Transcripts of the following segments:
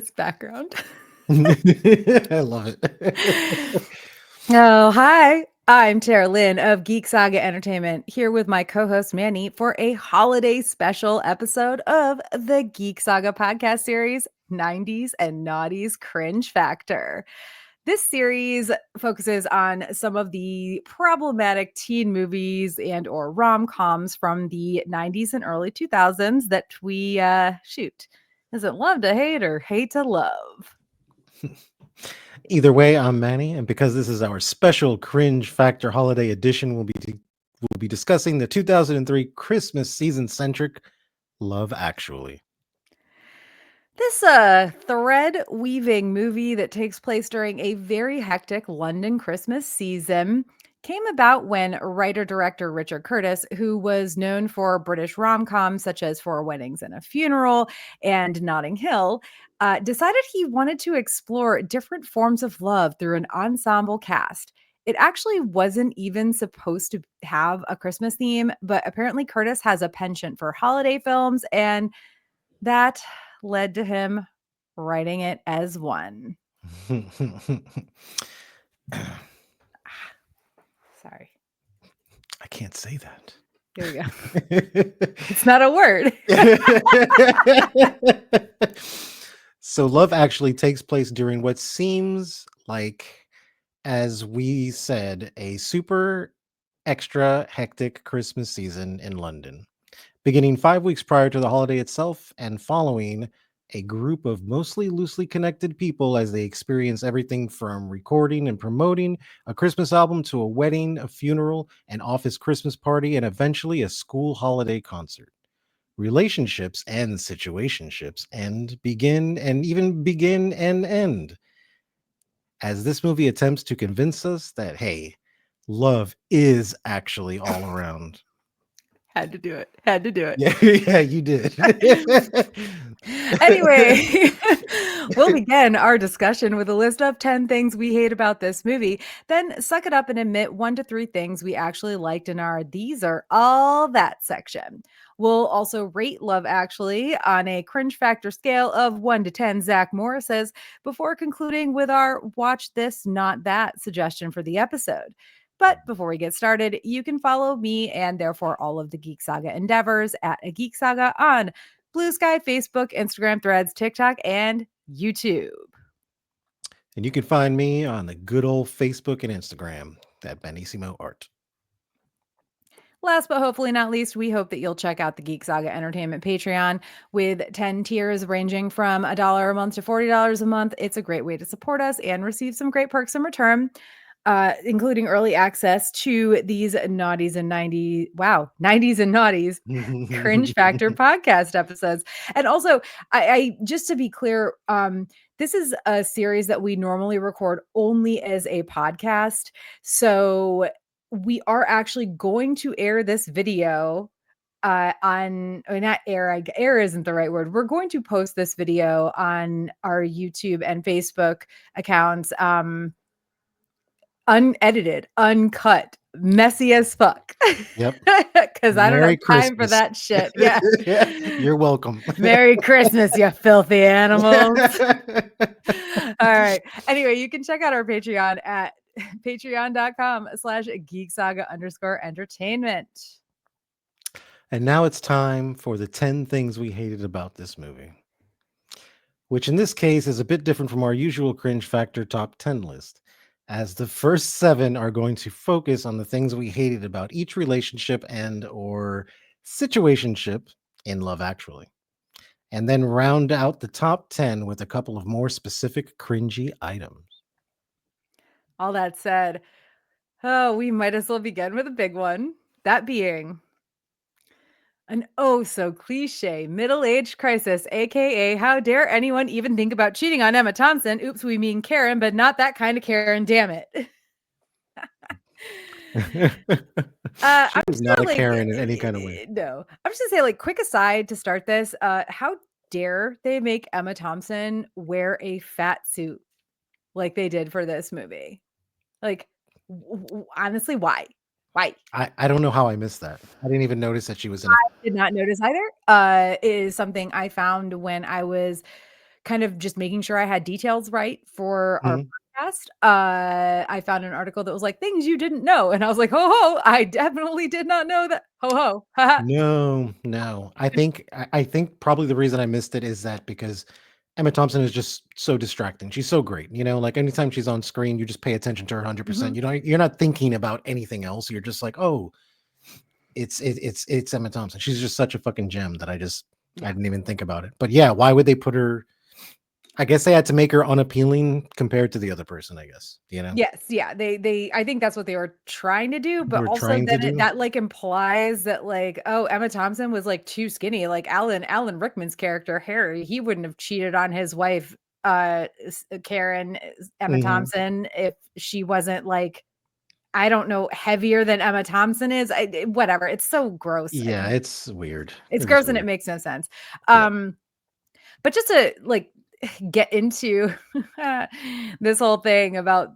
this background. I love it. Oh, hi. I'm Tara Lynn of Geek Saga Entertainment, here with my co-host Manny for a holiday special episode of the Geek Saga Podcast series, 90s and Noughties Cringe Factor. This series focuses on some of the problematic teen movies and or rom-coms from the 90s and early 2000s that we Is it love to hate or hate to love? Either way, I'm Manny, and because this is our special Cringe Factor Holiday Edition, we'll be discussing the 2003 Christmas season-centric Love Actually. This thread-weaving movie that takes place during a very hectic London Christmas season came about when writer-director Richard Curtis, who was known for British rom-coms such as Four Weddings and a Funeral and Notting Hill, decided he wanted to explore different forms of love through an ensemble cast. It actually wasn't even supposed to have a Christmas theme, but apparently Curtis has a penchant for holiday films, and that led to him writing it as one. Sorry. I can't say that. Here we go. It's not a word. So Love Actually takes place during what seems like, as we said, a super extra hectic Christmas season in London, beginning 5 weeks prior to the holiday itself and following a group of mostly loosely connected people as they experience everything from recording and promoting a Christmas album to a wedding, a funeral, an office Christmas party, and eventually a school holiday concert. Relationships and situationships begin and end as this movie attempts to convince us that, hey, love is actually all around. Had to do it. Yeah, you did. Anyway, we'll begin our discussion with a list of 10 things we hate about this movie. Then suck it up and admit 1 to 3 things we actually liked in our These Are All That section. We'll also rate Love Actually on a cringe factor scale of 1 to 10, Zach Morris says, before concluding with our Watch This, Not That suggestion for the episode. But before we get started, you can follow me and therefore all of the Geek Saga endeavors at a Geek Saga on Blue Sky, Facebook, Instagram, Threads, TikTok, and YouTube. And you can find me on the good old Facebook and Instagram at Benissimo Art. Last but hopefully not least, we hope that you'll check out the Geek Saga Entertainment Patreon with 10 tiers ranging from $1 a month to $40 a month. It's a great way to support us and receive some great perks in return. Including early access to these 90s and 90s Cringe Factor podcast episodes. And also, I just to be clear, this is a series that we normally record only as a podcast. So we are actually going to air this video air isn't the right word. We're going to post this video on our YouTube and Facebook accounts. Unedited, uncut, messy as fuck. Yep. Because I don't have time for that shit. Yeah. You're welcome. Merry Christmas, you filthy animals. All right. Anyway, you can check out our Patreon at patreon.com/geeksaga_entertainment. And now it's time for the 10 things we hated about this movie, which in this case is a bit different from our usual Cringe Factor top 10 list, as the first 7 are going to focus on the things we hated about each relationship and or situationship in Love Actually, and then round out the top 10 with a couple of more specific cringy items. All that said, we might as well begin with a big one, that being an so cliche middle-aged crisis, aka how dare anyone even think about cheating on Emma Thompson? Oops, we mean Karen, but not that kind of Karen, damn it. She was not a Karen in any kind of way. No. I'm just gonna say, quick aside to start this, how dare they make Emma Thompson wear a fat suit like they did for this movie? Honestly, why? I don't know how I missed that. I didn't even notice that she was in I did not notice either. It is something I found when I was kind of just making sure I had details right for our Mhm. podcast, I found an article that was like, "Things you didn't know," and I was like, "Ho, ho, I definitely did not know that. Ho, ho, ha, ha." No, no. I think probably the reason I missed it is that because Emma Thompson is just so distracting. She's so great, like anytime she's on screen, you just pay attention to her 100%. Mhm. You're not thinking about anything else. You're just like, "Oh, it's Emma Thompson." She's just such a fucking gem that I Yeah. didn't even think about it. But yeah, why would they put her I guess they had to make her unappealing compared to the other person, I guess, Yes, yeah, they I think that's what they were trying to do, They but were also trying to then do? that, like, implies that, like, oh, Emma Thompson was, like, too skinny, like, Alan Rickman's character, Harry, he wouldn't have cheated on his wife, Karen, Emma Mhm. Thompson, if she wasn't, like, I don't know, heavier than Emma Thompson is, whatever, it's so gross, Yeah, and it's weird. it's It is gross and it weird. makes no sense. Yep. Um, but just to, like, get into this whole thing about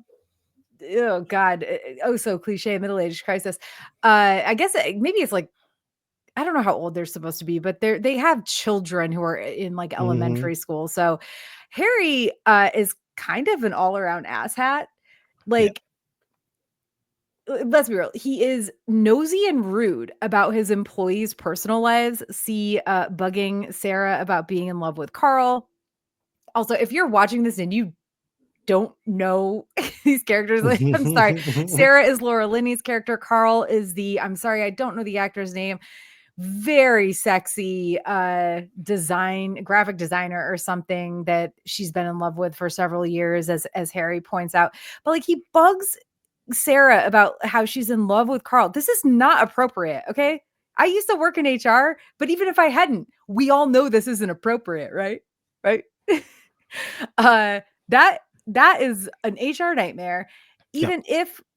oh god, oh so cliche middle-age crisis. I guess maybe it's like I don't know how old they're supposed to be, but they have children who are in like Mhm. elementary school. So Harry is kind of an all-around asshat. Yep. Like let's be real, he is nosy and rude about his employees' personal lives. See bugging Sarah about being in love with Carl. Also, if you're watching this and you don't know these characters. Like, I'm sorry. Sarah is Laura Linney's character. Carl is I'm sorry, I don't know the actor's name. Very sexy graphic designer or something that she's been in love with for several years, as Harry points out. But like he bugs Sarah about how she's in love with Carl. This is not appropriate, okay? I used to work in HR, but even if I hadn't, we all know this isn't appropriate, right? Right? uh that that is an HR nightmare. Yep.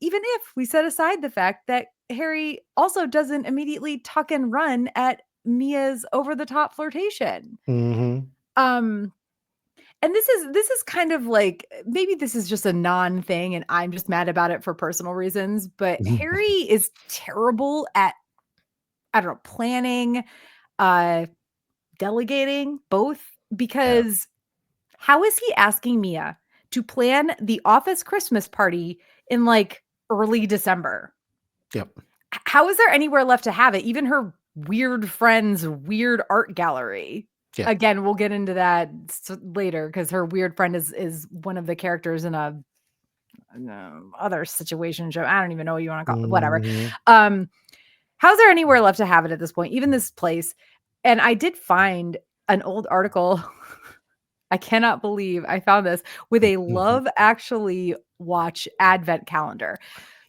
Even if we set aside the fact that Harry also doesn't immediately tuck and run at Mia's over the top flirtation. Mhm. Um and this is kind of like maybe this is just a non thing and I'm just mad about it for personal reasons, but Harry is terrible at I don't know, planning, uh delegating both Yeah. because how is he asking Mia to plan the office Christmas party in like early December? Yep. How is there anywhere left to have it? Even her weird friend's weird art gallery. Yeah. Again, we'll get into that later because her weird friend is one of the characters in a other situation show. I don't even know what you want to call it. Whatever. Mhm. Um, how's there anywhere left to have it at this point? Even this place. And I did find an old article. I cannot believe I found this with a Mhm. Love Actually watch advent calendar.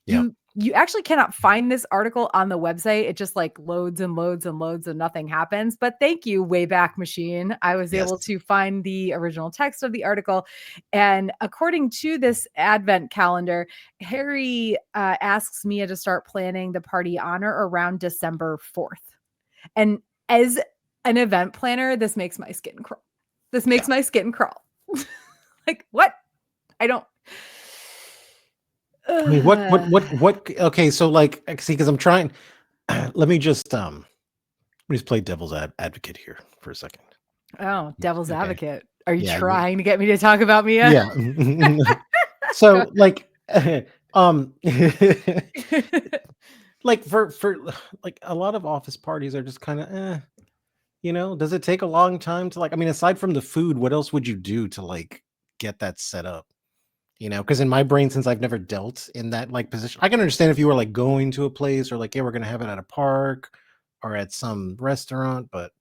Yep. You actually cannot find this article on the website. It just like loads and loads and loads and nothing happens. But thank you, Wayback Machine. I was able Yes. to find the original text of the article. And according to this advent calendar, Harry asks Mia to start planning the party on or around December 4th. And as an event planner, this makes my skin crawl. This makes Yeah. my skin crawl. Like, what? I don't. I mean, Ugh. okay, so, like, see, because 'cause I'm trying let me just play devil's advocate here for a second. Oh, devil's Okay. advocate. Are you Yeah, trying to get me to talk about Mia? yeah. Go So, like, um, like, for like, a lot of office parties are just kinda, does it take a long time to, like I mean, aside from the food, what else would you do to, like, get that set up? Because in my brain, since I've never dealt in that, like, position, I can understand if you were, like, going to a place or, like, "Yeah, we're gonna have it at a park or at some restaurant," but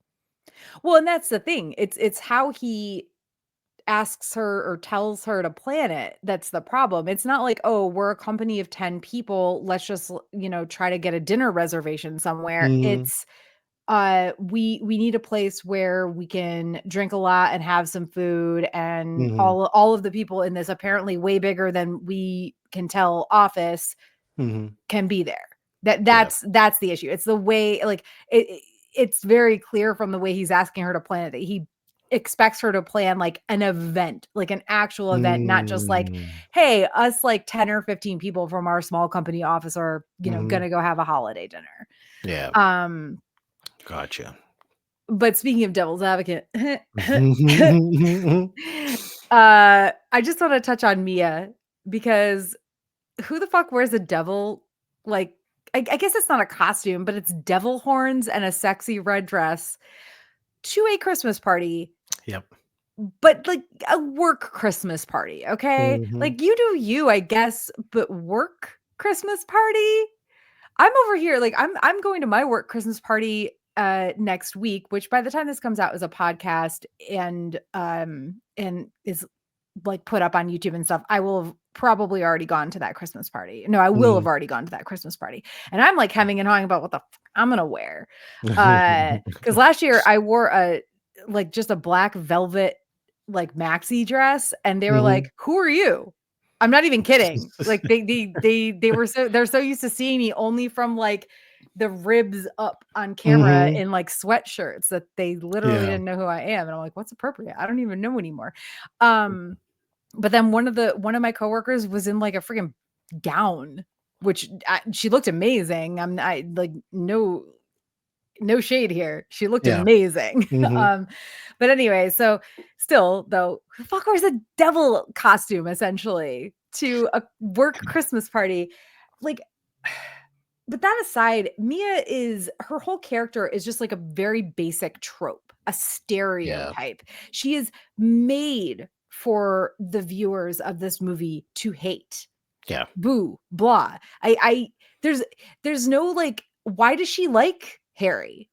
Well, and that's the thing. It's how he asks her or tells her to plan it that's the problem. It's not like, "Oh, we're a company of 10 people. Let's just, try to get a dinner reservation somewhere." Mhm, It's we need a place where we can drink a lot and have some food and mhm, all of the people in this apparently way bigger than we can tell office mhm. can be there. That Yeah. that's the issue. It's the way like it's very clear from the way he's asking her to plan it that he expects her to plan like an event, like an actual event, not just like, Mm. hey, us like 10 or 15 people from our small company office are, Mhm. gonna go have a holiday dinner. Yeah, Um gotcha. But speaking of devil's advocate, Mhm. I just want to touch on Mia because who the fuck wears a devil? Like, I guess it's not a costume, but it's devil horns and a sexy red dress to a Christmas party, Yep. but like a work Christmas party. Okay. Mhm. Like, you do you, I guess, but work Christmas party? I'm over here, like, I'm going to my work Christmas party next week, which by the time this comes out is a podcast and is like put up on YouTube and stuff. I will have probably already gone to that Christmas party. No, I will have Mhm. already gone to that Christmas party. And I'm like hemming and hawing about what the I'm gonna wear. Because last year I wore a like just a black velvet like maxi dress, and they were Mhm. like, "Who are you?" I'm not even kidding. Like they were they're so used to seeing me only from like the ribs up on camera Mhm. in like sweatshirts that they literally Yeah. didn't know who I am. And I'm like, what's appropriate? I don't even know anymore. Um, but then one of my coworkers was in like a freaking gown, which she looked amazing. I like no shade here. She looked Yeah. amazing. Mhm. But anyway, so still though, who the fuck wears a devil costume essentially to a work Christmas party? Like, but that aside, Mia is her whole character is just like a very basic trope, a Yeah. stereotype. She is made for the viewers of this movie to hate. Yeah. Boo, blah. I there's there's no like, why does she like Harry?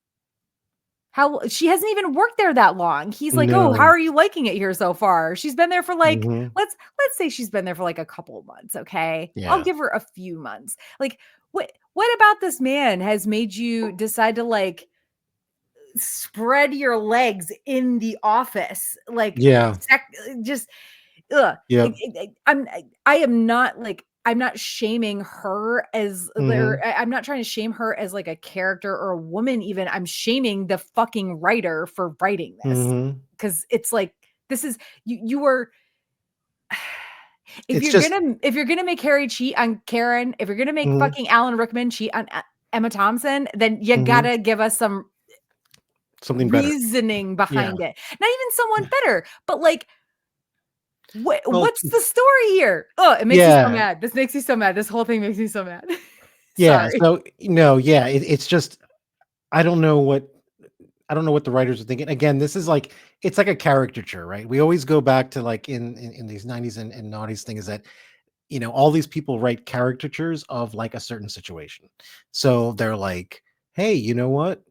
How she hasn't even worked there that long. He's like, "Oh, how No. are you liking it here so far?" She's been there for like Mhm. let's say she's been there for like a couple of months, okay? I'll Yeah. give her a few months. Like, what about this man has made you decide to like spread your legs in the office? Like, Yeah. just ugh. Yep. I am not like, I'm not shaming her as Mhm. I'm not trying to shame her as like a character or a woman even. I'm shaming the fucking writer for writing this. Mhm. Cuz it's like, this is you are It's just if you're gonna make Harry cheat on Karen, if you're gonna make mhm. fucking Alan Rickman cheat on Emma Thompson, then you Mhm. gotta give us some Something better. reasoning Yeah. behind it. Not even someone better, but like, Well, what's the story here? Oh, it makes me so yeah. mad. This makes me so mad. This whole thing makes me so mad. Yeah. Sorry. So, no, yeah, it's just I don't know what I don't know what the writers are thinking. Again, this is like it's like a caricature, right? We always go back to like in these 90s and noughties thing is that all these people write caricatures of like a certain situation. So they're like, hey, you know what?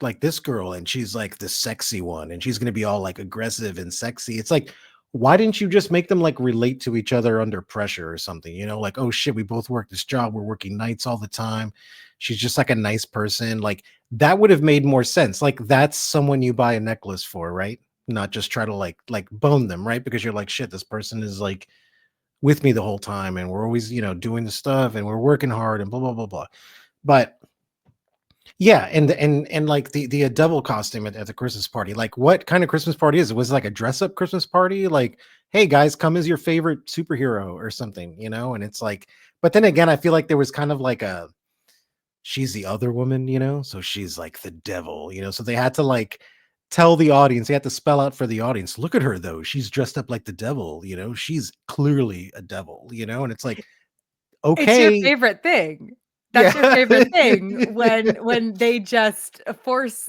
Like this girl, and she's like the sexy one, and she's gonna be all like aggressive and sexy. It's like, why didn't you just make them like relate to each other under pressure or something? Like, oh shit, we both work this job, we're working nights all the time. She's just like a nice person. Like that would have made more sense. Like that's someone you buy a necklace for, right? Not just try to like bone them, right? Because you're like, shit, this person is like with me the whole time, and we're always, doing the stuff, and we're working hard, and blah blah blah blah. But yeah, and like the devil costume at the Christmas party. Like, what kind of Christmas party is it? Was it like a dress up Christmas party? Like, hey guys, come as your favorite superhero or something, And it's like, but then again, I feel like there was kind of like a she's the other woman, so she's like the devil, So they had to like tell the audience, they had to spell out for the audience, look at her though, she's dressed up like the devil, she's clearly a devil, and it's like, It's your okay, favorite thing. That's your yeah, favorite thing when they just force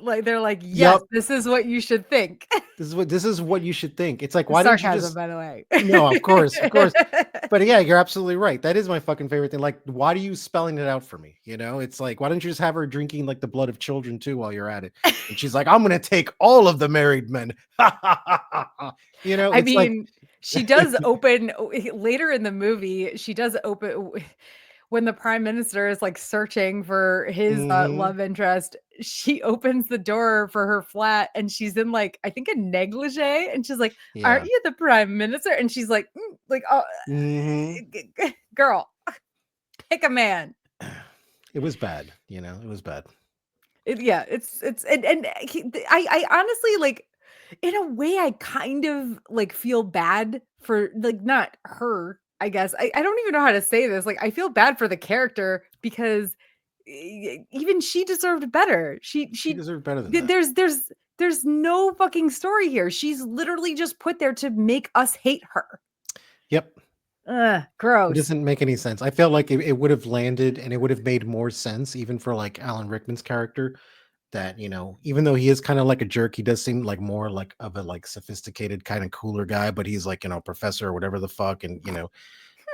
like, they're like, "Yes, yep. this is what you should think." This is what you should think. It's like, why didn't you Sarcasm, just by the way. no, of course, of course. But yeah, you're absolutely right. That is my fucking favorite thing. Like, why are you spelling it out for me? It's like, why don't you just have her drinking like the blood of children too while you're at it? And she's like, I'm gonna take all of the married men. I It's like mean, she does open later in the movie, she does open when the prime minister is like searching for his mhm, love interest. She opens the door for her flat and she's in like, I think, a negligee, and she's like, "Aren't yeah. you the prime minister?" And she's like, like, "Oh, Mhm. girl, pick a man." It was bad, it was bad. Yeah, it's and I honestly, like, in a way, I kind of like feel bad for like, not her, I guess. I don't even know how to say this. Like, I feel bad for the character because even she deserved better. She deserved better than th- that. there's no fucking story here. She's literally just put there to make us hate her. Yep. Ugh, It gross. doesn't make any sense. I felt like it would have landed and it would have made more sense even for like Alan Rickman's character that, even though he is kind of like a jerk, he does seem like more like of a like sophisticated kind of cooler guy, but he's like, professor or whatever the fuck. And you know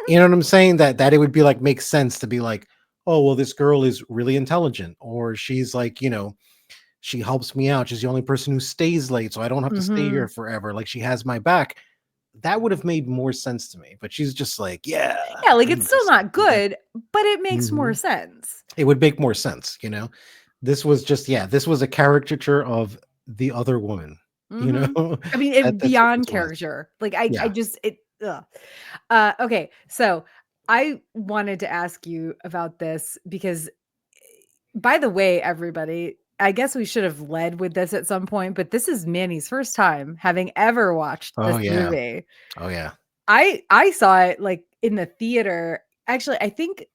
what I'm saying? That it would be like makes sense to be like, oh, well, this girl is really intelligent, or she's like, she helps me out. She's the only person who stays late, so I don't have to stay Mhm. here forever. Like she has my back. That would have made more sense to me. But she's just like, yeah, Yeah, like I'm it's still this. not good, but it makes more Mhm. sense. It would make more sense. This was just, yeah, this was a caricature of the other woman. You know, Mhm. I mean, it that's what beyond this was. caricature. Like I Yeah. just it ugh. Okay, so I wanted to ask you about this because, by the way, everybody, I guess we should have led with this at some point, but this is Manny's first time having ever watched Oh this yeah. movie. Oh yeah. I saw it like in the theater. Actually, I think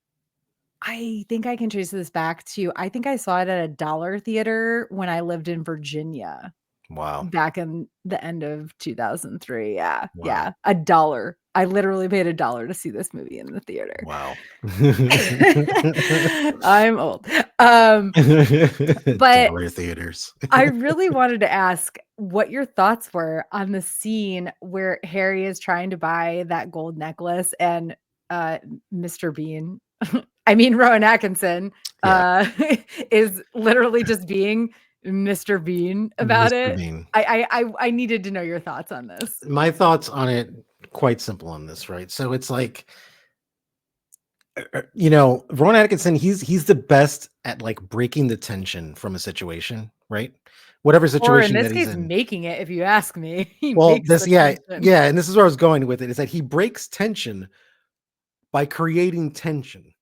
I can trace this back to I think I saw it at a dollar theater when I lived in Virginia. Wow. Back in the end of 2003, yeah, Wow. yeah, a dollar. I literally paid a dollar to see this movie in the theater. Wow. I'm old. Um, but Dollar theaters. I really wanted to ask what your thoughts were on the scene where Harry is trying to buy that gold necklace and, uh, Mr. Bean, I mean, Rowan Atkinson, Yeah. uh, is literally just being Mr. Bean about Mr. it. Bean. I needed to know your thoughts on this. My thoughts on it quite simple on this, right? So it's like Ron Atkinson, he's the best at like breaking the tension from a situation, right? Whatever Or in situation this that he's case, in. making it, if you ask me. He Well, makes this, the yeah, tension. yeah, and this is where I was going with it, is that he breaks tension by creating tension,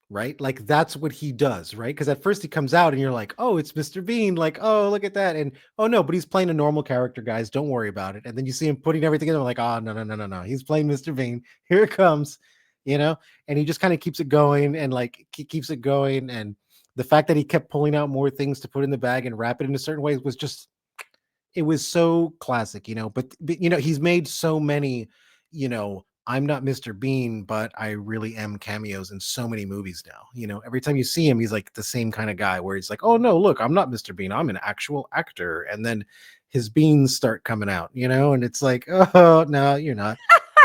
right? Like that's what he does, right? Because at first he comes out and you're like, oh, it's Mr. Bean, like, oh, look at that. And oh no, but he's playing a normal character, guys. Don't worry about it. And then you see him putting everything in, like, oh no, no, no, no, no. He's playing Mr. Bean. Here it comes, and he just kind of keeps it going and like keeps it going. And the fact that he kept pulling out more things to put in the bag and wrap it in a certain way was just, it was so classic, but he's made so many, I'm not Mr. Bean, but I really am cameos in so many movies now. Every time you see him, he's like the same kind of guy where he's like, oh no, look, I'm not Mr. Bean, I'm an actual actor. And then his beans start coming out, and it's like, oh no, you're not.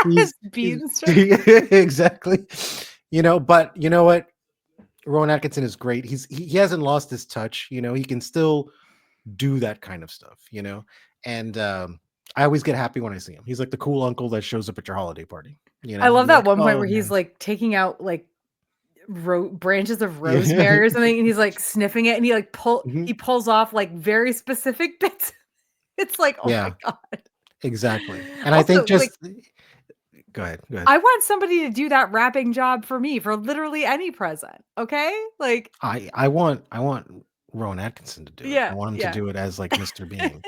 His He's beans. exactly. But you know what? Rowan Atkinson is great. He hasn't lost his touch. He can still do that kind of stuff. And I always get happy when I see him. He's like the cool uncle that shows up at your holiday party. I love You're that like, one point oh where he's, man. like, taking out, like, branches of Yeah. rosemary or something, and he's, like, sniffing it, and Mhm. he pulls off, like, very specific bits. It's like, "Oh my Yeah, god." exactly. And I think Also, like, just go ahead. Go ahead. I want somebody to do that wrapping job for me for literally any present, okay? Like I want Rowan Atkinson to do it. I yeah, want him to yeah. do it as like Mr. Bean.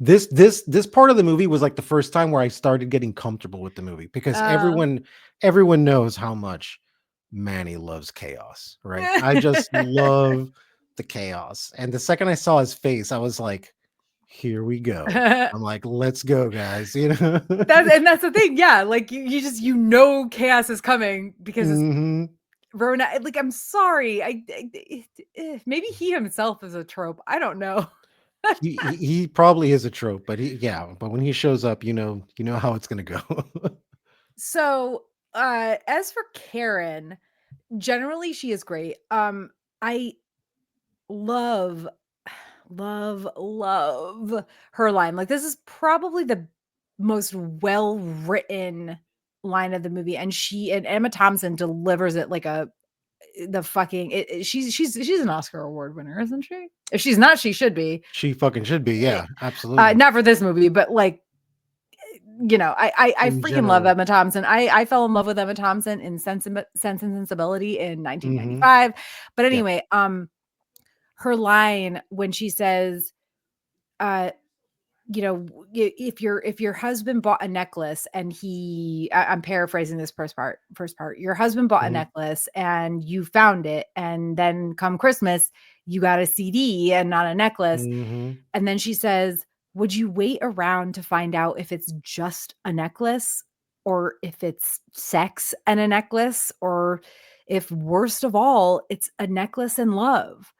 This part of the movie was like the first time where I started getting comfortable with the movie because Uh everyone knows how much Manny loves chaos, right? I just love the chaos. And the second I saw his face, I was like, here we go. I'm like, let's go, guys. That's the thing, yeah, like, you just chaos is coming because it's Mhm. Rona like, I'm sorry, maybe he himself is a trope, I don't know. He probably is a trope, but but when he shows up, you know how it's gonna go. So, as for Karen, generally she is great. I love, love her line. Like this is probably the most well written line of the movie, and she and Emma Thompson delivers it like a the fucking. She's an Oscar award winner, isn't she? If she's not, she should be. She fucking should be, Eh, yeah, absolutely. Not for this movie, but like I In freaking love general. Emma Thompson. I fell in love with Emma Thompson in Sense and Sensibility in Mhm. 1995. But Yeah. anyway, her line when she says, uh, if your husband bought a necklace and I'm paraphrasing this first part, your husband bought a Mhm. necklace and you found it, and then come Christmas, you got a CD and not a necklace. Mhm. And then she says, would you wait around to find out if it's just a necklace, or if it's sex and a necklace, or if, worst of all, it's a necklace and love?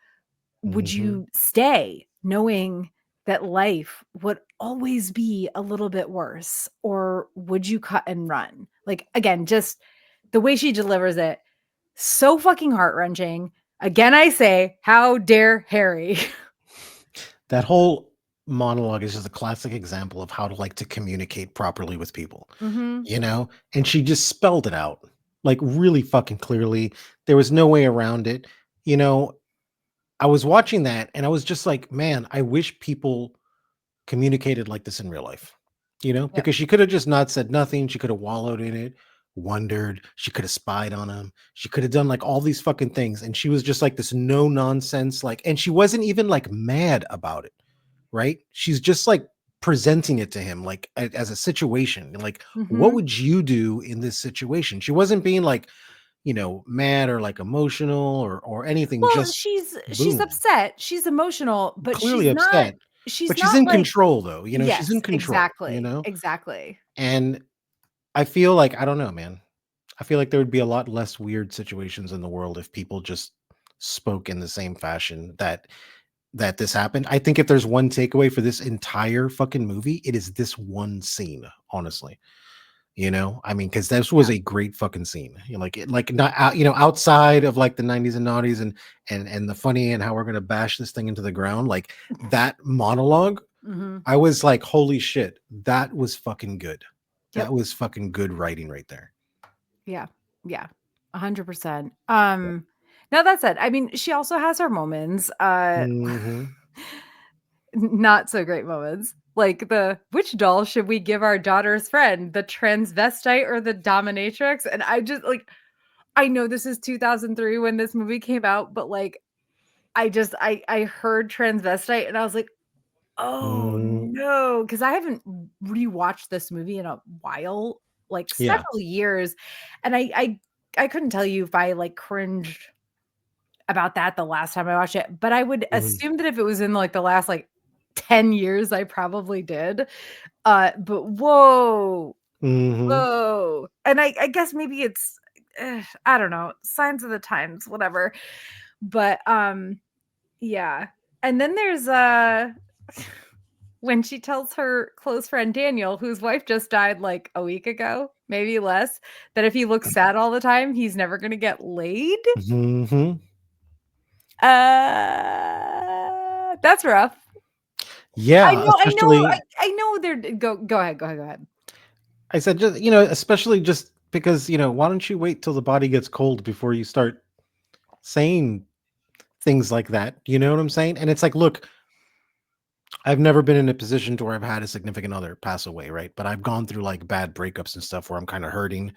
Would Mhm. you stay knowing that life would always be a little bit worse, or would you cut and run? Like, again, just the way she delivers it, so fucking heart-wrenching. Again, I say, how dare Harry? That whole monologue is just a classic example of how to like to communicate properly with people, Mhm. you know? And she just spelled it out like really fucking clearly. There was no way around it. You know, I was watching that and I was just like, man, I wish people communicated like this in real life, Yep. because she could have just not said nothing. She could have wallowed in it, wondered. She could have spied on him. She could have done like all these fucking things. And she was just like this no nonsense, like, and she wasn't even like mad about it, right? She's just like presenting it to him like as a situation. Like, what Mhm. would you do in this situation? She wasn't being like, mad or like emotional or anything. Well, Just she's boom, upset, she's emotional, but clearly upset. she's But she's not in like. control though. She's in Yes, control, exactly, exactly. and I feel like I don't know, man. I feel like there would be a lot less weird situations in the world if people just spoke in the same fashion that this happened. I think if there's one takeaway for this entire fucking movie, it is this one scene, honestly. I mean, because this was Yeah. a great fucking scene. Like not out, outside of like the 90s and noughties and the funny and how we're gonna bash this thing into the ground. Like that monologue, Mhm. I was like, holy shit, that was fucking good. That Yep. was fucking good writing right there. Yeah. Yeah. 100%. Yeah. Now that said, I mean, she also has her moments, Mhm. not so great moments. Like which doll should we give our daughter's friend, the transvestite or the dominatrix? And I just like, I know this is 2003 when this movie came out, but like, I heard transvestite and I was like, oh, Mm, no, because I haven't rewatched this movie in a while, like, yeah. several years, and I couldn't tell you if I, like, cringed about that the last time I watched it, but I would Mhm. assume that if it was in, like, the last, like, 10 years, I probably did, but whoa, Mhm. whoa, and I guess maybe it's, I don't know, signs of the times, whatever, but, yeah, and then there's, when she tells her close friend Daniel, whose wife just died like a week ago, maybe less, that if he looks sad all the time, he's never gonna get laid. Mhm. That's rough. Yeah, especially I know they're go ahead. I said just, especially just because, why don't you wait till the body gets cold before you start saying things like that? You know what I'm saying? And it's like, look, I've never been in a position to where I've had a significant other pass away, right? But I've gone through like bad breakups and stuff where I'm kind of hurting.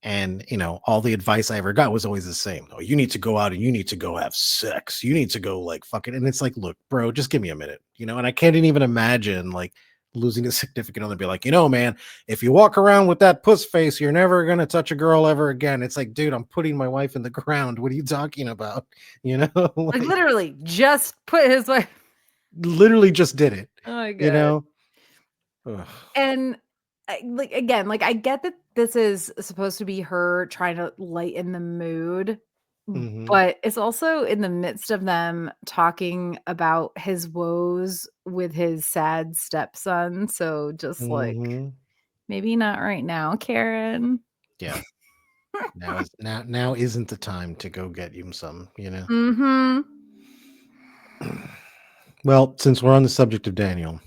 And, all the advice I ever got was always the same. Oh, you need to go out and you need to go have sex. You need to go like fucking. And it's like, look, bro, just give me a minute, And I can't even imagine like losing a significant other and be like, man, if you walk around with that puss face, you're never going to touch a girl ever again. It's like, dude, I'm putting my wife in the ground. What are you talking about? Like, Like literally just put his wife. literally just did it, Oh my you god. know? Ugh. And, like, again, like, I get that this is supposed to be her trying to lighten the mood, Mhm. but it's also in the midst of them talking about his woes with his sad stepson, so just, like, Mhm. maybe not right now, Karen. Yeah. Now isn't the time to go get you some. Mhm. Well, since we're on the subject of Daniel,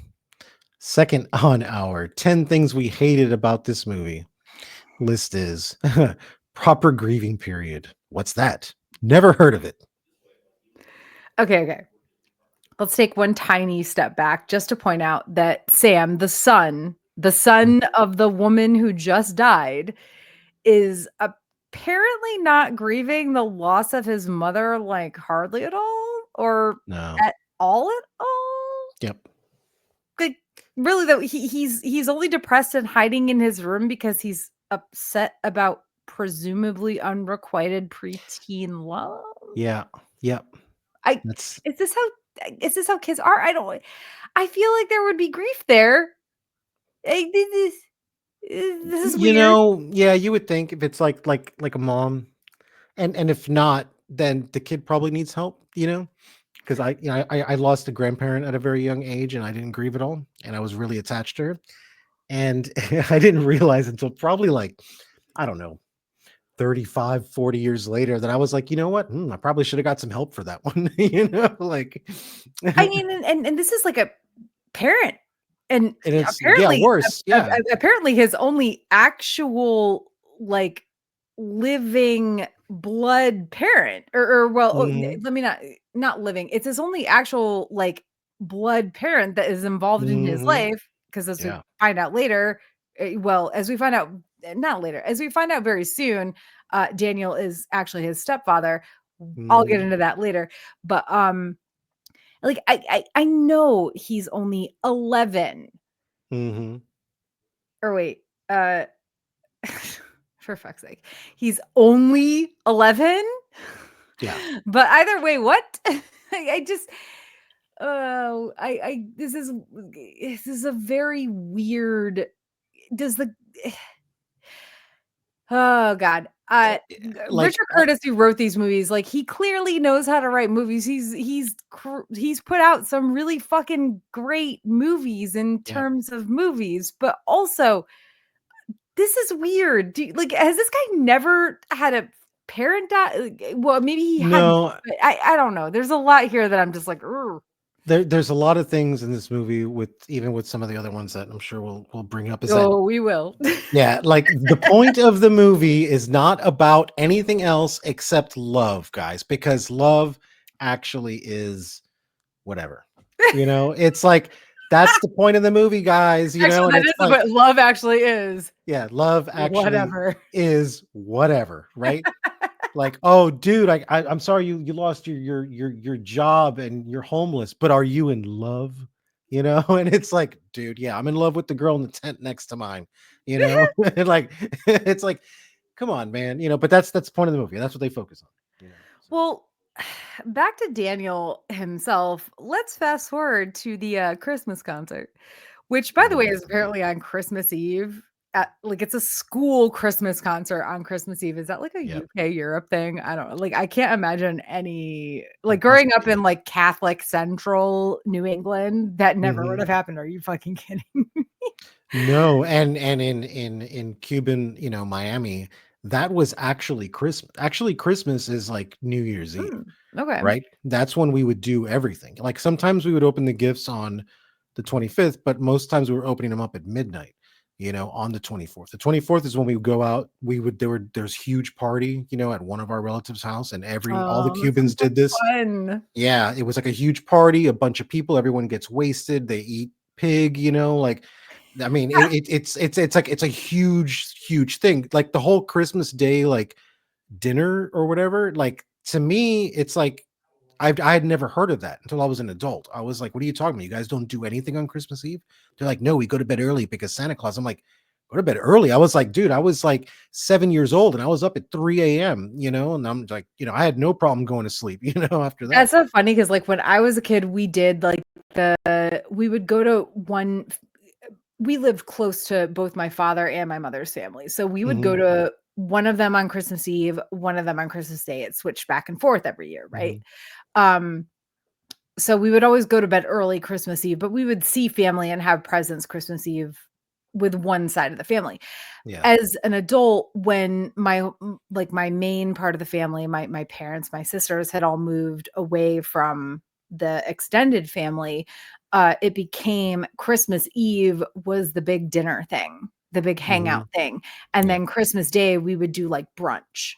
second on our 10 things we hated about this movie list is proper grieving period. What's that? Never heard of it. Okay, okay. Let's take one tiny step back just to point out that Sam, the son of the woman who just died, is apparently not grieving the loss of his mother, like, hardly at all or No. at all at all? Yep. Like, Really though, he's only depressed and hiding in his room because he's upset about presumably unrequited preteen love. Yeah. Yep. I That's is this how kids are? I feel like there would be grief there. This is weird. yeah, you would think if it's like a mom, and if not, then the kid probably needs help, because I lost a grandparent at a very young age, and I didn't grieve at all, and I was really attached to her, and I didn't realize until probably like, I don't know, 35, 40 years later that I was like, you know what? I probably should have got some help for that one, like, I and mean, and this is like a parent, and it's, yeah, apparently worse. Yeah. apparently his only actual, like, living blood parent, or well, Hmm. let me not living. It's his only actual, like, blood parent that is involved in his Hmm. life, because as we Yeah. find out later, well, as we find out not later, as we find out very soon, Daniel is actually his stepfather. I'll get Hmm. into that later, but, like, I know he's only 11. Hmm. Or wait, uh, for fuck's sake, he's only 11? Yeah. But either way, what? I just oh, I this is a very weird does the oh god. Like, Richard Curtis, who wrote these movies, like, he clearly knows how to write movies. He's put out some really fucking great movies in yeah. terms of movies, but also this is weird. Like, has this guy never had a parent die? Well, maybe he had, No, but I don't know. There's a lot here that I'm just like, "Ugh." there's a lot of things in this movie, with even with some of the other ones that I'm sure we'll bring up, is that, Oh, we will. yeah, like, the point of the movie is not about anything else except love, guys, because love actually is whatever. It's like, that's the point of the movie, guys, Actually, and that it's is like, what love actually is. yeah, love actually Whatever. is whatever, right? Like, oh, dude, I'm sorry you lost your job and you're homeless, but are you in love? And it's like, dude, yeah, I'm in love with the girl in the tent next to mine. And like, it's like, come on, man. But that's the point of the movie. That's what they focus on. So, Well, back to Daniel himself. Let's fast forward to the Christmas concert, which, by the way, is mhm. apparently on Christmas Eve. Like, it's a school Christmas concert on Christmas Eve. Is that like a Yep. UK Europe thing? I don't know. Like, I can't imagine any, like, Must growing up be. in like Catholic Central New England, that never would Mhm. have happened. Are you fucking kidding? No, and in Cuban, Miami, that was actually Christmas. Actually, Christmas is like New Year's Eve. Hmm, okay. Right? That's when we would do everything. Like, sometimes we would open the gifts on the 25th, but most times we were opening them up at midnight, on the 24th. The 24th is when we would go out. There's huge party, at one of our relatives' house, and all the Oh, that Cubans sounds so did this. fun. Yeah, it was like a huge party, a bunch of people, everyone gets wasted, they eat pig, like, I mean, it's a huge thing. Like, the whole Christmas Day, like, dinner or whatever, like, to me, it's like, I had never heard of that until I was an adult. I was like, "What are you talking about? You guys don't do anything on Christmas Eve?" They're like, "No, we go to bed early because Santa Claus." I'm like, "Go to bed early?" I was like, "Dude, I was like 7 years old and I was up at 3 a.m., and I'm like, I had no problem going to sleep, after that. That's so funny because, like, when I was a kid, we did, like, we would go to we lived close to both my father and my mother's family, so we would go Mhm, to one of them on Christmas Eve, one of them on Christmas Day. It switched back and forth every year, right? mhm. Um, so we would always go to bed early Christmas Eve, but we would see family and have presents Christmas Eve with one side of the family. Yeah. As an adult, when like, my main part of the family, my parents, my sisters had all moved away from the extended family, it became Christmas Eve was the big dinner thing, the big hangout Mhm. thing, and Yeah. then Christmas Day, we would do, like, brunch.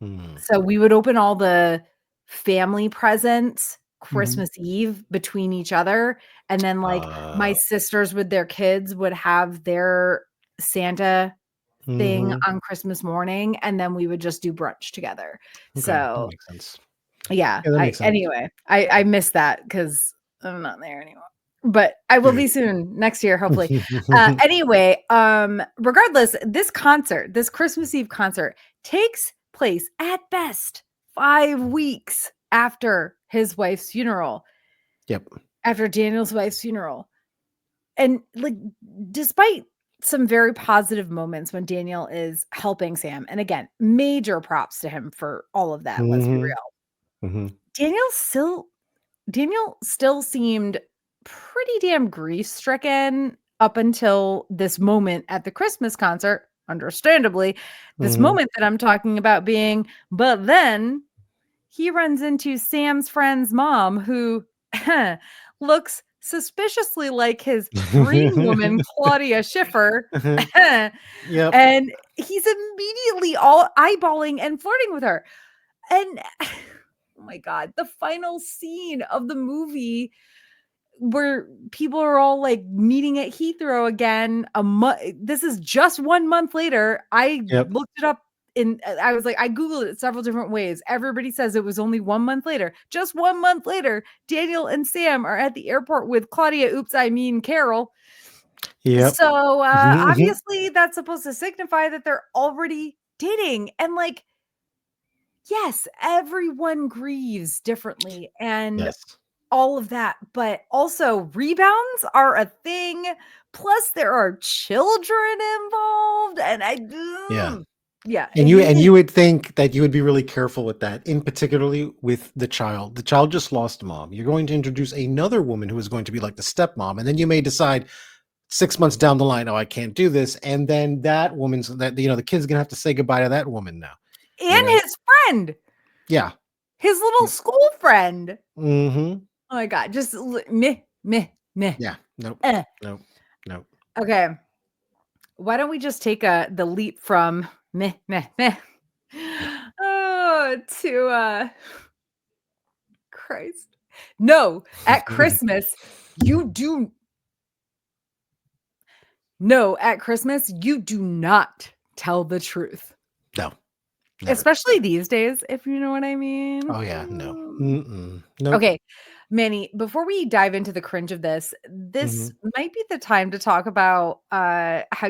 Mm. So we would open all the family presents Mhm. Christmas Eve between each other, and then, like, my Uh, sisters with their kids would have their Santa thing mhm. on Christmas morning, and then we would just do brunch together. Okay, that So, makes sense. yeah, Yeah, that I makes sense. anyway, I miss that because 'cause I'm not there anymore. but I will Good. be soon next year, hopefully. Anyway, regardless, this concert, this Christmas Eve concert, takes place at best 5 weeks after his wife's funeral, Yep. after Daniel's wife's funeral. And like, despite some very positive moments when Daniel is helping Sam, and again, major props to him for all of that, let's be Mhm. real. Mhm. Daniel still seemed pretty damn grief-stricken up until this moment at the Christmas concert, understandably. This Mhm. moment that I'm talking about being, but then he runs into Sam's friend's mom who looks suspiciously like his dream woman, Claudia Schiffer. Yep. And he's immediately all eyeballing and flirting with her. And oh my God, the final scene of the movie where people are all like meeting at Heathrow again. This is just 1 month later. I Yep. looked it up I was like, I Googled it several different ways. Everybody says it was only 1 month later. Just 1 month later, Daniel and Sam are at the airport with Claudia, oops, I mean Carol. Yep. So Mhm. obviously that's supposed to signify that they're already dating. And like, yes, everyone grieves differently and Yes. all of that, but also rebounds are a thing. Plus, there are children involved, and Yeah. yeah, And you would think that you would be really careful with that, in particularly with the child. The child just lost a mom. You're going to introduce another woman who is going to be like the stepmom, and then you may decide 6 months down the line, oh, I can't do this, and then that woman's that the kid's gonna have to say goodbye to that woman now. You and know? his friend, Yeah. his little Yep. school friend. Mm-hmm. Oh my god, just meh, meh, meh. Yeah. Nope. Eh. Nope. Nope. Okay, why don't we just take the leap from meh, meh, meh, Yep. oh, to Christ. No, at Christmas, you do no, at Christmas, you do not tell the truth. No. Never. Especially these days, if you know what I mean. Oh yeah. No. Mm-mm. Nope. Okay, Manny, before we dive into the cringe of Mm-hmm. this might be the time to talk about how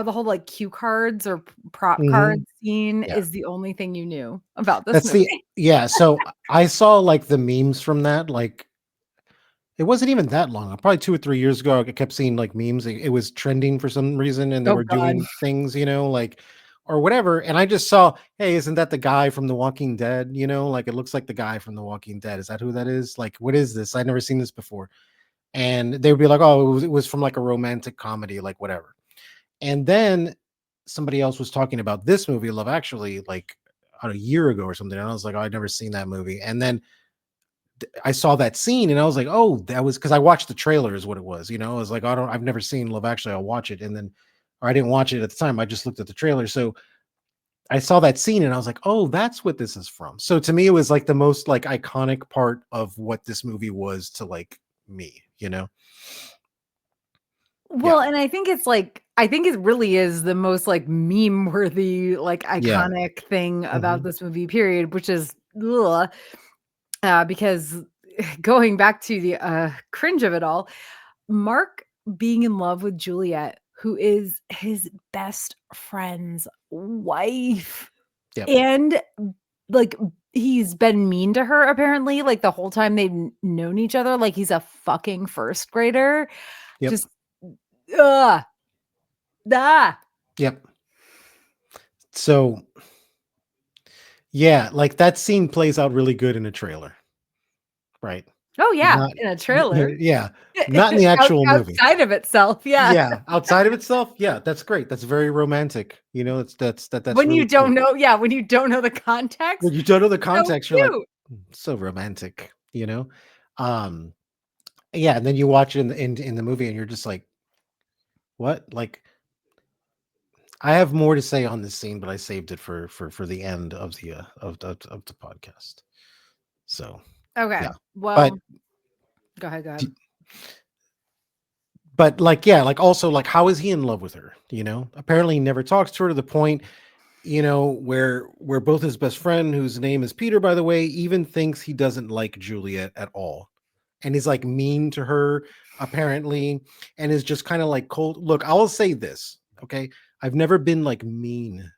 the whole like cue cards or prop Mm-hmm. card scene Yeah. is the only thing you knew about this That's movie. the yeah. So I saw like the memes from that. Like it wasn't even that long. Probably 2 or 3 years ago, I kept seeing like memes. It was trending for some reason, and they Oh were god. doing things, like or whatever. And I just saw, hey, isn't that the guy from The Walking Dead? Like it looks like the guy from The Walking Dead. Is that who that is? Like, what is this? I've never seen this before. And they would be like, oh, it was from like a romantic comedy, like whatever. And then somebody else was talking about this movie, Love Actually, like a year ago or something. And I was like, oh, I'd never seen that movie. And then I saw that scene and I was like, oh, that was because I watched the trailer, is what it was. I was like, I've never seen Love Actually. I'll watch it. And then, or I didn't watch it at the time. I just looked at the trailer. So I saw that scene and I was like, oh, that's what this is from. So to me, it was like the most like iconic part of what this movie was to like me. Yeah. Well, and I think it's like I think it really is the most like meme worthy, like Yeah. iconic thing about Hmm. this movie, period, which is ugh, because going back to the cringe of it all, Mark being in love with Juliet, who is his best friend's wife. Yep. And like he's been mean to her apparently, like the whole time they've known each other, like he's a fucking first grader. Yep. Just ugh. Ah. Yep. So yeah, like that scene plays out really good in a trailer, right? Oh yeah, Not, in a trailer. yeah, not in the actual movie. Outside of itself, yeah. Yeah, outside of itself, yeah, that's great. That's very romantic. That's When you really cool. don't know, yeah, when you don't know the context, When you don't know the so context, you're like, cute. so romantic. Um, yeah, and then you watch it in the movie, and you're just like, what? Like, I have more to say on this scene, but I saved it for the end of the podcast. So Okay. yeah, but Well, go ahead, go ahead. but like yeah, like also like how is he in love with her? Apparently he never talks to her to the point, where both his best friend, whose name is Peter, by the way, even thinks he doesn't like Juliet at all. and is like mean to her apparently, and is just kind of like cold. Look, I will say this, okay? I've never been like mean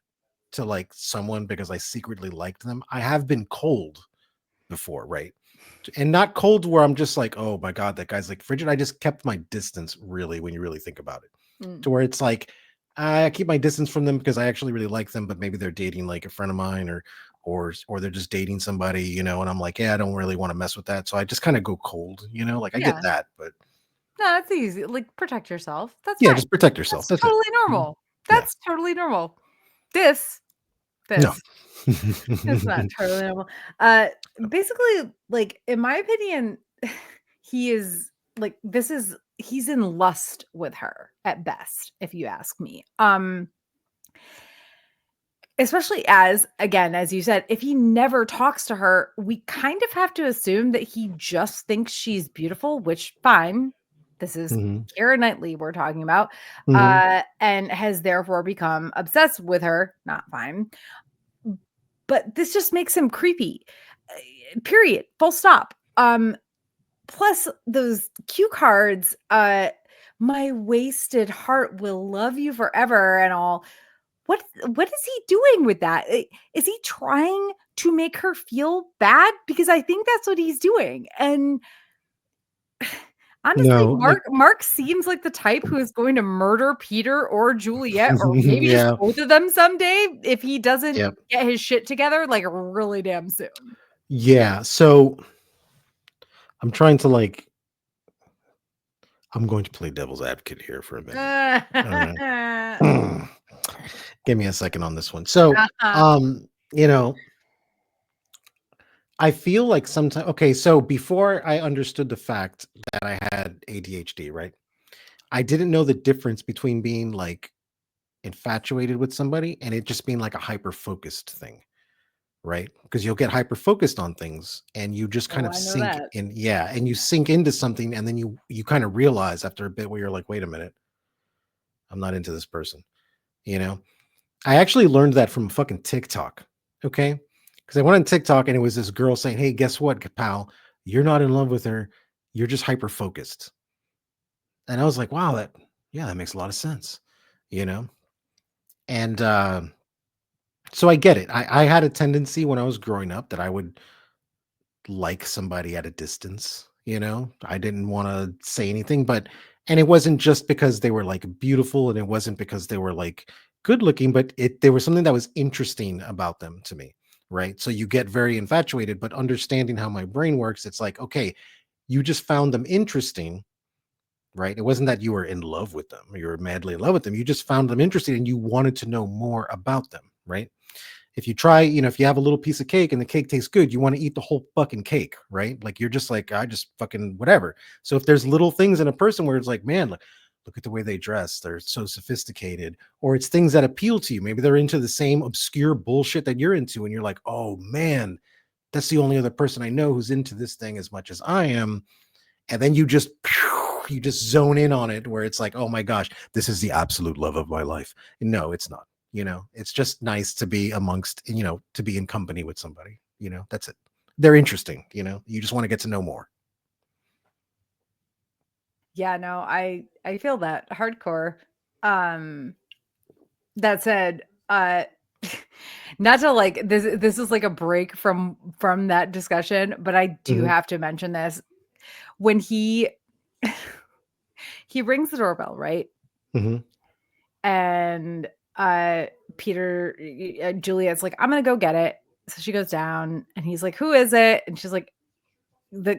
to like someone because I secretly liked them. I have been cold before, right? And not cold where I'm just like, oh my god, that guy's like frigid. I just kept my distance, really, when you really think about it, Mm. to where it's like I keep my distance from them because I actually really like them, but maybe they're dating like a friend of mine, or they're just dating somebody, and I'm like, yeah, I don't really want to mess with that, so I just kind of go cold, like I get Yeah. that, but No, that's easy. Like, protect yourself. That's yeah, fine. just protect yourself. That's That's it. totally Mhm. normal. Yeah, That's totally normal. This no. this is not totally normal. Uh, Basically, like, in my opinion, he is like, he's in lust with her at best, if you ask me. Especially as, again, as you said, if he never talks to her, we kind of have to assume that he just thinks she's beautiful, which fine. This is Mhm. Keira Knightley we're talking about, Mhm. and has therefore become obsessed with her. Not fine. But this just makes him creepy. Period. Full stop. Plus those cue cards, my wasted heart will love you forever and all. What is he doing with that? Is he trying to make her feel bad? Because I think that's what he's doing. And honestly, No, like Mark seems like the type who is going to murder Peter or Juliet, or maybe just yeah, both of them someday if he doesn't yeah. get his shit together like really damn soon. Yeah, so I'm trying to like I'm going to play devil's advocate here for a minute. Alright. Give me a second on this one. So, you know, I feel like sometimes okay, so before I understood the fact that I had ADHD, right? I didn't know the difference between being like infatuated with somebody and it just being like a hyper focused thing, right? Because you'll get hyper focused on things and you just kind Oh, of I know sink that. in, yeah, and you sink into something and then you kind of realize after a bit where you're like, wait a minute, I'm not into this person, you know? I actually learned that from fucking TikTok. Okay. Because I went on TikTok and it was this girl saying, hey, guess what, pal? You're not in love with her. You're just hyper focused. And I was like, wow, yeah, that makes a lot of sense, you know? And so I get it. I had a tendency when I was growing up that I would like somebody at a distance, I didn't want to say anything, and it wasn't just because they were like beautiful and it wasn't because they were like good looking, but there was something that was interesting about them to me, right? So you get very infatuated, but understanding how my brain works, it's like, okay, you just found them interesting, right? It wasn't that you were in love with them, you were madly in love with them, you just found them interesting and you wanted to know more about them, right? If you try, if you have a little piece of cake and the cake tastes good, you want to eat the whole fucking cake, right? Like you're just like, I just fucking whatever. So if there's little things in a person where it's like, man, look at the way they dress, they're so sophisticated, or it's things that appeal to you. Maybe they're into the same obscure bullshit that you're into, and you're like, oh man, that's the only other person I know who's into this thing as much as I am. And then you just zone in on it where it's like, oh my gosh, this is the absolute love of my life. No, it's not. It's just nice to be amongst, to be in company with somebody. That's it. They're interesting. You just want to get to know more. Yeah, no, I feel that hardcore. Um that said, not to like this is like a break from that discussion, but I do Hmm. have to mention this. When he rings the doorbell, right? Hmm. And uh Peter Juliet's like, I'm gonna go get it. So she goes down and he's like, who is it? And she's like,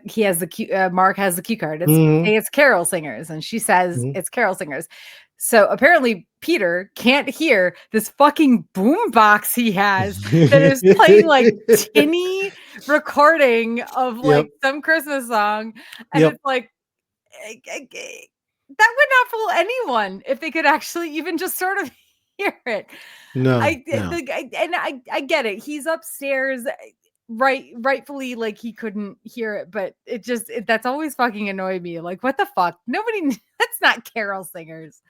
he has the Mark has the cue card. It's, Hmm. hey, it's Carol Singers, and she says Hmm. it's Carol Singers. So apparently Peter can't hear this fucking boom box he has that is playing like tinny recording of Yep. like some Christmas song, and Yep. it's like that would not fool anyone if they could actually even just sort of hear it. No, no. I get it. He's upstairs, rightfully, like he couldn't hear it, but that's always fucking annoyed me. Like, what the fuck? Nobody that's not Carol Singers.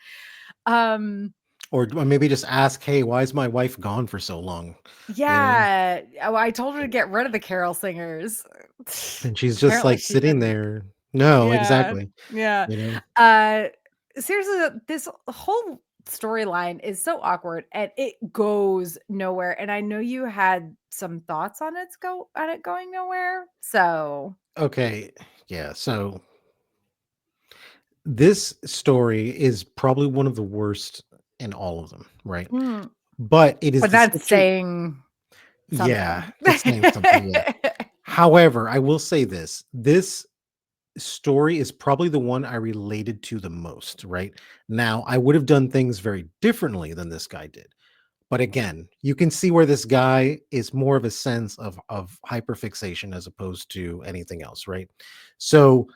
Um Or maybe just ask, hey, why is my wife gone for so long? You know? yeah. Oh, I told her to get rid of the Carol Singers. And she's just Apparently like she sitting didn't. there. No, Yeah. exactly. Yeah. You know? Uh, seriously, this whole storyline is so awkward and it goes nowhere. And I know you had some thoughts on it going nowhere. So, Okay. Yeah. So this story is probably one of the worst in all of them, right? mm, But it is but the that's situ saying yeah, something. it's saying something, yeah. However, I will say this. This story is probably the one I related to the most, right? Now, I would have done things very differently than this guy did. But again, you can see where this guy is more of a sense of hyperfixation as opposed to anything else, right? So,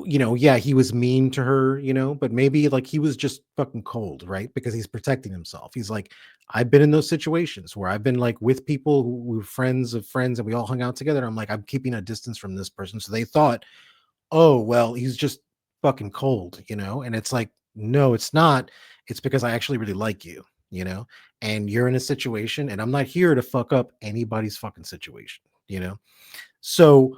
yeah, he was mean to her, but maybe like he was just fucking cold, right? Because he's protecting himself. He's like, I've been in those situations where I've been like with people who were friends of friends and we all hung out together. I'm like, I'm keeping a distance from this person. So they thought, oh, well, he's just fucking cold, and it's like, no, it's not. It's because I actually really like you, and you're in a situation and I'm not here to fuck up anybody's fucking situation, So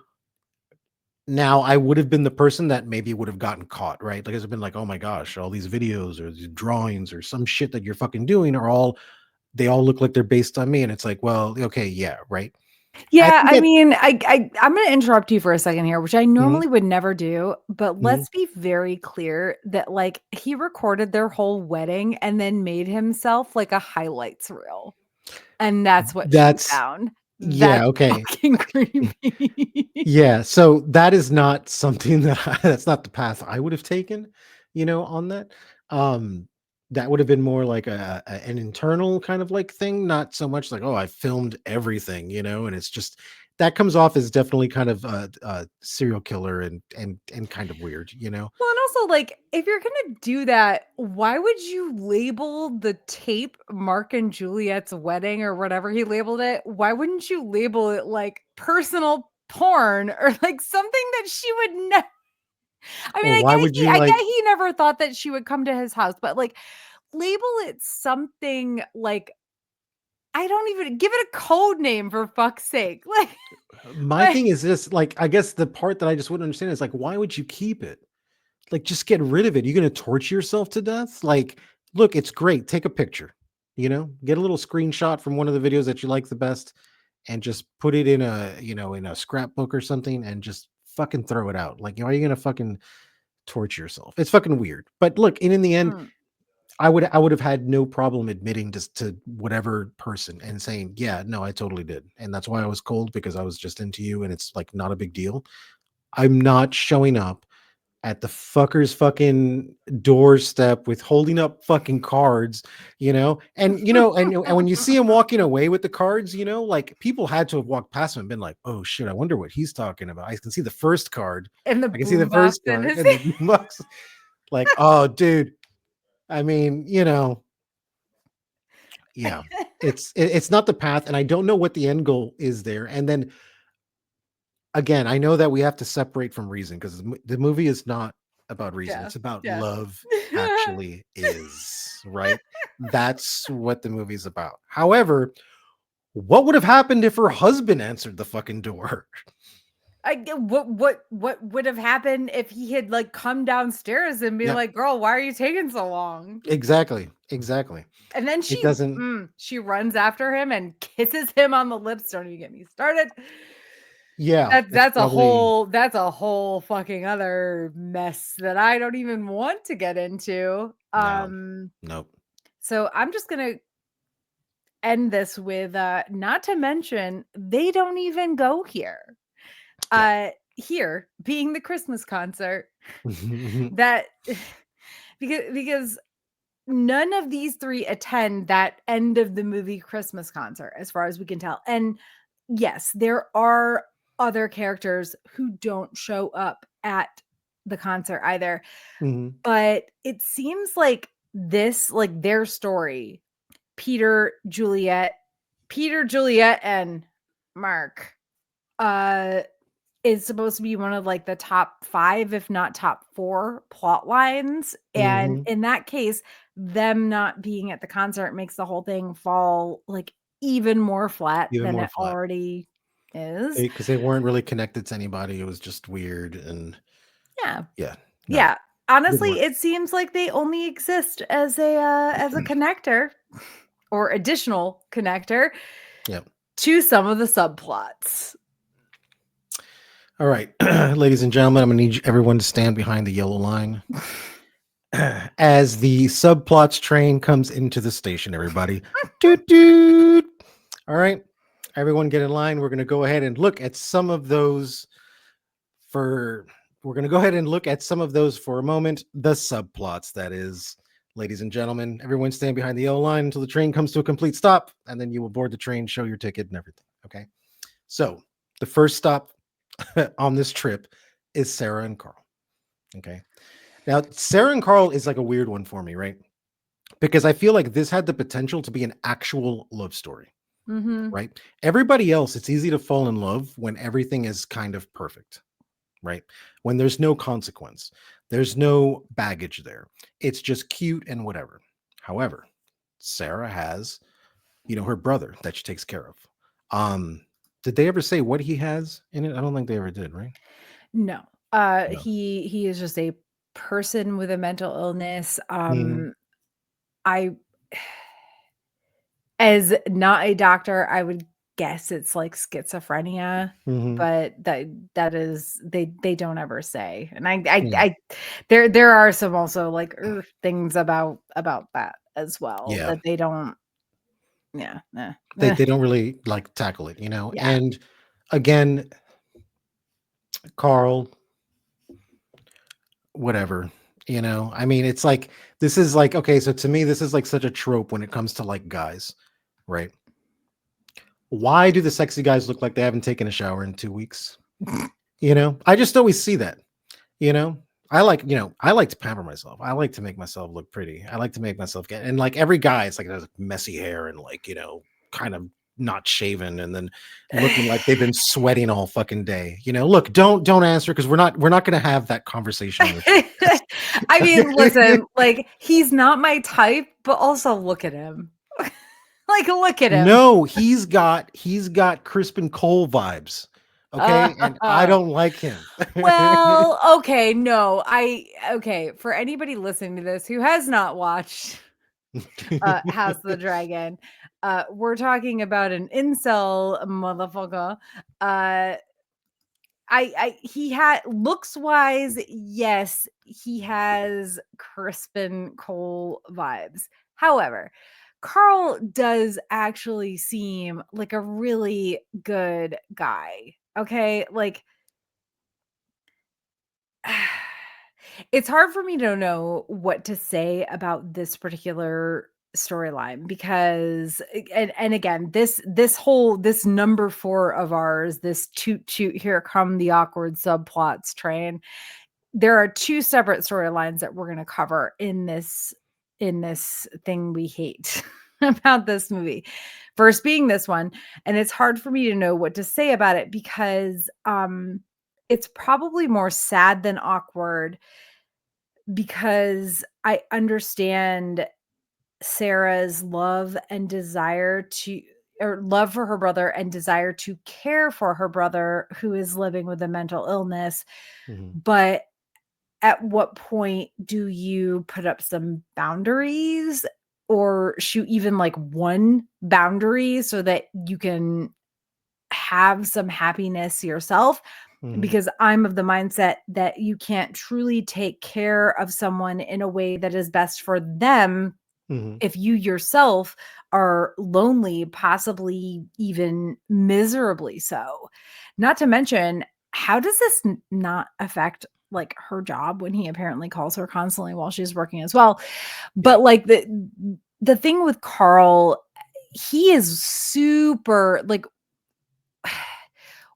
now I would have been the person that maybe would have gotten caught, right? Like it's been like, oh my gosh, all these videos or these drawings or some shit that you're fucking doing they all look like they're based on me. And it's like, well, okay, yeah, right. I Yeah, can I get mean, I'm gonna interrupt you for a second here, which I Mhm, normally would never do, but mhm. let's be very clear that, like, he recorded their whole wedding and then made himself, like, a highlights reel, and that's what she That's found. yeah, That's okay. fucking creepy. Yeah, so that is not something that's not the path I would have taken, on that. Um, that would have been more like an internal kind of like thing, not so much like, oh, I filmed everything, and it's just that comes off as definitely kind of a serial killer and kind of weird, Well, and also, like, if you're gonna do that, why would you label the tape Mark and Juliet's wedding or whatever he labeled it? Why wouldn't you label it like personal porn or like something that she would never? I mean, Or why would you I get like he never thought that she would come to his house, but like label it something like I don't even give it a code name for fuck's sake. my Like thing is this, like, I guess the part that I just wouldn't understand is like, why would you keep it? Like, just get rid of it. You're gonna torture yourself to death? Like, look, it's great. Take a picture, get a little screenshot from one of the videos that you like the best and just put it in a scrapbook or something and just fucking throw it out. Like, why are you gonna fucking torture yourself? It's fucking weird. But look, and in the end, mm, I would have had no problem admitting just to whatever person and saying, yeah, no, I totally did. And that's why I was cold because I was just into you and it's like not a big deal. I'm not showing up at the fucker's fucking doorstep with holding up fucking cards, and when you see him walking away with the cards, like people had to have walked past him and been like, oh shit, I wonder what he's talking about. I can see the first card. and the I can see the boombox first in card his and the box. Like, oh dude. I mean, yeah. It's not the path, and I don't know what the end goal is there. And then again, I know that we have to separate from reason because the movie is not about reason. Yeah, It's about yeah. love actually is, right? That's what the movie's about. However, what would have happened if her husband answered the fucking door? What would have happened if he had, like, come downstairs and be Yeah, like, "Girl, why are you taking so long?" exactly. Exactly. And then It doesn't she runs after him and kisses him on the lips. Don't even get me started. yeah, it's probably That's a whole fucking other mess that I don't even want to get into. no. Nope. So I'm just gonna end this with, not to mention, they don't even go here. Yeah. Here being the Christmas concert that because none of these 3 attend that end of the movie Christmas concert as far as we can tell. And yes, there are other characters who don't show up at the concert either, Mhm. but it seems like their story, Peter, Juliet, and Mark, uh is supposed to be one of, like, the top 5, if not top 4 plot lines, and Mhm. in that case, them not being at the concert makes the whole thing fall, like, even more flat Even than more it flat. already is. Because they weren't really connected to anybody. It was just weird and Yeah. Yeah. No. Yeah. Good Honestly, work. it seems like they only exist as a connector or additional connector Yep. to some of the subplots. All right, ladies and gentlemen, I'm gonna need everyone to stand behind the yellow line as the subplots train comes into the station. Everybody, doot doot. All right, everyone, get in line. We're gonna go ahead and look at some of those for. We're gonna go ahead and look at some of those for a moment. The subplots, that is, ladies and gentlemen, everyone stand behind the yellow line until the train comes to a complete stop, and then you will board the train, show your ticket, and everything. Okay. So the first stop on this trip is Sarah and Carl. Okay. Now, Sarah and Carl is like a weird one for me, right? Because I feel like this had the potential to be an actual love story, Mm-hmm. right? Everybody else, it's easy to fall in love when everything is kind of perfect, right? When there's no consequence, there's no baggage there. It's just cute and whatever. However, Sarah has, her brother that she takes care of. Did they ever say what he has in it? I don't think they ever did, right? No. No. He is just a person with a mental illness. Mhm. I As not a doctor, I would guess it's like schizophrenia, Mhm. but that is they don't ever say. And I Yeah. I there are some also like things about that as well Yeah. that they don't. Yeah. They don't really like tackle it, you know. Yeah. And again, Carl, whatever, you know. I mean, it's like this is like okay, so to me this is like such a trope when it comes to like guys, right? Why do the sexy guys look like they haven't taken a shower in 2 weeks? You know? I just always see that, you know? I like to pamper myself. I like to make myself look pretty. I like to make myself get and like every guy, it's like has messy hair and like, kind of not shaven and then looking like they've been sweating all fucking day. Look, don't answer because we're not gonna have that conversation on this I mean, podcast. listen, like he's not my type, but also look at him. Like look at him. No, he's got Crispin Cole vibes. Okay, and I don't like him. Well, okay, no. Okay, for anybody listening to this who has not watched House of the Dragon, we're talking about an incel motherfucker. Uh I he had looks wise, yes, he has Crispin Cole vibes. However, Carl does actually seem like a really good guy. Okay? Like it's hard for me to know what to say about this particular storyline because and again this number 4 of ours, this toot toot here come the awkward subplots train, there are 2 separate storylines that we're going to cover in this thing we hate about this movie, first being this one. And it's hard for me to know what to say about it because it's probably more sad than awkward because I understand Sarah's love and desire to or love for her brother and desire to care for her brother who is living with a mental illness. Mhm, But at what point do you put up some boundaries or shoot even like one boundary so that you can have some happiness yourself? mhm, Because I'm of the mindset that you can't truly take care of someone in a way that is best for them mhm, if you yourself are lonely, possibly even miserably so. Not to mention, how does this not affect like her job when he apparently calls her constantly while she's working as well? yeah, But like the thing with Carl, he is super like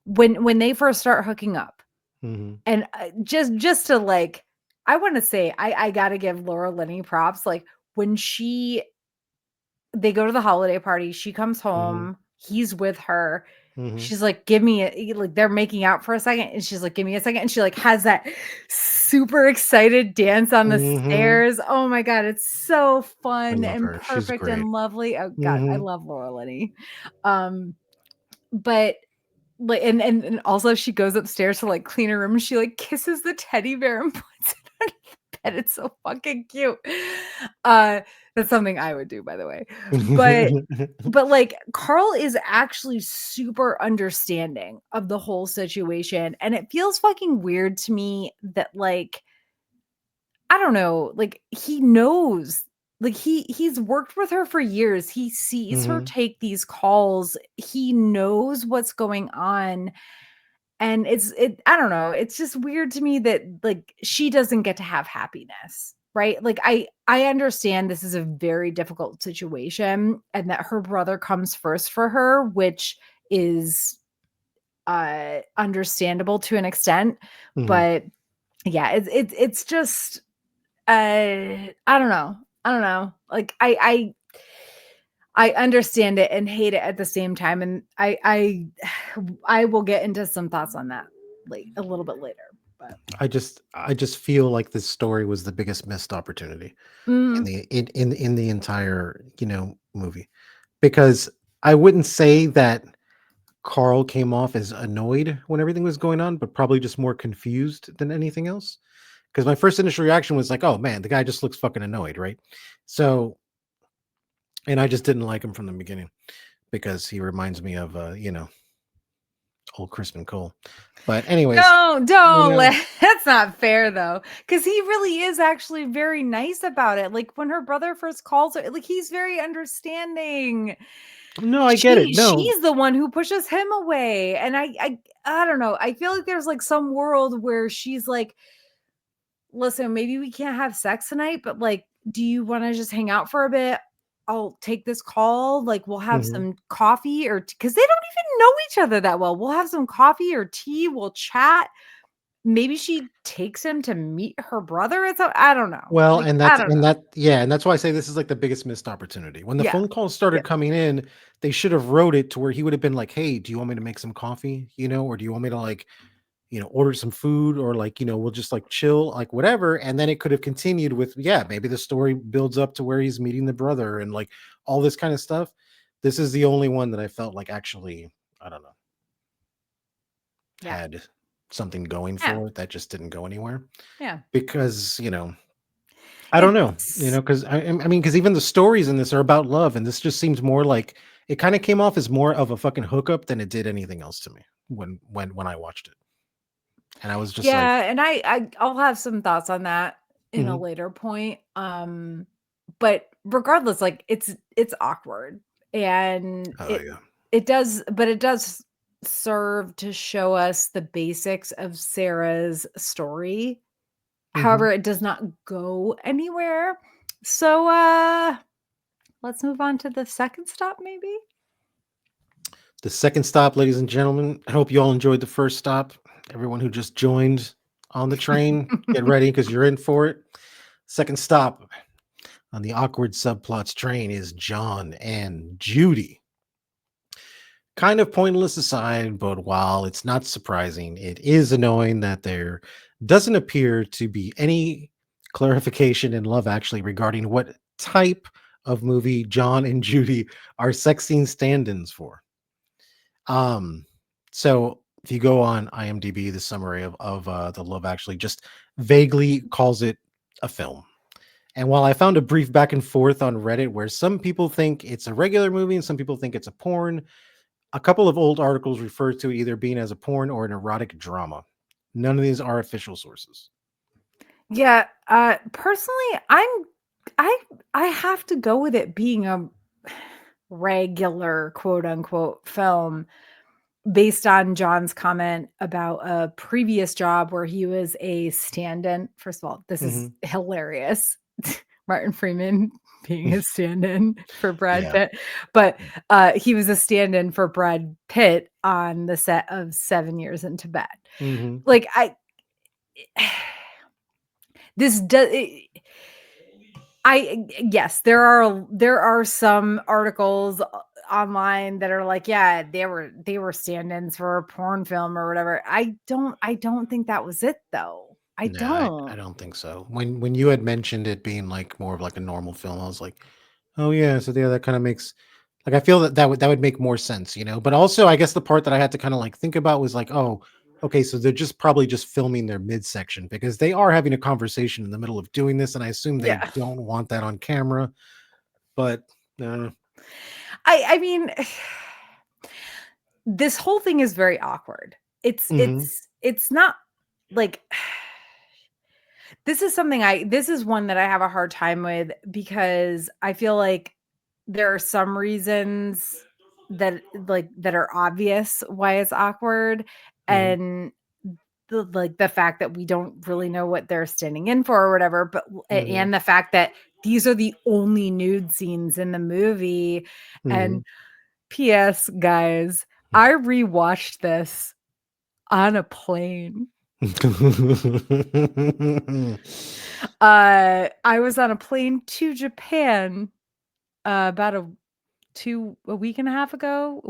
when they first start hooking up mhm, and just to like I want to say I got to give Laura Linney props like when they go to the holiday party, she comes mhm, home, he's with her. mhm, She's like, "Give me like they're making out for a second, and she's like, "Give me a second," and she like has that super excited dance on the mhm. stairs. Oh my god, it's so I fun love and her. She's perfect great. and lovely. Oh god, I Mhm, love Laura Linney. Um, but like, and also she goes upstairs to like clean her room. And she like kisses the teddy bear and puts it under the bed. It's so fucking cute. Uh, that's something I would do, by the way. But like Carl is actually super understanding of the whole situation, and it feels fucking weird to me that like I don't know, like he knows, like he's worked with her for years. He sees her Mhm. take these calls. He knows what's going on. And I don't know, it's just weird to me that like she doesn't get to have happiness, right? Like I understand this is a very difficult situation and that her brother comes first for her, which is understandable to an extent, Mhm. but yeah, it's just I don't know. I don't know. Like I understand it and hate it at the same time, and I will get into some thoughts on that like a little bit later. But I just feel like this story was the biggest missed opportunity in mm, in the entire, movie. Because I wouldn't say that Carl came off as annoyed when everything was going on, but probably just more confused than anything else. Because my first initial reaction was like, "Oh man, the guy just looks fucking annoyed," right? So, and I just didn't like him from the beginning because he reminds me of old Crispin Cole. But anyways, you don't know, let that's not fair though, because he really is actually very nice about it. Like when her brother first calls her, like he's very understanding. no, I get it. No. She's the one who pushes him away, and I don't know. I feel like there's like some world where she's like, listen, maybe we can't have sex tonight, but like, do you want to just hang out for a bit? I'll take this call. Like, we'll have Mhm. some coffee or because they don't even know each other that well. We'll have some coffee or tea. We'll chat. Maybe she takes him to meet her brother. I don't know. Well, Like, I don't know. and that's why I say this is like the biggest missed opportunity. When the Yeah. phone calls Yeah. started coming in, they should have wrote it to where he would have been like, "Hey, do you want me to make some coffee? Or do you want me to like, order some food or like, we'll just like chill, like whatever." And then it could have continued with, yeah, maybe the story builds up to where he's meeting the brother and like all this kind of stuff. This is the only one that I felt like actually, I don't know, Yeah. had something going Yeah. for it that just didn't go anywhere Yeah. because, I don't know, It's because I mean, because even the stories in this are about love, and this just seems more like it kind of came off as more of a fucking hookup than it did anything else to me when I watched it, and I was just like, yeah, and I'll have some thoughts on that in a mhm. later point. But regardless, like it's awkward and Oh yeah, it does serve to show us the basics of Sarah's story. hmm However, it does not go anywhere. So let's move on to the second stop maybe. the second stop, ladies and gentlemen. I hope you all enjoyed the first stop. Everyone who just joined on the train, get ready because you're in for it. Second stop on the awkward subplots train is John and Judy. Kind of pointless aside, but while it's not surprising, it is annoying that there doesn't appear to be any clarification in Love Actually regarding what type of movie John and Judy are sex scene stand-ins for. Um, so if you go on IMDb, the summary of the Love Actually just vaguely calls it a film. And while I found a brief back and forth on Reddit where some people think it's a regular movie and some people think it's a porn, a couple of old articles refer to it either being as a porn or an erotic drama. None of these are official sources. Yeah, personally, I I have to go with it being a regular quote unquote film based on John's comment about a previous job where he was a stand-in. First of all, this is Mhm. hilarious. Martin Freeman being a stand-in for Brad Yeah. Pitt, but he was a stand-in for Brad Pitt on the set of 7 Years in Tibet. Mhm. Like this does yes, there are some articles online that are like, yeah, they were stand-ins for a porn film or whatever. I don't think that was it though. I No, I don't. don't think so. When you had mentioned it being like more of like a normal film, I was like, oh yeah, so yeah, that kind of makes Like, I feel that would make more sense, but also, I guess the part that I had to kinda, like, think about was like, "Oh, okay, so they're just probably just filming their midsection because they are having a conversation in the middle of doing this, and I assume they Yeah. don't want that on camera." But, uh I mean, this whole thing is very awkward. It's mhm, it's it's not like this is one that I have a hard time with because I feel like there are some reasons that are obvious why it's awkward, mhm, and the fact that we don't really know what they're standing in for or whatever, but mhm, and the fact that these are the only nude scenes in the movie. And mhm. PS, guys, I rewatched this on a plane. I was on a plane to Japan, about a week and a half ago,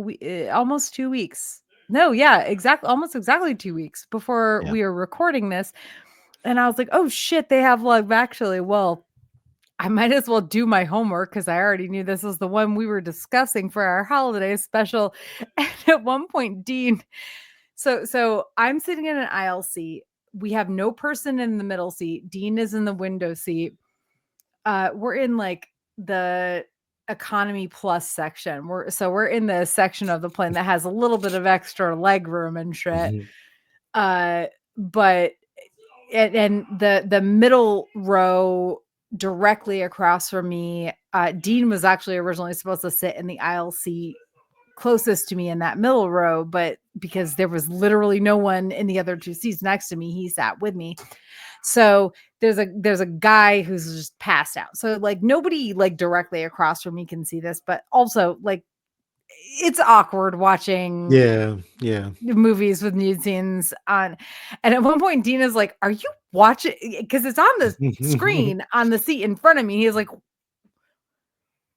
almost 2 weeks. No, yeah, almost exactly 2 weeks before Yeah. we were recording this, and I was like, "Oh shit, they have Love Actually." Well, I might as well do my homework because I already knew this was the one we were discussing for our holiday special. And at one point, Dean, so I'm sitting in an aisle seat. We have no person in the middle seat. Dean is in the window seat. We're in like the economy plus section. We're in the section of the plane that has a little bit of extra leg room and shit. Mhm, Uh, but and the middle row directly across from me, Dean was actually originally supposed to sit in the aisle seat closest to me in that middle row, but because there was literally no one in the other two seats next to me, he sat with me. So there's a guy who's just passed out. So like nobody like directly across from me can see this, but also like it's awkward watching Yeah, yeah. movies with nude scenes on. And at one point Dina's like, "Are you watching?" Because it's on the screen on the seat in front of me. He's like,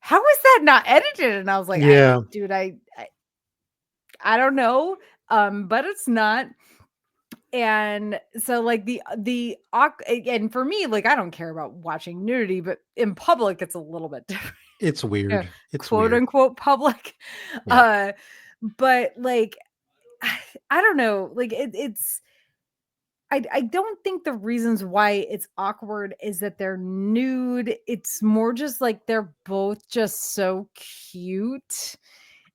"How is that not edited?" And I was like, "I Yeah. dude, I don't know, but it's not." And so like and for me, like I don't care about watching nudity, but in public it's a little bit different. It's Yeah, weird. It's quote weird. unquote public. Yeah. Uh but like I don't know, like I don't think the reasons why it's awkward is that they're nude. It's more just like they're both just so cute.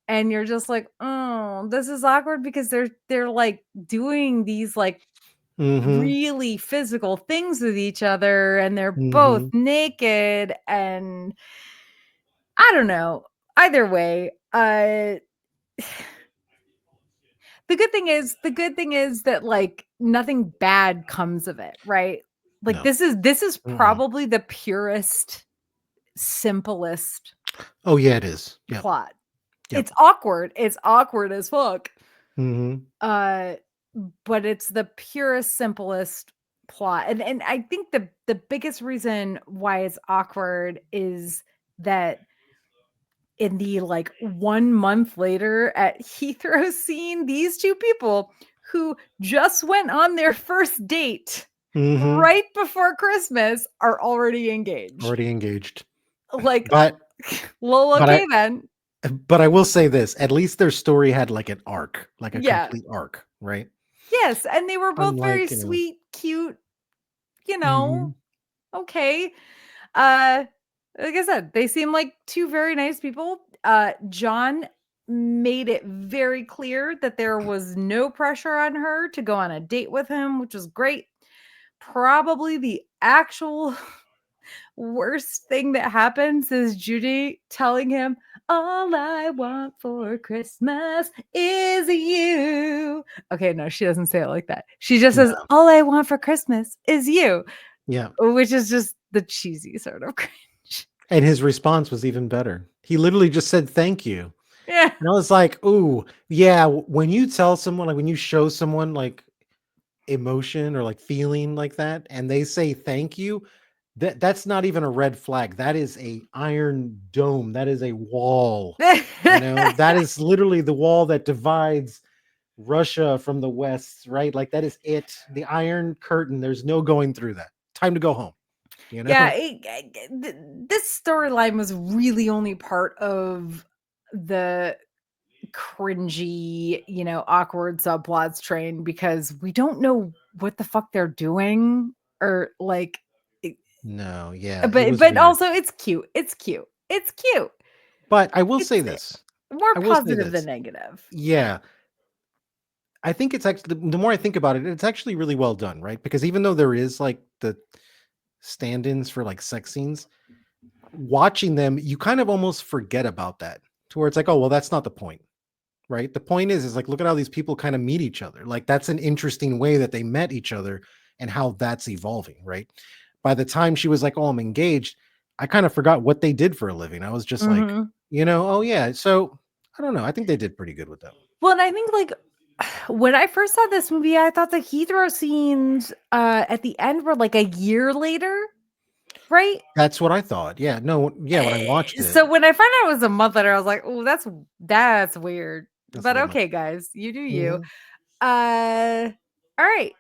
And you're just like, oh, this is awkward because they're like doing these like Mhm, really physical things with each other and they're both mhm. naked. And I don't know. Either way, the good thing is that like nothing bad comes of it, right? Like No. this is Mm-mm. probably the purest, simplest Oh, yeah, it is. Yep, plot. yep. It's awkward as fuck. Mhm, Uh but it's the purest, simplest plot. And I think the biggest reason why it's awkward is that in the like 1 month later at Heathrow scene, these two people who just went on their first date mhm. right before Christmas are already engaged. Already engaged. Like, But lol, but okay then. I will say this, at least their story had, like, an arc, like a Yeah. complete arc, right? Yes. And they were both very Unlike, sweet, cute, you know, mhm, okay. Uh, like I said, they seem like two very nice people. John made it very clear that there was no pressure on her to go on a date with him, which was great. Probably the actual worst thing that happens is Judy telling him, "All I want for Christmas is you." Okay, no, she doesn't say it like that. She just says, no. "All I want for Christmas is you," Yeah, which is just the cheesy sort of cringe. and his response was even better. He literally just said, "Thank you." Yeah. And I was like, "Ooh, yeah," when you tell someone, like, when you show someone, like, emotion or, like, feeling like that, and they say, "Thank you," that's not even a red flag. That is a iron dome. That is a wall, That is literally the wall that divides Russia from the West, right? Like, that is it. The Iron Curtain, there's no going through that. Time to go home, you Yeah, know? this storyline was really only part of the cringy, awkward subplots train because we don't know what the fuck they're doing or like it- No, yeah, it but was but weird. also it's cute. It's cute. It's cute. But I will say It's this. more I will say positive than this. negative. Yeah, I think it's actually the more I think about it, it's actually really well done, right? Because even though there is like the stand-ins for like sex scenes, watching them, you kind of almost forget about that. To where it's like, oh, well, that's not the point, right? The point is like, look at how these people kind of meet each other. Like that's an interesting way that they met each other and how that's evolving, right? By the time she was like, oh, I'm engaged, I kind of forgot what they did for a living. I was just like, Mhm. oh yeah. So I don't know. I think they did pretty good with that. Well, and I think like when I first saw this movie, I thought the Heathrow scenes at the end were like a year later, right? That's what I thought. Yeah. No, yeah, when I watched it, So when I found out it was a month later, I was like, "Oh, that's weird." that's a But little much. okay, guys, you do you. Mhm. All right.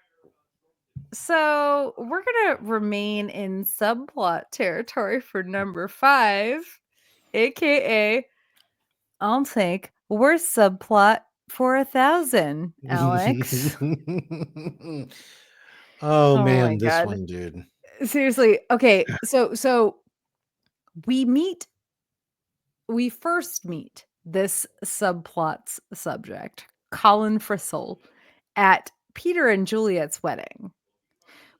So we're gonna remain in subplot territory for number 5, aka I'll take worst subplot for 1,000, Alex. Oh Oh my man, this god. one, dude. Seriously. Okay, so we meet we first meet this subplot's subject, Colin Frissell, at Peter and Juliet's wedding,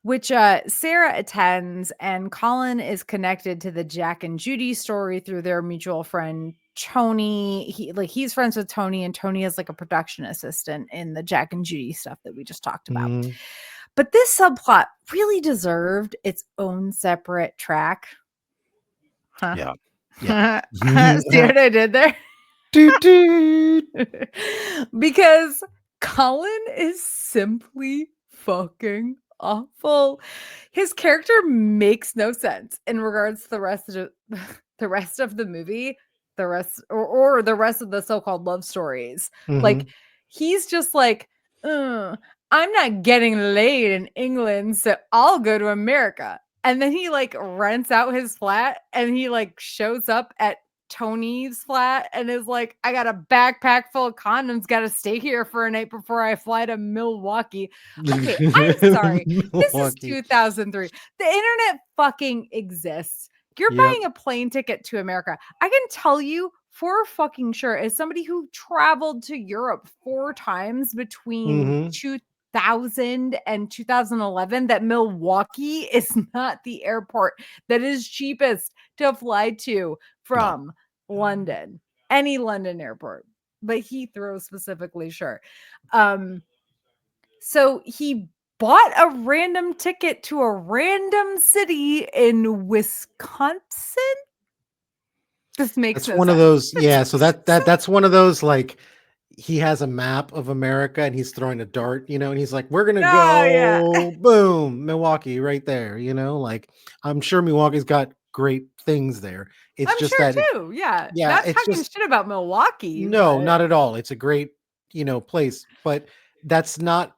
which Sarah attends, and Colin is connected to the Jack and Judy story through their mutual friend Tony. He's friends with Tony, and Tony is like a production assistant in the Jack and Judy stuff that we just talked about. Mhm. But this subplot really deserved its own separate track. Huh? Yeah. Yeah. See what I did there? Doot, doot. Because Colin is simply fucking awful. His character makes no sense in regards to the rest of the rest of the movie, the rest or the rest of the so-called love stories. Like Mhm. he's just like, I'm not getting laid in England, so I'll go to America. And then he like rents out his flat and he like shows up at Tony's flat and is like, I got a backpack full of condoms, got to stay here for a night before I fly to Milwaukee. Okay, I'm sorry. This is Milwaukee. 2003. The internet fucking exists. You're Yep. buying a plane ticket to America. I can tell you for fucking sure, as somebody who traveled to Europe 4 times between Mhm. 2000 and 2011, that Milwaukee is not the airport that is cheapest to fly to No. from London, any London airport, but Heathrow specifically, sure. So he bought a random ticket to a random city in Wisconsin. This makes That's no one of sense. those, This yeah, so makes no sense. that's one of those, like, he has a map of America and he's throwing a dart, and he's like, "We're gonna Oh yeah, go, boom, Milwaukee right there," like, I'm sure Milwaukee's got great things there. It's I'm just sure that it too. Yeah, yeah, not it's talking just shit about Milwaukee, no, but not at all. It's a great, place, but that's not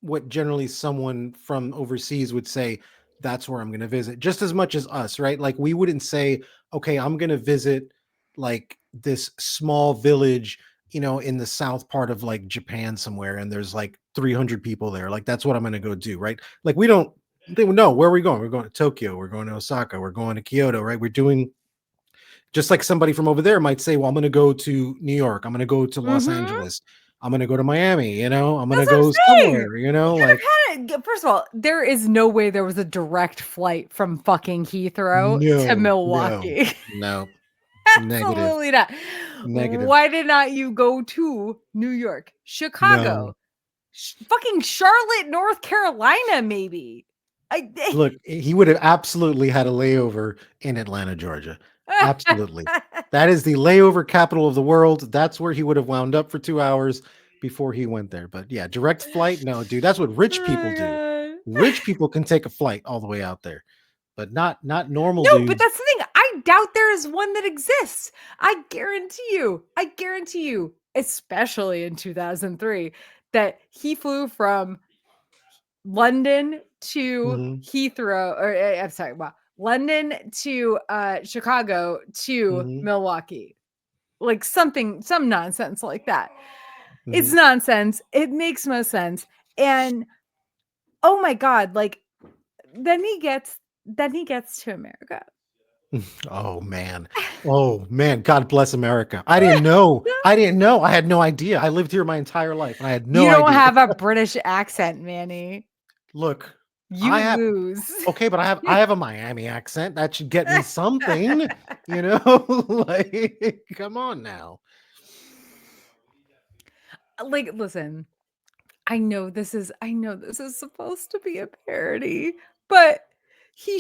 what generally someone from overseas would say, that's where I'm going to visit, just as much as us, right? Like we wouldn't say, okay, I'm going to visit like this small village, in the south part of like Japan somewhere, and there's like 300 people there. Like that's what I'm going to go do, right? Like they would know where are we going? We're going to Tokyo, we're going to Osaka, we're going to Kyoto, right? We're doing just like somebody from over there might say, well, I'm going to go to New York, I'm going to go to Los mm-hmm. Angeles, I'm going to go to Miami, I'm going to That's what go I'm saying. somewhere, He could like have had it. First of all, there is no way there was a direct flight from fucking Heathrow to no, no, Milwaukee. no, negative, Absolutely not. negative, Why did not you go to New York, no. Chicago, fucking Charlotte, North Carolina, maybe? I Look, he would have absolutely had a layover in Atlanta, Georgia. Absolutely. That is the layover capital of the world. That's where he would have wound up for 2 hours before he went there. But yeah, direct flight, no, dude, that's what rich people do. Oh my Rich people can take a flight all the way out there, but not normal no, but dudes. that's the thing. I doubt there is one that exists. I guarantee you. I guarantee you, especially in 2003, that he flew from London to Mhm, Heathrow, or I'm sorry, wow, London to Chicago to mhm. Milwaukee. like some nonsense like that. It's Mhm. nonsense. It makes no sense. And oh my God, like then he gets to America. Oh man. Oh man. God bless America. I didn't know. I didn't know. I had no idea. I lived here my entire life and I had no You don't idea. have a British accent, Manny. Look, I You have lose. okay, but I have a Miami accent. That should get me something, you know? Like, come on now. Like, listen, I know this is supposed to be a parody, but he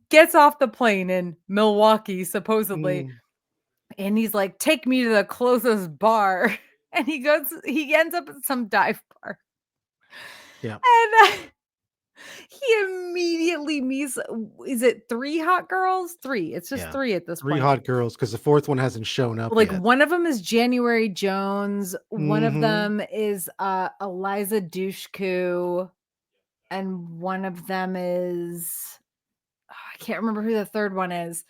gets off the plane in Milwaukee supposedly, Mm, and he's like, "Take me to the closest bar." And he ends up at some dive bar. yeah. And he immediately meets, is it 3 hot girls? 3. It's just Yeah. 3 at this 3 point. hot girls because the 4th one hasn't shown up Like yet. one of them is January Jones, one of Mhm. them is Eliza Dushku, and one of them is, I can't remember who the third one is.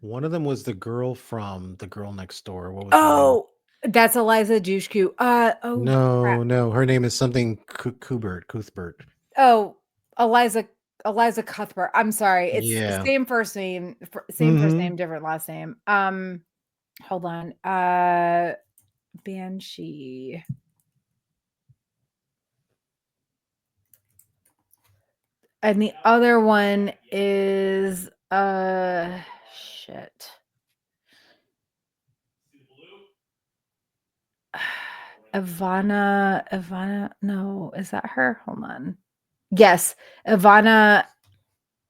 One of them was the girl from The Girl Next Door. What was her name? Oh, that's Eliza Dushku. Oh crap. No, no, her name is something Cuthbert. Oh, Eliza Cuthbert. I'm sorry. It's Yeah. same first Mhm. name, different last name. Hold on. Banshee. And the other one is shit. Ivana, no, is that her? Hold on. Yes, Ivana,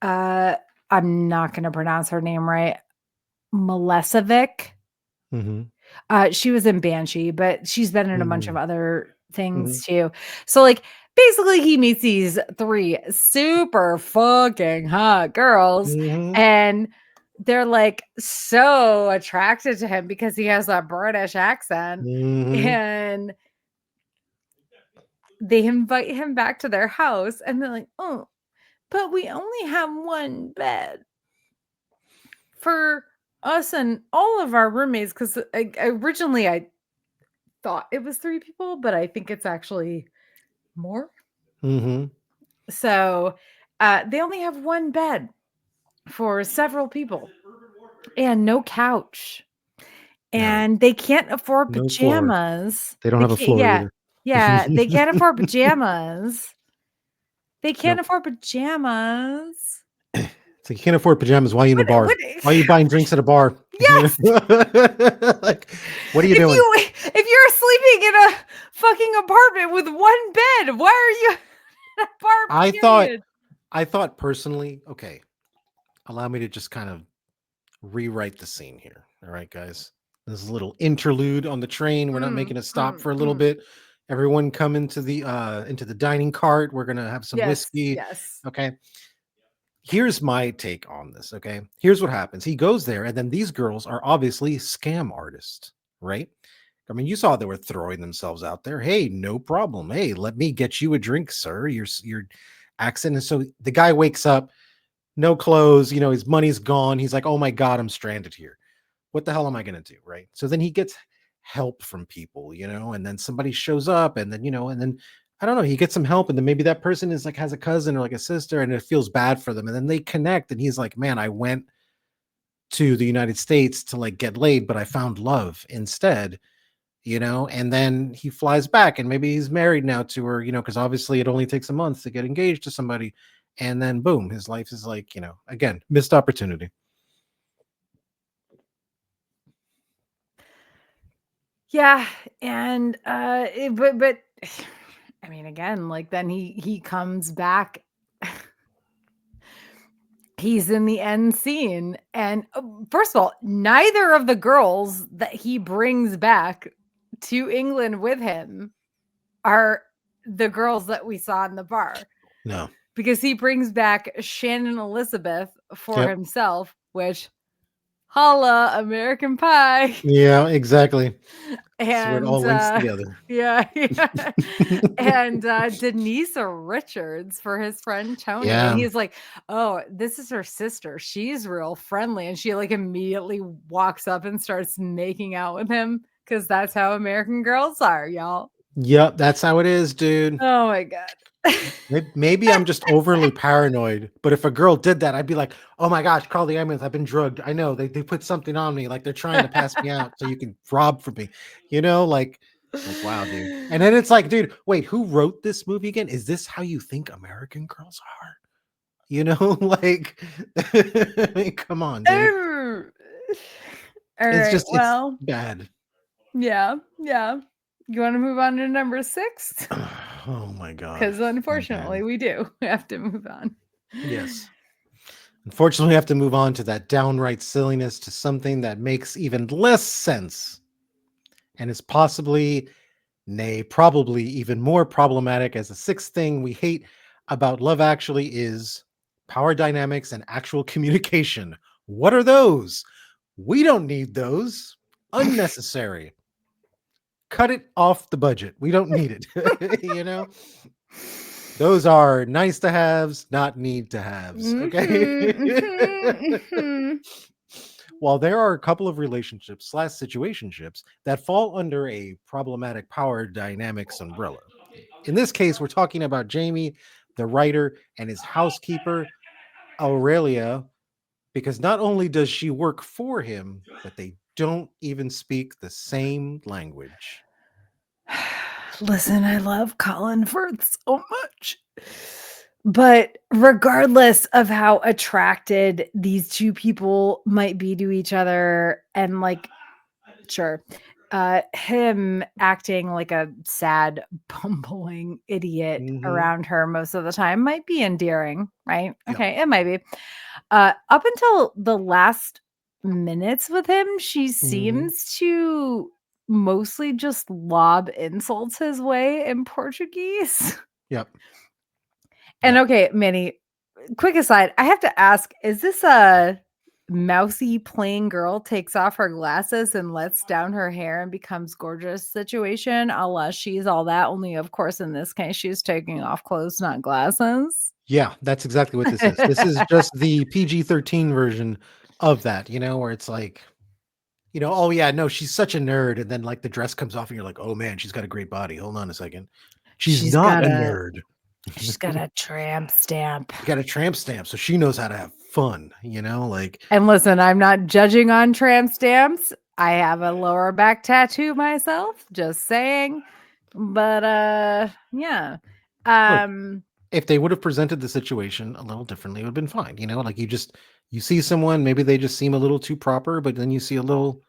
uh, I'm not gonna pronounce her name right. Milesevic. Mhm. She was in Banshee, but she's been in a bunch of Mhm. other things Mhm. too. So, like, basically, he meets these 3 super fucking hot girls, Mhm. and they're like so attracted to him because he has that British accent, Mhm. and they invite him back to their house, and they're like, "Oh, but we only have 1 bed for us and all of our roommates." Because originally I thought it was 3 people, but I think it's actually more. Mhm. So, they only have 1 bed for several people and no couch, No. and they can't afford No floor. pajamas. They don't They have a can't, floor yeah. either. Yeah, they can't afford pajamas. They can't Nope. afford pajamas. So you can't afford pajamas, why are you in a bar? What Why are you buying drinks at a bar? You Yes! know? Like, what are you doing? If you're sleeping in a fucking apartment with 1 bed, why are you in a bar, I thought period? I thought personally, okay, allow me to just kind of rewrite the scene here. All right, guys. This is a little interlude on the train. We're not Mm, making a stop mm, for a little mm. bit. Everyone come into the dining cart. We're gonna have some Yes, whiskey. yes. Okay. Here's my take on this. Okay. Here's what happens. He goes there, and then these girls are obviously scam artists, right? I mean, you saw they were throwing themselves out there. Hey, no problem. Hey, let me get you a drink, sir. Your accent. And so the guy wakes up, no clothes, his money's gone. He's like, oh my God, I'm stranded here. What the hell am I going to do? Right. So then he gets help from people, and then somebody shows up, and then I don't know, he gets some help. And then maybe that person is like, has a cousin or like a sister, and it feels bad for them. And then they connect. And he's like, man, I went to the United States to like get laid, but I found love instead. And then he flies back and maybe he's married now to her, because obviously it only takes a month to get engaged to somebody. And then boom, his life is like, again, missed opportunity. Yeah, and, but I mean, again, like, then he comes back. He's in the end scene, and, first of all, neither of the girls that he brings back to England with him are the girls that we saw in the bar, No. because he brings back Shannon Elizabeth for Yep. himself, which Holla, American Pie. Yeah, exactly. This is where it And all links together. yeah, yeah. And Denise Richards for his friend Tony. And Yeah. he's like, oh, this is her sister. She's real friendly. And she like immediately walks up and starts making out with him because that's how American girls are, y'all. Yep, that's how it is, dude. Oh my God. Maybe I'm just overly paranoid, but if a girl did that, I'd be like, "Oh my gosh, call the ambulance. I've been drugged. I know they put something on me, like they're trying to pass me out so you can rob from me." You know, like wow, dude. And then it's like, dude, wait, who wrote this movie again? Is this how you think American girls are? You know, like come on, dude. Oh. All It's right. just it's Well, bad. yeah. Yeah. You want to move on to number 6? Oh my god. Because Okay. unfortunately, we do. We have to move on. Yes. Unfortunately, we have to move on to that downright silliness to something that makes even less sense and is possibly, nay, probably even more problematic as the sixth thing we hate about Love Actually is power dynamics and actual communication. What are those? We don't need those. Unnecessary. Cut it off the budget. We don't need it. You know? Those are nice to haves, not need to haves. Okay. While there are a couple of relationships slash situationships that fall under a problematic power dynamics umbrella. In this case, we're talking about Jamie, the writer, and his housekeeper, Aurelia, because not only does she work for him, but they don't even speak the same language. Listen, I love Colin Firth so much. But regardless of how attracted these two people might be to each other, and like, sure, him acting like a sad, bumbling idiot Mm-hmm. around her most of the time might be endearing, right? Yep. Okay, it might be. Up until the last minutes with him, she Mm-hmm. seems to mostly just lob insults his way in Portuguese. Yep. And Yep. okay, Manny, quick aside, I have to ask, is this a mousy plain girl takes off her glasses and lets down her hair and becomes gorgeous situation, a la She's All That, only of course in this case she's taking off clothes, not glasses? Yeah, that's exactly what this is. This is just the PG-13 version of that, where it's like, oh yeah, no, she's such a nerd, and then like the dress comes off, and you're like, oh man, she's got a great body. Hold on a second, she's she's not got a a nerd. she's got a tramp stamp. She got a tramp stamp, so she knows how to have fun. Like, And listen, I'm not judging on tramp stamps. I have a lower back tattoo myself, just saying. But yeah. look, Um if they would have presented the situation a little differently, it would have been fine. Like you see someone, maybe they just seem a little too proper, but then you see a little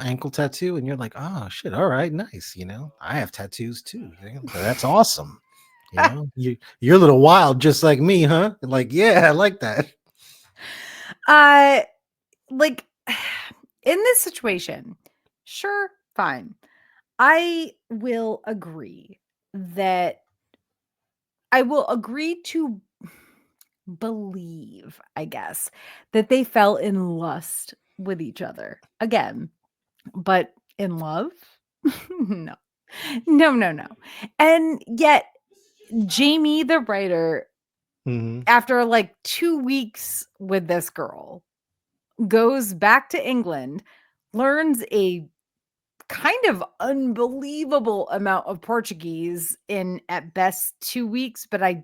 ankle tattoo, and you're like, oh shit, all right, nice. I have tattoos too. That's awesome. You're a little wild, just like me, huh? Like, yeah, I like that. uh like in this situation, sure, fine. I will agree that I will agree to believe, I guess, that they fell in lust with each other again, but in love? No. No, no, no. And yet, Jamie, the writer, Hmm. after like 2 weeks with this girl, goes back to England, learns a kind of unbelievable amount of Portuguese in at best 2 weeks, but I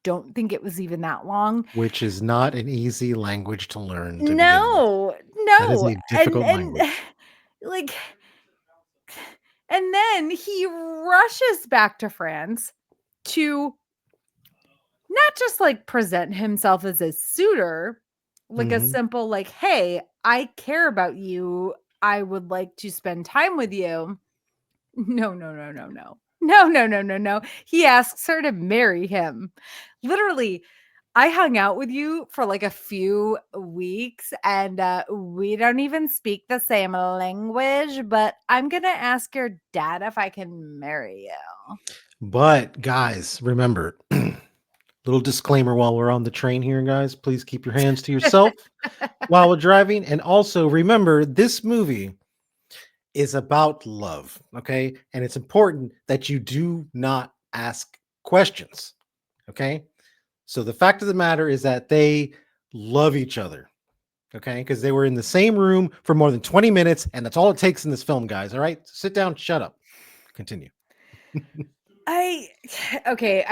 don't think it was even that long. Which is not an easy language to learn to begin with. No, That is no. a And difficult language. like and then he rushes back to France to not just like present himself as a suitor, like a Hmm. simple like, "Hey, I care about you. I would like to spend time with you." No, no, no, no, no. No, no, no, no, no. He asks her to marry him. Literally, I hung out with you for like a few weeks and we don't even speak the same language, but I'm going to ask your dad if I can marry you. But guys, remember, Little disclaimer while we're on the train here, guys. Please keep your hands to yourself while we're driving. And also remember, this movie is about love. Okay. And it's important that you do not ask questions. Okay. So the fact of the matter is that they love each other. Okay. Because they were in the same room for more than 20 minutes. And that's all it takes in this film, guys. All right. Sit down. Shut up. Continue. I okay,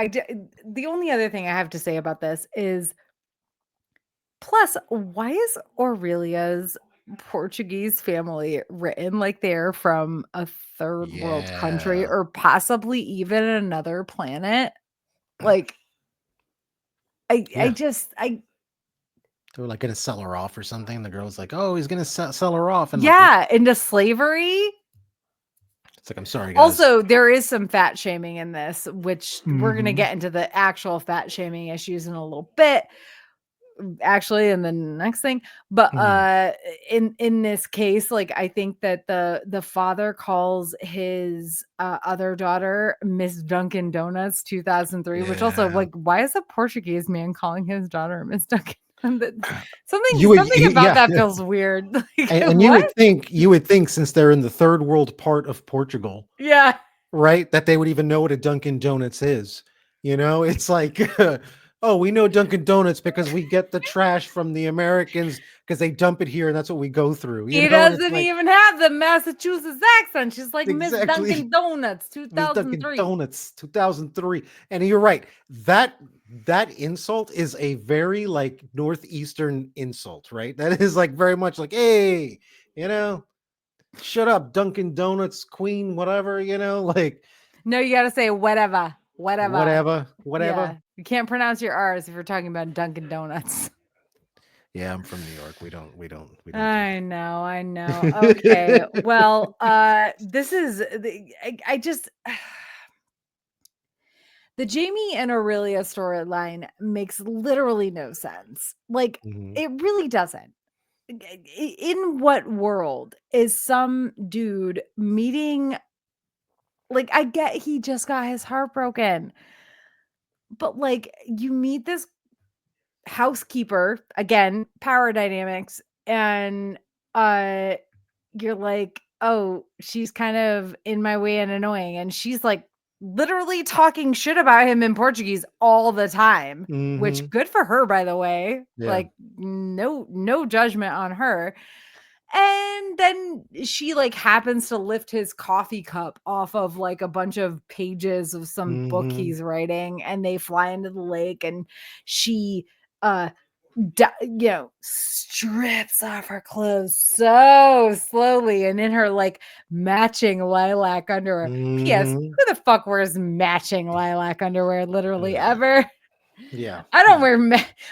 the only other thing I have to say about this is plus why is Aurelia's Portuguese family written like they're from a third world country Yeah. or possibly even another planet? Like I Yeah. just I They were like going to sell her off or something. The girl's like, oh, he's going to sell her off. And like, yeah, into slavery. it's like, I'm sorry, guys. Also, there is some fat shaming in this, which we're going to Mhm. get into the actual fat shaming issues in a little bit. Actually, in the next thing, but Mhm. in this case, like I think that the father calls his other daughter Miss Dunkin' Donuts 2003, which also Yeah. like why is a Portuguese man calling his daughter Miss Dunkin'? You would, Something about yeah. that feels weird. Like And what? you would think since they're in the third world part of Portugal, Yeah. right, that they would even know what a Dunkin' Donuts is. It's like, oh, we know Dunkin' Donuts because we get the trash from the Americans because they dump it here and that's what we go through. He And it's doesn't like, even have the Massachusetts accent. She's like Miss exactly. Dunkin' Donuts Miss Dunkin' 2003. Donuts 2003. And you're right. That insult is a very like northeastern insult, right? That is like very much like, hey, you know, shut up, Dunkin' Donuts queen, whatever, like No, you gotta say whatever. Whatever. whatever. Yeah. You can't pronounce your R's if you're talking about Dunkin' Donuts. Yeah, I'm from New York. We don't do I know. Okay. that. Well, this is I just the Jamie and Aurelia storyline makes literally no sense. Like Mhm. it really doesn't. In what world is some dude meeting like I get he just got his heart broken, but like you meet this housekeeper, again, power dynamics, and uh you're like, "Oh, she's kind of in my way and annoying." And she's like literally talking shit about him in Portuguese all the time, which Mhm. good for her by the way. Yeah. Like no judgment on her. And then she like happens to lift his coffee cup off of like a bunch of pages of some book Mhm. he's writing and they fly into the lake and she uh strips off her clothes so slowly and in her like matching lilac underwear. P.S. Mhm. Who the fuck wears matching lilac underwear literally Yeah. ever? Yeah. I don't Yeah. wear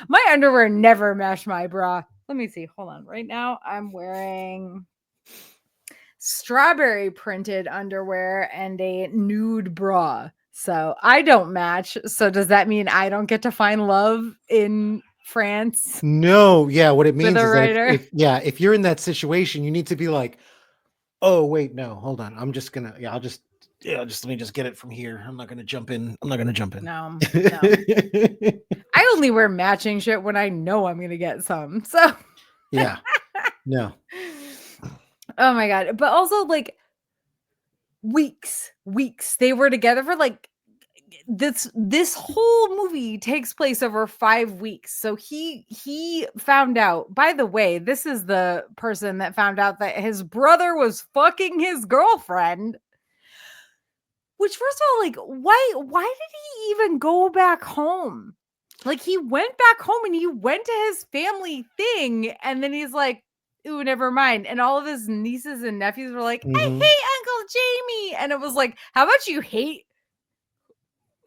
my underwear never match my bra. Let me see. Hold on. Right now I'm wearing strawberry printed underwear and a nude bra. So I don't match. So does that mean I don't get to find love in France No, yeah, what it with means a is that writer? if you're in that situation, you need to be like, "Oh, wait, no, hold on. I'm just gonna let me just get it from here. I'm not gonna jump in. I'm not gonna jump in." No. I only wear matching shit when I know I'm gonna get some. So Yeah. No. oh my god. But also like weeks. They were together for like this whole movie takes place over 5 weeks. So he found out. By the way, this is the person that found out that his brother was fucking his girlfriend. Which first of all, like why did he even go back home? Like he went back home and he went to his family thing and then he's like, "Ooh, never mind." And all of his nieces and nephews were like, "I Mhm. hate Uncle Jamie." And it was like, "How about you hate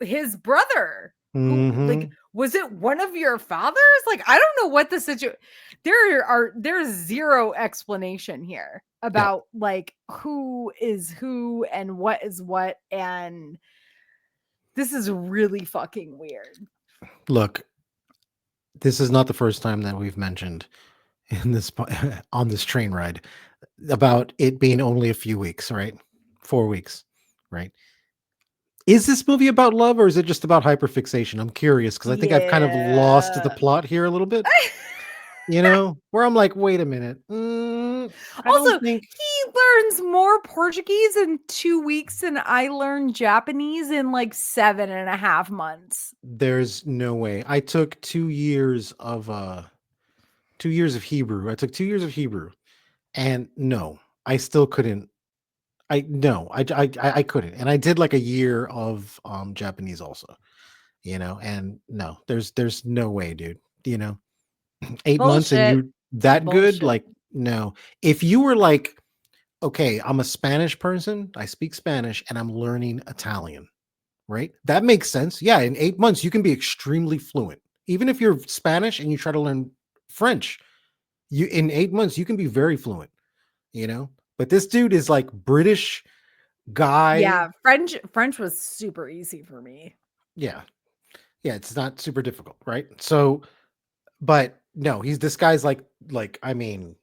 his brother who like Mhm. was it one of your fathers? Like I don't know what the situation. There's zero explanation here Yeah. about like who is who and what is what, and this is really fucking weird. Look, this is not the first time that we've mentioned in this on this train ride about it being only a few weeks, right? 4 weeks, right? Is this movie about love or is it just about hyperfixation? I'm curious because I think I've kind of lost the Yeah. plot here a little bit. Where I'm like, wait a minute. I don't Also, think he learns more Portuguese in 2 weeks than I learned Japanese in, like, 7.5 months. there's no way. I took 2 years of 2 years of Hebrew. I took 2 years of Hebrew, and no, I still couldn't. I no, I couldn't. And I did like a year of Japanese also. And no, there's no way, dude. You know, 8 months and Bullshit. you that good? Bullshit. Like, no. If you were like, okay, I'm a Spanish person, I speak Spanish, and I'm learning Italian, right? That makes sense. Yeah, in 8 months, you can be extremely fluent. Even if you're Spanish and you try to learn French, you in 8 months, you can be very fluent, you know? But this dude is like British guy. Yeah, French was super easy for me. Yeah. Yeah, it's not super difficult, right? So, but no, he's this guy's like I mean,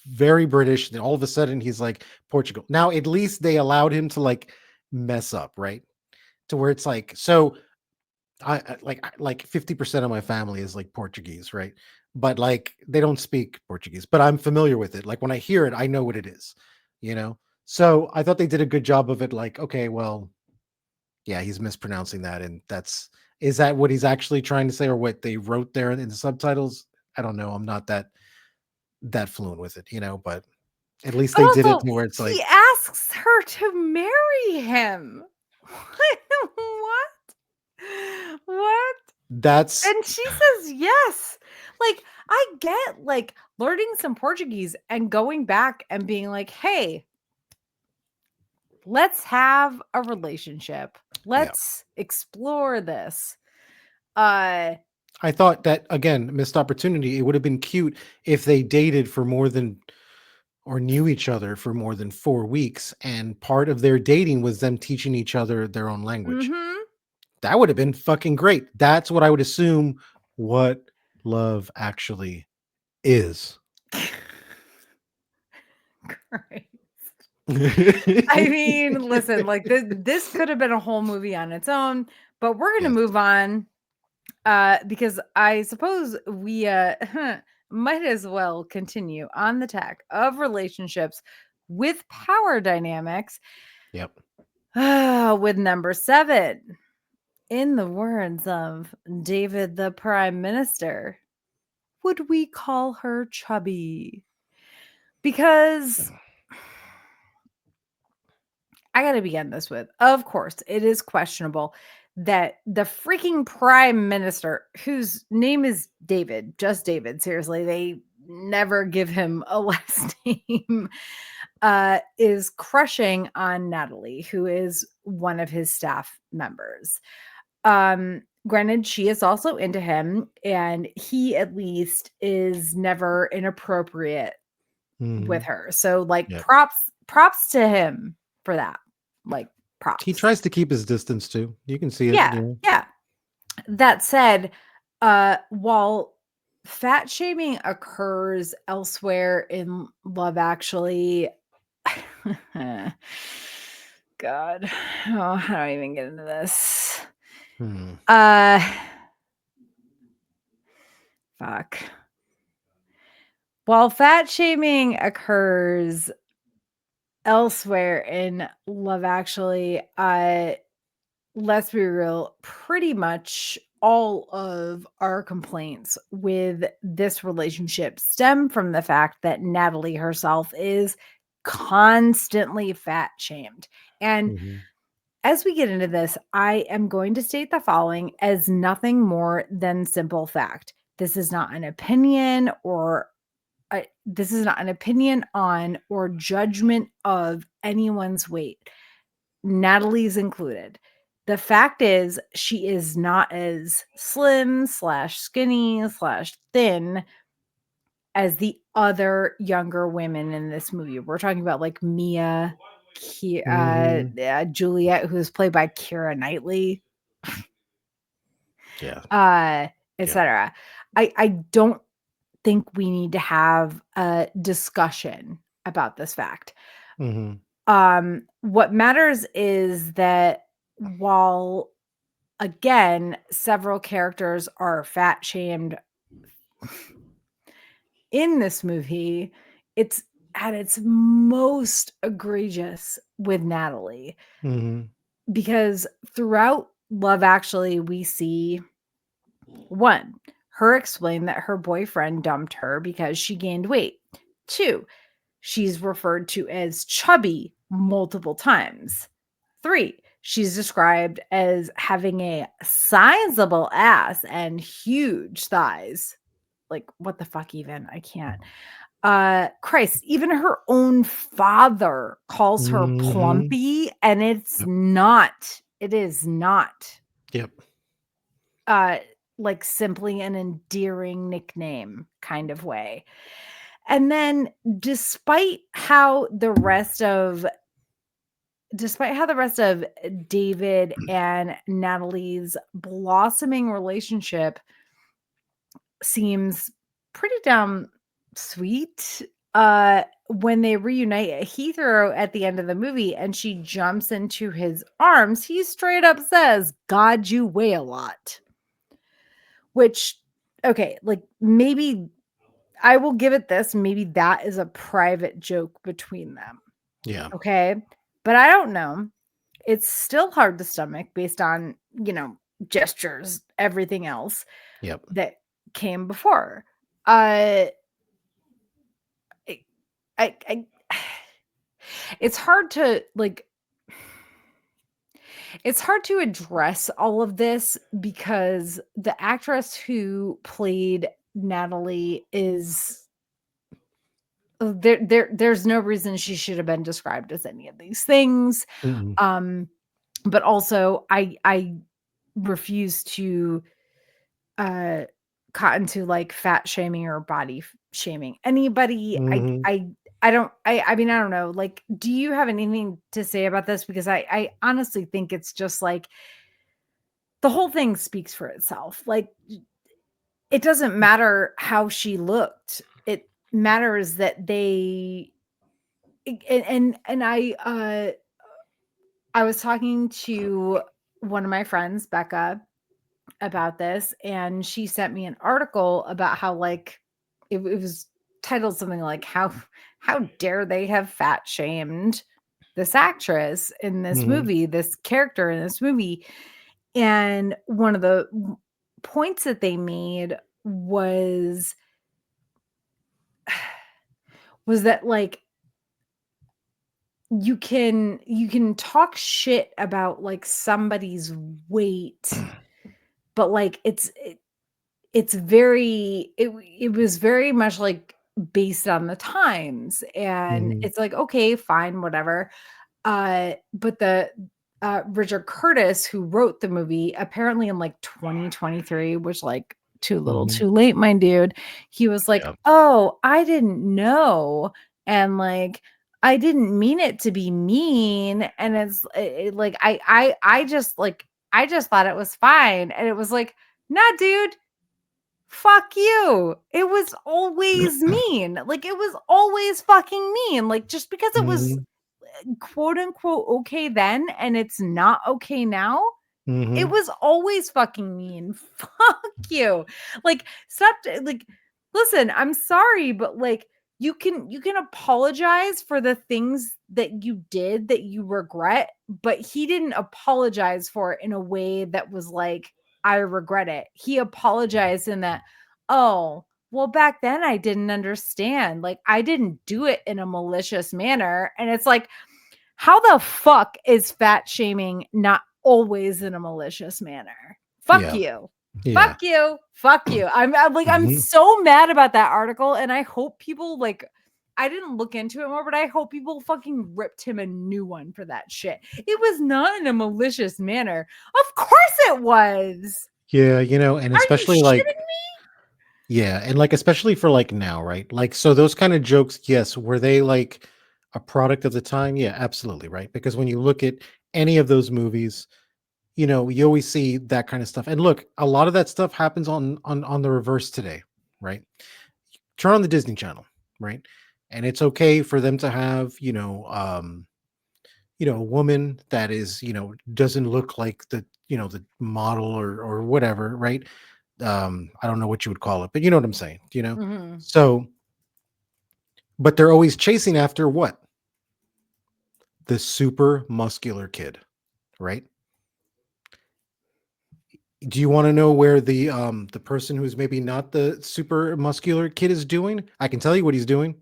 very British. Then all of a sudden he's like Portugal. Now, at least they allowed him to like mess up, right? To where it's like, so like 50% of my family is like Portuguese, right? But like they don't speak Portuguese, but I'm familiar with it. Like when I hear it, I know what it is, you know? So I thought they did a good job of it. Like, okay, well, yeah, he's mispronouncing that. And is that what he's actually trying to say or what they wrote there in the subtitles? I don't know. I'm not that fluent with it, but at least But they did it also, to where it's he like, asks her to marry him. What? What? that's And she says yes. Like, I get, like, learning some Portuguese and going back and being like, "Hey, let's have a relationship. yeah. Let's explore this." Uh, I thought that again, missed opportunity. It would have been cute if they dated for more than or knew each other for more than 4 weeks, and part of their dating was them teaching each other their own language. mhm. That would have been fucking great. That's what I would assume what love actually is. Great. I mean, listen, like this could have been a whole movie on its own, but we're gonna Yes. move on because I suppose we might as well continue on the tack of relationships with power dynamics Yep. with number 7. In the words of David the Prime Minister, would we call her chubby? Because I got to begin this with, of course, it is questionable that the freaking prime minister, whose name is David, just David, seriously, they never give him a last name, is crushing on Natalie, who is one of his staff members. Granted, she is also into him, and he at least is never inappropriate with Mhm. her. So like Yep. props to him for that. Like He props. tries to keep his distance too. You can see it. Yeah, yeah. That said, while fat shaming occurs elsewhere in Love Actually, God, oh, how do I even get into this? Hmm. Uh, fuck. While fat shaming occurs elsewhere in Love Actually, let's be real, pretty much all of our complaints with this relationship stem from the fact that Natalie herself is constantly fat shamed. And Mhm. as we get into this, I am going to state the following as nothing more than simple fact. This is not an opinion or this is not an opinion on or judgment of anyone's weight, Natalie's included. The fact is, she is not as slim slash skinny slash thin as the other younger women in this movie. We're talking about like Mia, Mhm. Juliet, who is played by Keira Knightley, Yeah. uh, Yeah. etc. I don't think we need to have a discussion about this fact. Mhm. What matters is that while again, several characters are fat shamed in this movie, it's at its most egregious with Natalie Mhm. because throughout Love Actually, we see one, her explain that her boyfriend dumped her because she gained weight. Two, she's referred to as chubby multiple times. Three, she's described as having a sizable ass and huge thighs. Like, what the fuck, even? I can't. Christ, even her own father calls her Mhm. plumpy, and it's Yep. not. It is not Yep. uh like simply an endearing nickname kind of way. And then despite how the rest of David and Natalie's blossoming relationship seems pretty damn sweet, when they reunite at Heathrow at the end of the movie and she jumps into his arms, he straight up says, "God, you weigh a lot." Which, okay, like maybe I will give it this, maybe that is a private joke between them. Yeah. Okay. But I don't know. It's still hard to stomach based on, gestures, everything else Yep. that came before. Uh I, I it's hard to like it's hard to address all of this because the actress who played Natalie is there's no reason she should have been described as any of these things. Mhm. Um, but also I refuse to uh cotton to like fat shaming or body shaming anybody. Mhm. I don't I mean I don't know. Like, do you have anything to say about this? Because I honestly think it's just like the whole thing speaks for itself. Like, it doesn't matter how she looked. It matters that they and I was talking to one of my friends, Becca, about this, and she sent me an article about how like it was titled something like how dare they have fat shamed this actress in this Mhm. movie, this character in this movie. And one of the points that they made was that like you can talk shit about like somebody's weight, but like it's very it was very much like based on the times, and Mhm. it's like, okay, fine, whatever. But the Richard Curtis, who wrote the movie, apparently in like 2023, which like too little Mhm. too late, my dude, he was like, Yeah. "Oh, I didn't know." And like, I didn't mean it to be mean. And like, I just thought it was fine. And it was like, nah, dude, fuck you. It was always mean. Like, it was always fucking mean. Like, just because it was Mhm. quote unquote okay then and it's not okay now, it Mhm. was always fucking mean. Fuck you. Like, stop like, listen, I'm sorry, but like, you can apologize for the things that you did that you regret, but he didn't apologize for it in a way that was like, I regret it. He apologized in that, oh, well, back then I didn't understand. Like, I didn't do it in a malicious manner. And it's like, how the fuck is fat shaming not always in a malicious manner? Fuck Yeah. you. Fuck Yeah. you. Fuck you. I'm like, I'm Mhm. so mad about that article. And I hope people like, I didn't look into it more, but I hope people fucking ripped him a new one for that shit. It was not in a malicious manner. Of course it was. Yeah, and Are you especially shitting like me? yeah, and like especially for like now, right? Like so those kind of jokes, yes, were they like a product of the time? Yeah, absolutely, right? Because when you look at any of those movies, you always see that kind of stuff. And look, a lot of that stuff happens on the reverse today, right? Turn on the Disney Channel, right? And it's okay for them to have, a woman that is, doesn't look like the model or whatever, right? I don't know what you would call it, but you know what I'm saying. Mhm. So, but they're always chasing after what? The super muscular kid, right? Do you want to know where the person who's maybe not the super muscular kid is doing? I can tell you what he's doing.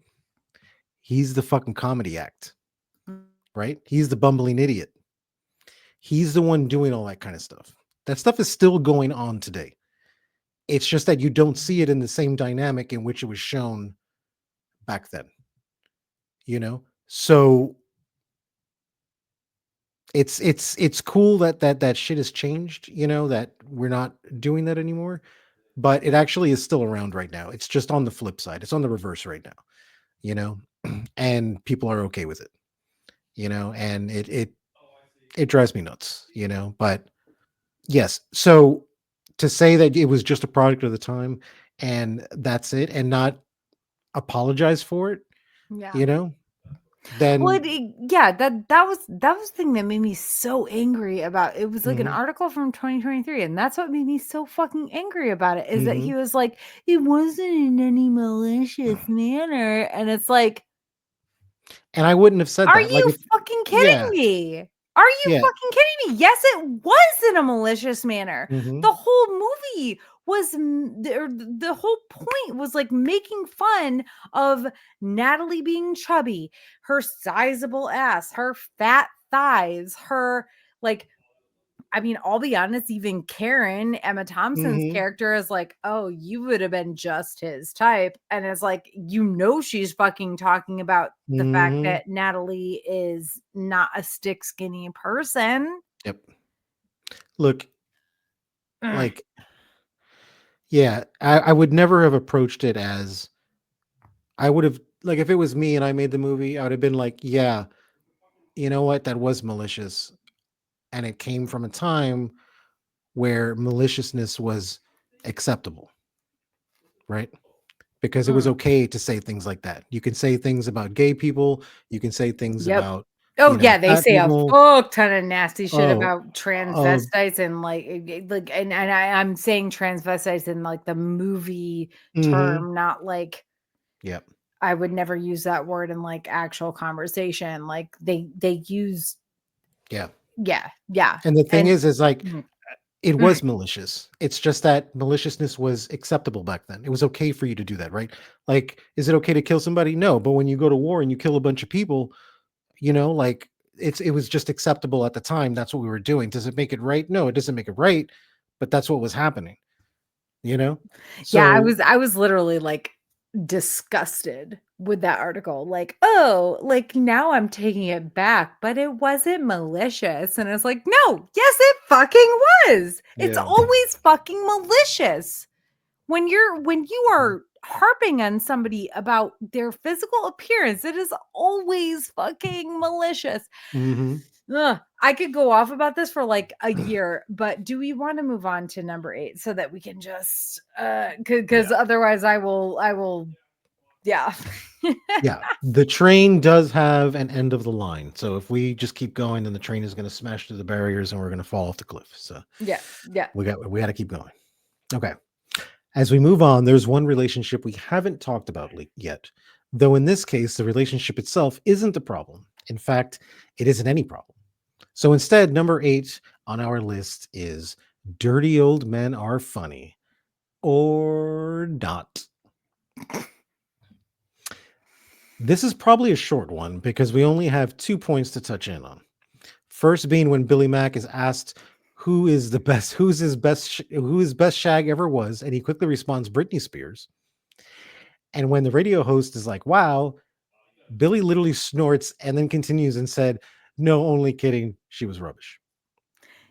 He's the fucking comedy act, right? He's the bumbling idiot. He's the one doing all that kind of stuff. That stuff is still going on today. It's just that you don't see it in the same dynamic in which it was shown back then, you know? So it's cool that shit has changed, that we're not doing that anymore, but it actually is still around right now. It's just on the flip side. It's on the reverse right now, you know? And people are okay with it, and it drives me nuts, but yes. So to say that it was just a product of the time and that's it and not apologize for it, Yeah. you know, Well, then yeah, that was the thing that made me so angry about it. Was like an mhm, article from 2023, and that's what made me so fucking angry about it. Is that he mhm. was like, it wasn't in any malicious manner, and it's like, And I wouldn't have said are that. Like you if fucking kidding yeah, me? Are you yeah. fucking kidding me? Yes, it was in a malicious manner. Mhm, The whole movie was the whole point was like making fun of Natalie being chubby, her sizable ass, her fat thighs, her like I mean, I'll be honest, even Karen, Emma Thompson's mhm, character is like, "Oh, you would have been just his type." And it's like, she's fucking talking about the fact mhm. that Natalie is not a stick skinny person. Yep. Look, Ugh. like, yeah, I would never have approached it as I would have like if it was me and I made the movie, I would have been like, yeah, you know what? That was malicious. And it came from a time where maliciousness was acceptable, right? Because it was Mm. okay to say things like that. You can say things about gay people, you can say things Yep. about, Oh, yeah, they fat say a people. fuck ton of nasty shit Oh, about oh, transvestites and, like, I'm saying transvestites in, like, the movie mhm. term, not like Yep. I would never use that word in, like, actual conversation, like, they use Yeah. yeah, yeah, And the thing and is like mm, it mm, was malicious. It's just that maliciousness was acceptable back then. It was okay for you to do that, right? Like, is it okay to kill somebody? No, but when you go to war and you kill a bunch of people, like it was just acceptable at the time. That's what we were doing. Does it make it right? No, it doesn't make it right, but that's what was happening, you know? yeah, I So, was I was literally, like, disgusted with that article, like, "Oh, like, now I'm taking it back, but it wasn't malicious," and it's like, "No, yes, it fucking was! It's yeah. always fucking malicious." When you are harping on somebody about their physical appearance, it is always fucking malicious. Mhm. Ugh, I could go off about this for like a year, but do we want to move on to number 8 so that we can just Yeah. because otherwise I will yeah. Yeah. The train does have an end of the line. So if we just keep going, then the train is going to smash through the barriers and we're going to fall off the cliff. So Yeah, yeah. we got to keep going. Okay. As we move on, there's one relationship we haven't talked about yet, though in this case, the relationship itself isn't a problem. In fact, it isn't any problem. So instead, number 8 on our list is Dirty Old Men Are Funny or Not. This is probably a short one because we only have 2 points to touch in on. First being when Billy Mack is asked who his best shag ever was, and he quickly responds Britney Spears. And when the radio host is like, "Wow," Billy literally snorts and then continues and said, "No, only kidding. She was rubbish."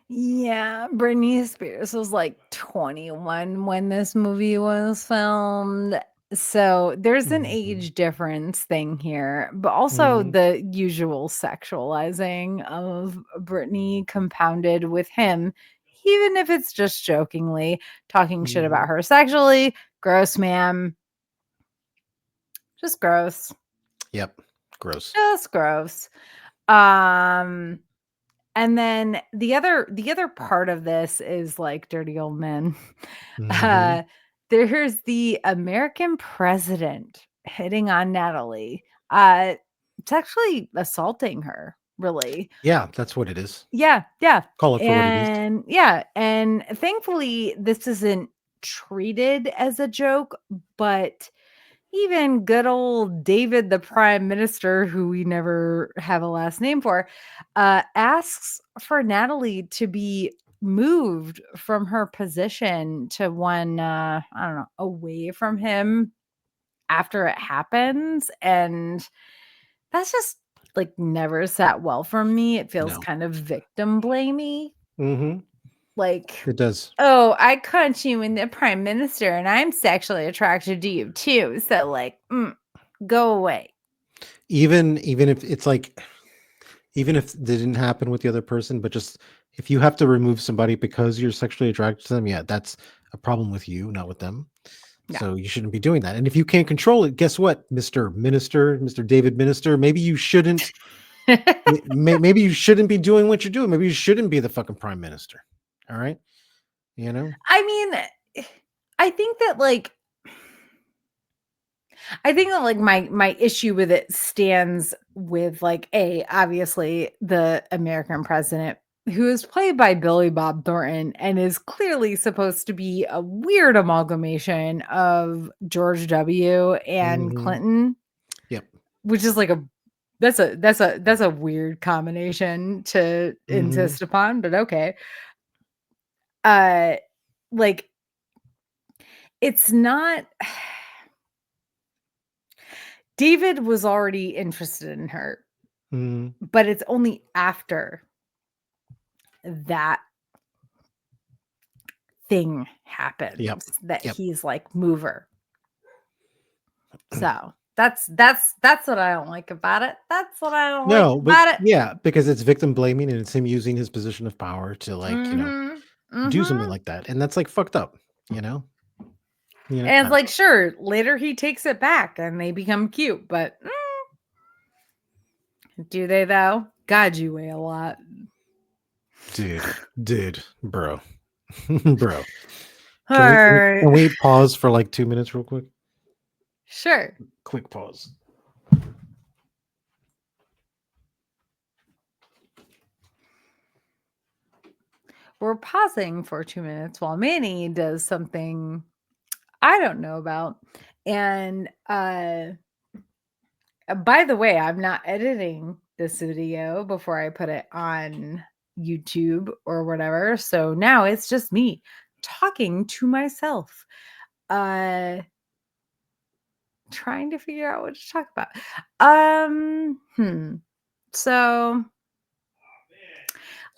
Yeah, Britney Spears was like 21 when this movie was filmed. So there's an Mhm, age difference thing here, but also mhm, the usual sexualizing of Britney compounded with him, even if it's just jokingly talking shit about mhm. her sexually. Gross, ma'am. Just gross. Yep. Gross. Just gross. Um, and then the other part of this is like dirty old men. Mhm. Uh, there's the American president hitting on Natalie. It's actually assaulting her, really. Yeah, that's what it is. Yeah, yeah. Call it for what it is. And yeah, and thankfully this isn't treated as a joke, but even good old David, the prime minister, who we never have a last name for, asks for Natalie to be moved from her position to one, I don't know, away from him after it happens. And that's just like never sat well for me. It feels No. kind of victim blamey. Mhm. Like, It does. oh, I caught you in the prime minister and I'm sexually attracted to you too. So, like, go away. Even if it's like, even if it didn't happen with the other person, but just if you have to remove somebody because you're sexually attracted to them, yeah, that's a problem with you, not with them. Yeah. So you shouldn't be doing that. And if you can't control it, guess what, Mr. Minister, Mr. David Minister, maybe you shouldn't maybe you shouldn't be doing what you're doing. Maybe you shouldn't be the fucking prime minister. All right? You know? I mean, I think that like my issue with it stands with like obviously the American president who is played by Billy Bob Thornton and is clearly supposed to be a weird amalgamation of George W. and Mhm. Clinton, Yep. which is like that's a weird combination to Mhm. insist upon, but okay. Uh like it's not David was already interested in her, Mhm. but it's only after that thing Yep. happens that Yep. he's like mover. So that's what I don't like about it. That's what I don't like No, but about it. yeah, because it's victim blaming and it's him using his position of power to like, Mhm. do something Mhm. like that. And that's like fucked up, you know? And I it's don't like, sure, later he takes it back and they become cute, but do they though? God, you weigh a lot. dude, bro. Bro. All Can we can, right. can we pause for like 2 minutes real quick? Sure. Quick pause. We're pausing for 2 minutes while Manny does something I don't know about. And by the way, I'm not editing this video before I put it on YouTube or whatever. So now it's just me talking to myself. Uh trying to figure out what to talk about. So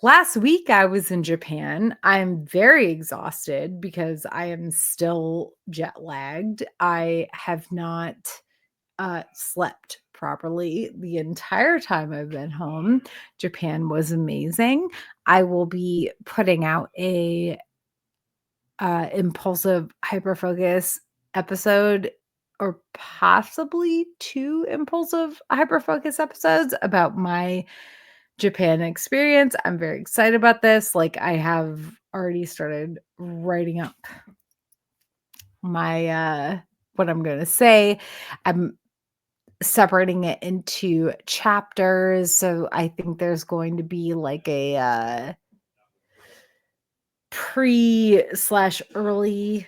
last week I was in Japan. I'm very exhausted because I am still jet lagged. I have not slept properly the entire time I've been home. Japan was amazing. I will be putting out a impulsive hyperfocus episode or possibly two impulsive hyperfocus episodes about my Japan experience. I'm very excited about this. Like I have already started writing up my what I'm going to say. I'm separating it into chapters. So I think there's going to be like a pre slash early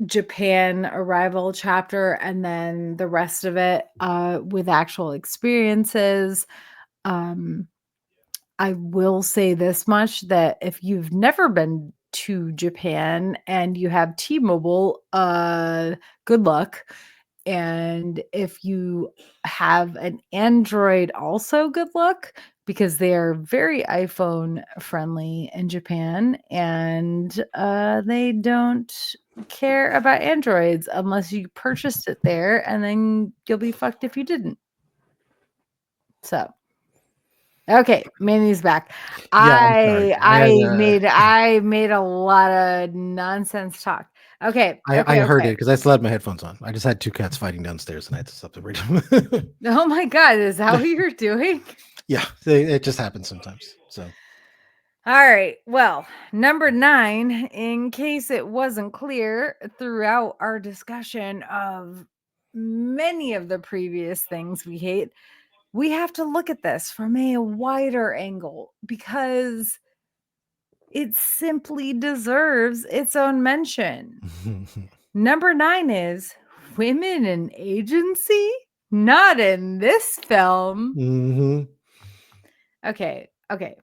Japan arrival chapter, and then the rest of it with actual experiences. Um, I will say this much that if you've never been to Japan and you have T-Mobile, good luck. And if you have an Android, also good luck because they are very iPhone friendly in Japan and they don't care about Androids unless you purchased it there and then you'll be fucked if you didn't. So okay, Manny's back. Yeah, I'm sorry. I made a lot of nonsense talk. Okay, I okay, heard it okay. because I still had my headphones on. I just had two cats fighting downstairs and I had to stop the radio. Oh my god, is that what you're doing? Yeah, it just happens sometimes. So All right. Well, number 9, in case it wasn't clear throughout our discussion of many of the previous things we hate, we have to look at this from a wider angle because it simply deserves its own mention. Number 9 is women in agency? Not in this film. hmm Okay.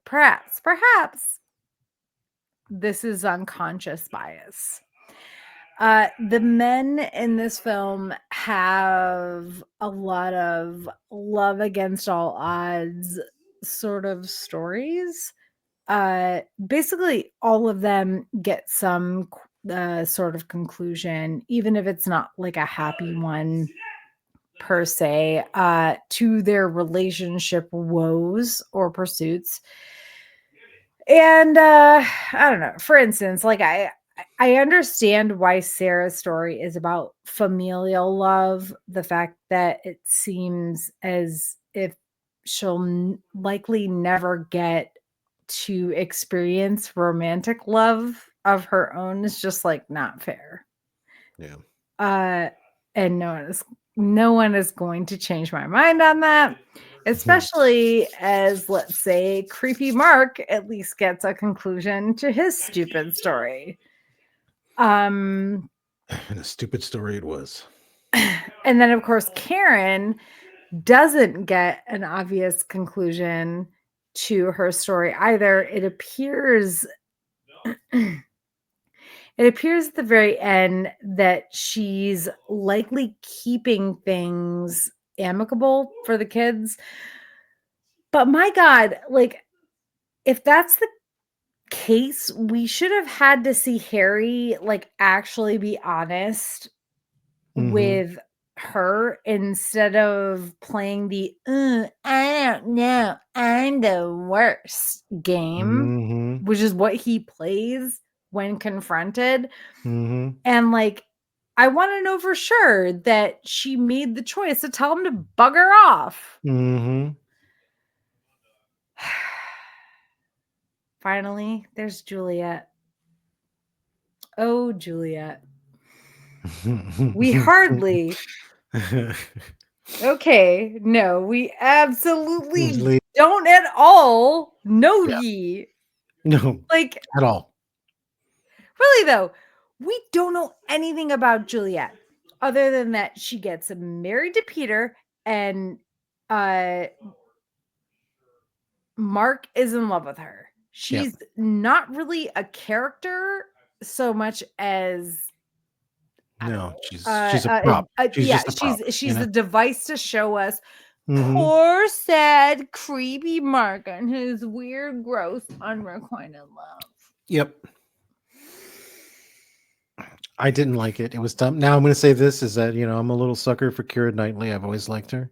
Perhaps this is unconscious bias. The men in this film have a lot of love against all odds sort of stories. Basically, all of them get some sort of conclusion, even if it's not like a happy one per se, to their relationship woes or pursuits. And I don't know. For instance, like I understand why Sarah's story is about familial love, the fact that it seems as if she'll likely never get to experience romantic love of her own is just like not fair. yeah. Uh and no one is going to change my mind on that, especially as, let's say, creepy Mark at least gets a conclusion to his stupid story. And a stupid story it was. And then of course Karen doesn't get an obvious conclusion to her story either. It appears at the very end that she's likely keeping things amicable for the kids. But my God, like, if that's the case, we should have had to see Harry, like, actually be honest hmm with her instead of playing the, I don't know, I'm the worst game, hmm which is what he plays when confronted. hmm And like, I want to know for sure that she made the choice to tell him to bugger off. hmm Finally, there's Juliet. Oh, Juliet. We hardly. Okay, no, we absolutely Usually, don't at all know yeah, ye. no, Like, at all. really though, we don't know anything about Juliet other than that she gets married to Peter and uh Mark is in love with her. Yeah, She's not really a character so much as I don't no, know. she's a prop. She's Yeah, just a prop. she's a device to show us Hmm poor, sad, creepy Mark and his weird, gross, unrequited love. Yep. I didn't like it. It was dumb. Now I'm going to say this is that I'm a little sucker for Keira Knightley. I've always liked her.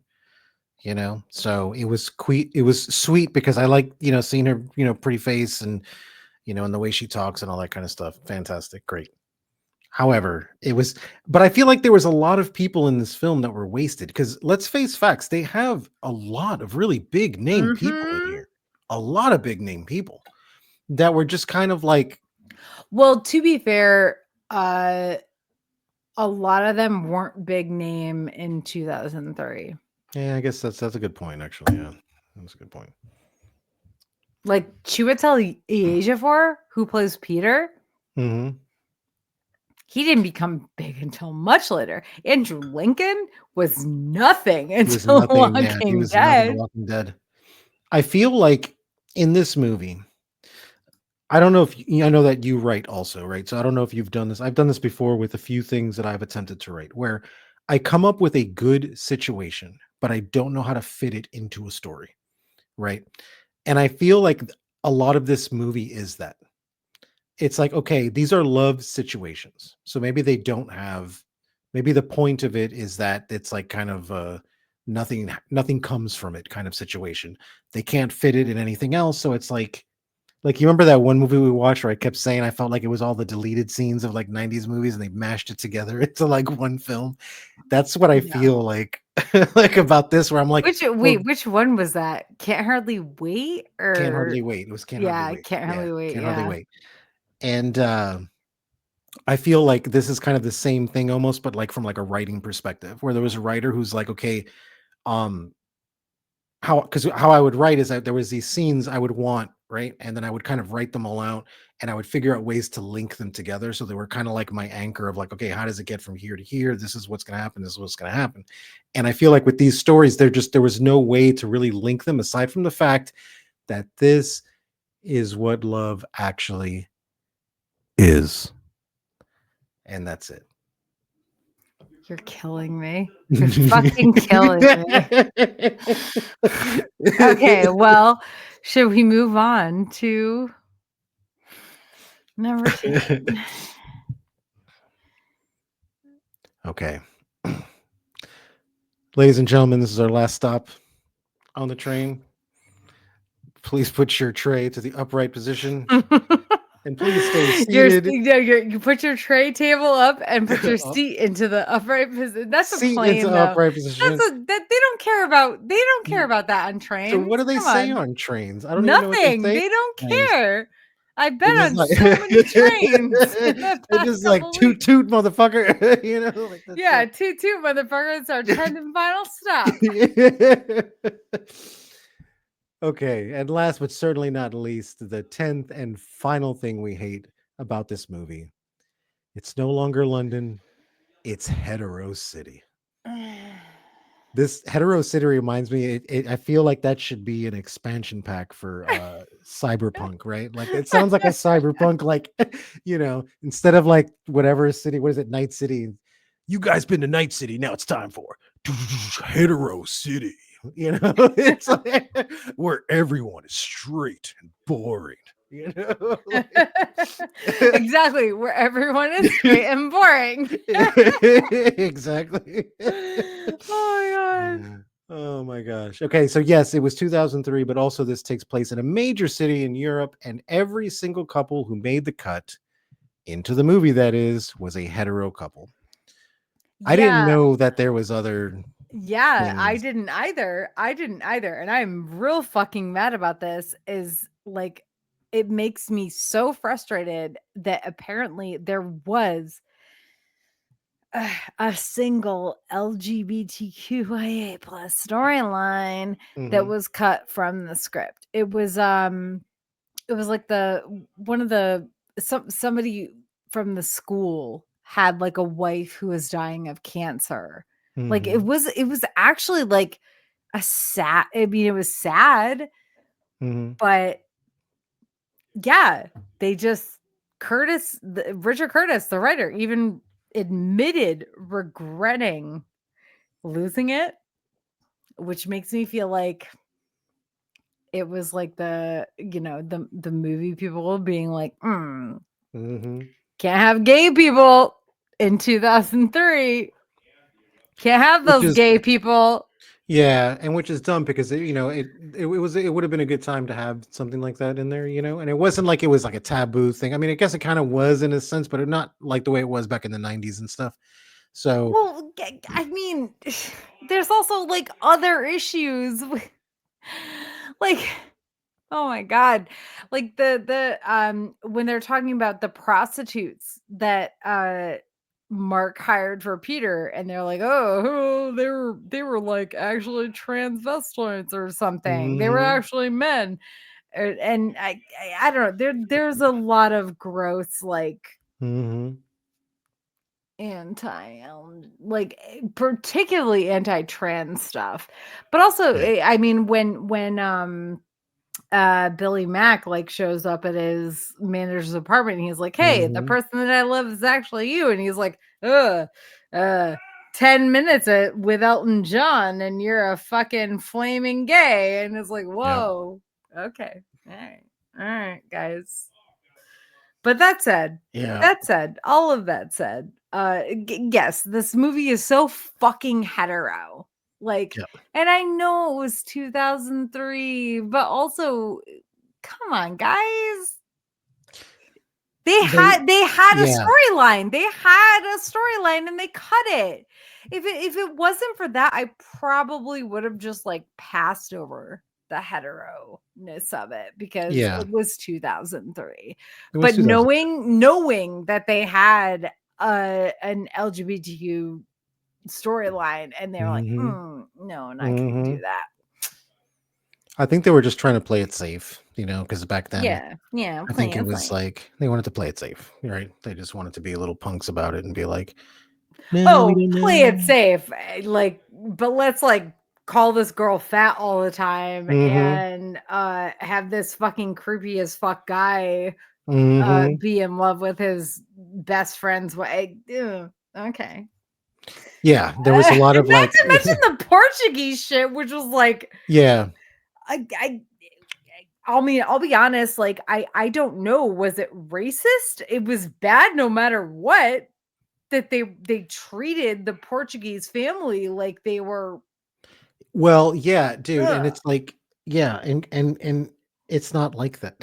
So it was it was sweet because I like seeing her pretty face and and the way she talks and all that kind of stuff. Fantastic, great. However, but I feel like there was a lot of people in this film that were wasted because let's face facts, they have a lot of really big name people in Mm-hmm. here, a lot of big name people that were just kind of like, Well, to be fair, uh, a lot of them weren't big name in 2003. yeah, I guess that's a good point actually. Yeah, that's a good point. Like Chiwetel Ejiofor, who plays Peter, Mm-hmm. he didn't become big until much later. Andrew Lincoln was nothing He was until nothing. Yeah, he Walking was nothing. The Dead. Walking Dead. I feel like in this movie, I don't know if I know that you write also, right? So I don't know if you've done this. I've done this before with a few things that I've attempted to write where I come up with a good situation, but I don't know how to fit it into a story, right? And I feel like a lot of this movie is that. It's like, okay, these are love situations. So maybe they don't have maybe the point of it is that it's like kind of nothing comes from it kind of situation. They can't fit it in anything else, so it's like Like, you remember that one movie we watched where I kept saying I felt like it was all the deleted scenes of like 90s movies and they mashed it together into like one film? That's what I feel No. like like about this, where I'm like, well, Which one was that? Can't Hardly Wait, Can't or Hardly Wait. It was Can't Hardly yeah, Wait. Can't Yeah, Hardly Wait, Can't Hardly yeah. Wait. And I feel like this is kind of the same thing almost, but like from like a writing perspective, where there was a writer who's like, okay, um, how I would write is that there was these scenes I would want, right? And then I would kind of write them all out and I would figure out ways to link them together. So they were kind of like my anchor of like, okay, how does it get from here to here? This is what's gonna happen, this is what's gonna happen. And I feel like with these stories, there was no way to really link them aside from the fact that this is what love actually is. And that's it. You're killing me. You're fucking killing me. Okay, well, should we move on to number 10? Okay. Ladies and gentlemen, this is our last stop on the train. Please put your tray to the upright position and please stay seated. You put your tray table up and put your seat into the upright position. That's a Seat into plane, though. upright position. That they don't care about. They don't care about that on trains. So what do they Come say on. on trains? I don't even know what they Nothing. say. They don't Nice. care. I've They're been just on like, so many trains in the they're past just like couple toot weeks. toot, motherfucker. You know, like that's Yeah, it. toot toot, motherfucker. It's our 10th and final stop. Okay, and last but certainly not least, the 10th and final thing we hate about this movie. It's no longer London, it's Hetero City. This Hetero City reminds me, I feel like that should be an expansion pack for Cyberpunk, right? Like it sounds like a Cyberpunk, like, instead of like whatever city, what is it, Night City? You guys been to Night City, now it's time for Hetero City. It's like where everyone is straight and boring. Exactly, where everyone is straight and boring. Exactly. Oh my god. Oh my gosh. Okay, so yes, it was 2003, but also this takes place in a major city in Europe, and every single couple who made the cut into the movie, that is, was a hetero couple. I didn't Yeah. know that there was other Yeah, I things. didn't either. I didn't either. And I'm real fucking mad about this. Is like, it makes me so frustrated that apparently there was a single LGBTQIA plus storyline that Mhm, was cut from the script. It was like one of the somebody from the school had like a wife who was dying of cancer. Like mhm, it was actually like a sad, I mean, it was sad, mhm. but yeah, they just Richard Curtis, the writer, even admitted regretting losing it, which makes me feel like it was like the movie people being like, Mhm. can't have gay people in 2003. Can't have Which those is gay people. Yeah, and which is dumb because it would have been a good time to have something like that in there, and it wasn't like it was like a taboo thing. I mean, I guess it kind of was in a sense, but not like the way it was back in the 90s and stuff. So, Well, I mean, there's also like other issues like, oh my god, like the when they're talking about the prostitutes that Mark hired for Peter, and they're like, oh, they were like actually transvestites or something, they were mhm, actually men. And I don't know, there's a lot of gross, like, mhm, anti like particularly anti-trans stuff, but also yeah, I mean, when Billy Mack like shows up at his manager's apartment and he's like, hey, the mhm, person that I love is actually you, and he's like, uh 10 minutes with Elton John and you're a fucking flaming gay, and it's like, yeah, whoa, okay, all right, guys. But that said, yeah, all of that said, yes, this movie is so fucking hetero. Like, yeah. and I know it was 2003, but also, come on, guys. They had a yeah, storyline. They had a storyline and they cut it. If it wasn't for that, I probably would have just like passed over the hetero-ness of it because yeah. it was 2003. It was But 2000. knowing that they had an LGBTQ storyline and they're like, Mhm, no, not gonna do mhm. that. I think they were just trying to play it safe, because back then, Yeah, I think it playing was safe. like they wanted to play it safe, right? They just wanted to be little punks about it and be like, "No, we Oh, don't play it know." safe. Like, but let's like call this girl fat all the time Mhm, and have this fucking creepy as fuck guy mhm. be in love with his best friend's wife. Okay. Yeah, there was a lot And of not like to mention the Portuguese shit, which was like yeah. I mean, I'll be honest, like I don't know, was it racist? It was bad no matter what that they treated the Portuguese family like they were Well, yeah, dude, and ugh. it's like yeah, and it's not like that,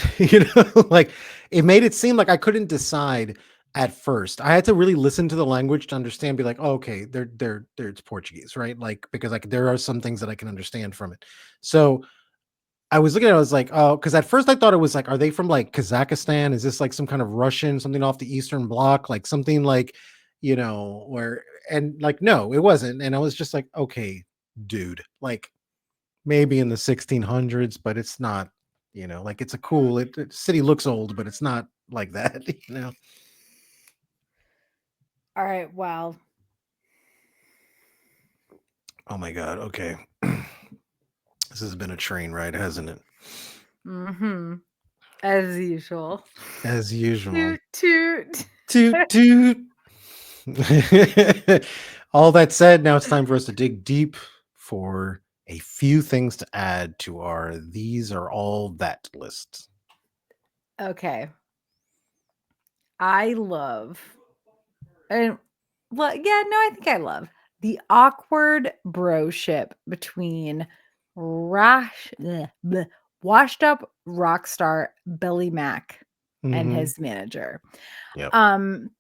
like, it made it seem like I couldn't decide at first. I had to really listen to the language to understand, be like, "Oh, okay, they're it's Portuguese," right? Like, because, like, there are some things that I can understand from it. So, I was looking at it, I was like, "Oh," because at first I thought it was like, "Are they from, like, Kazakhstan? Is this, like, some kind of Russian, something off the Eastern Bloc?" Like, something like, where and, like, no, it wasn't, and I was just like, "Okay, dude, like, maybe in the 1600s, but it's not, like it's a cool city looks old, but it's not like that, All right, well, Oh my god, okay. This has been a train ride, hasn't it? mhm, as usual. As usual. Toot toot. Toot toot. All that said, now it's time for us to dig deep for a few things to add to our these are all that list. Okay. I love and well, yeah, no, I think I love the awkward broship between washed up rock star Billy Mack and Mhm. his manager. Yep. Um,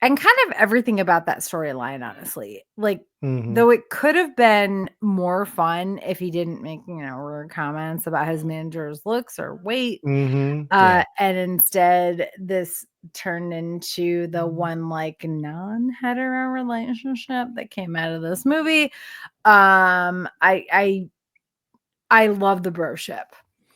and kind of everything about that storyline, honestly. Like, Mhm. though it could have been more fun if he didn't make, rude comments about his manager's looks or weight. Mhm. Yeah. And instead, this turned into the one like non-hetero relationship that came out of this movie. I love the broship.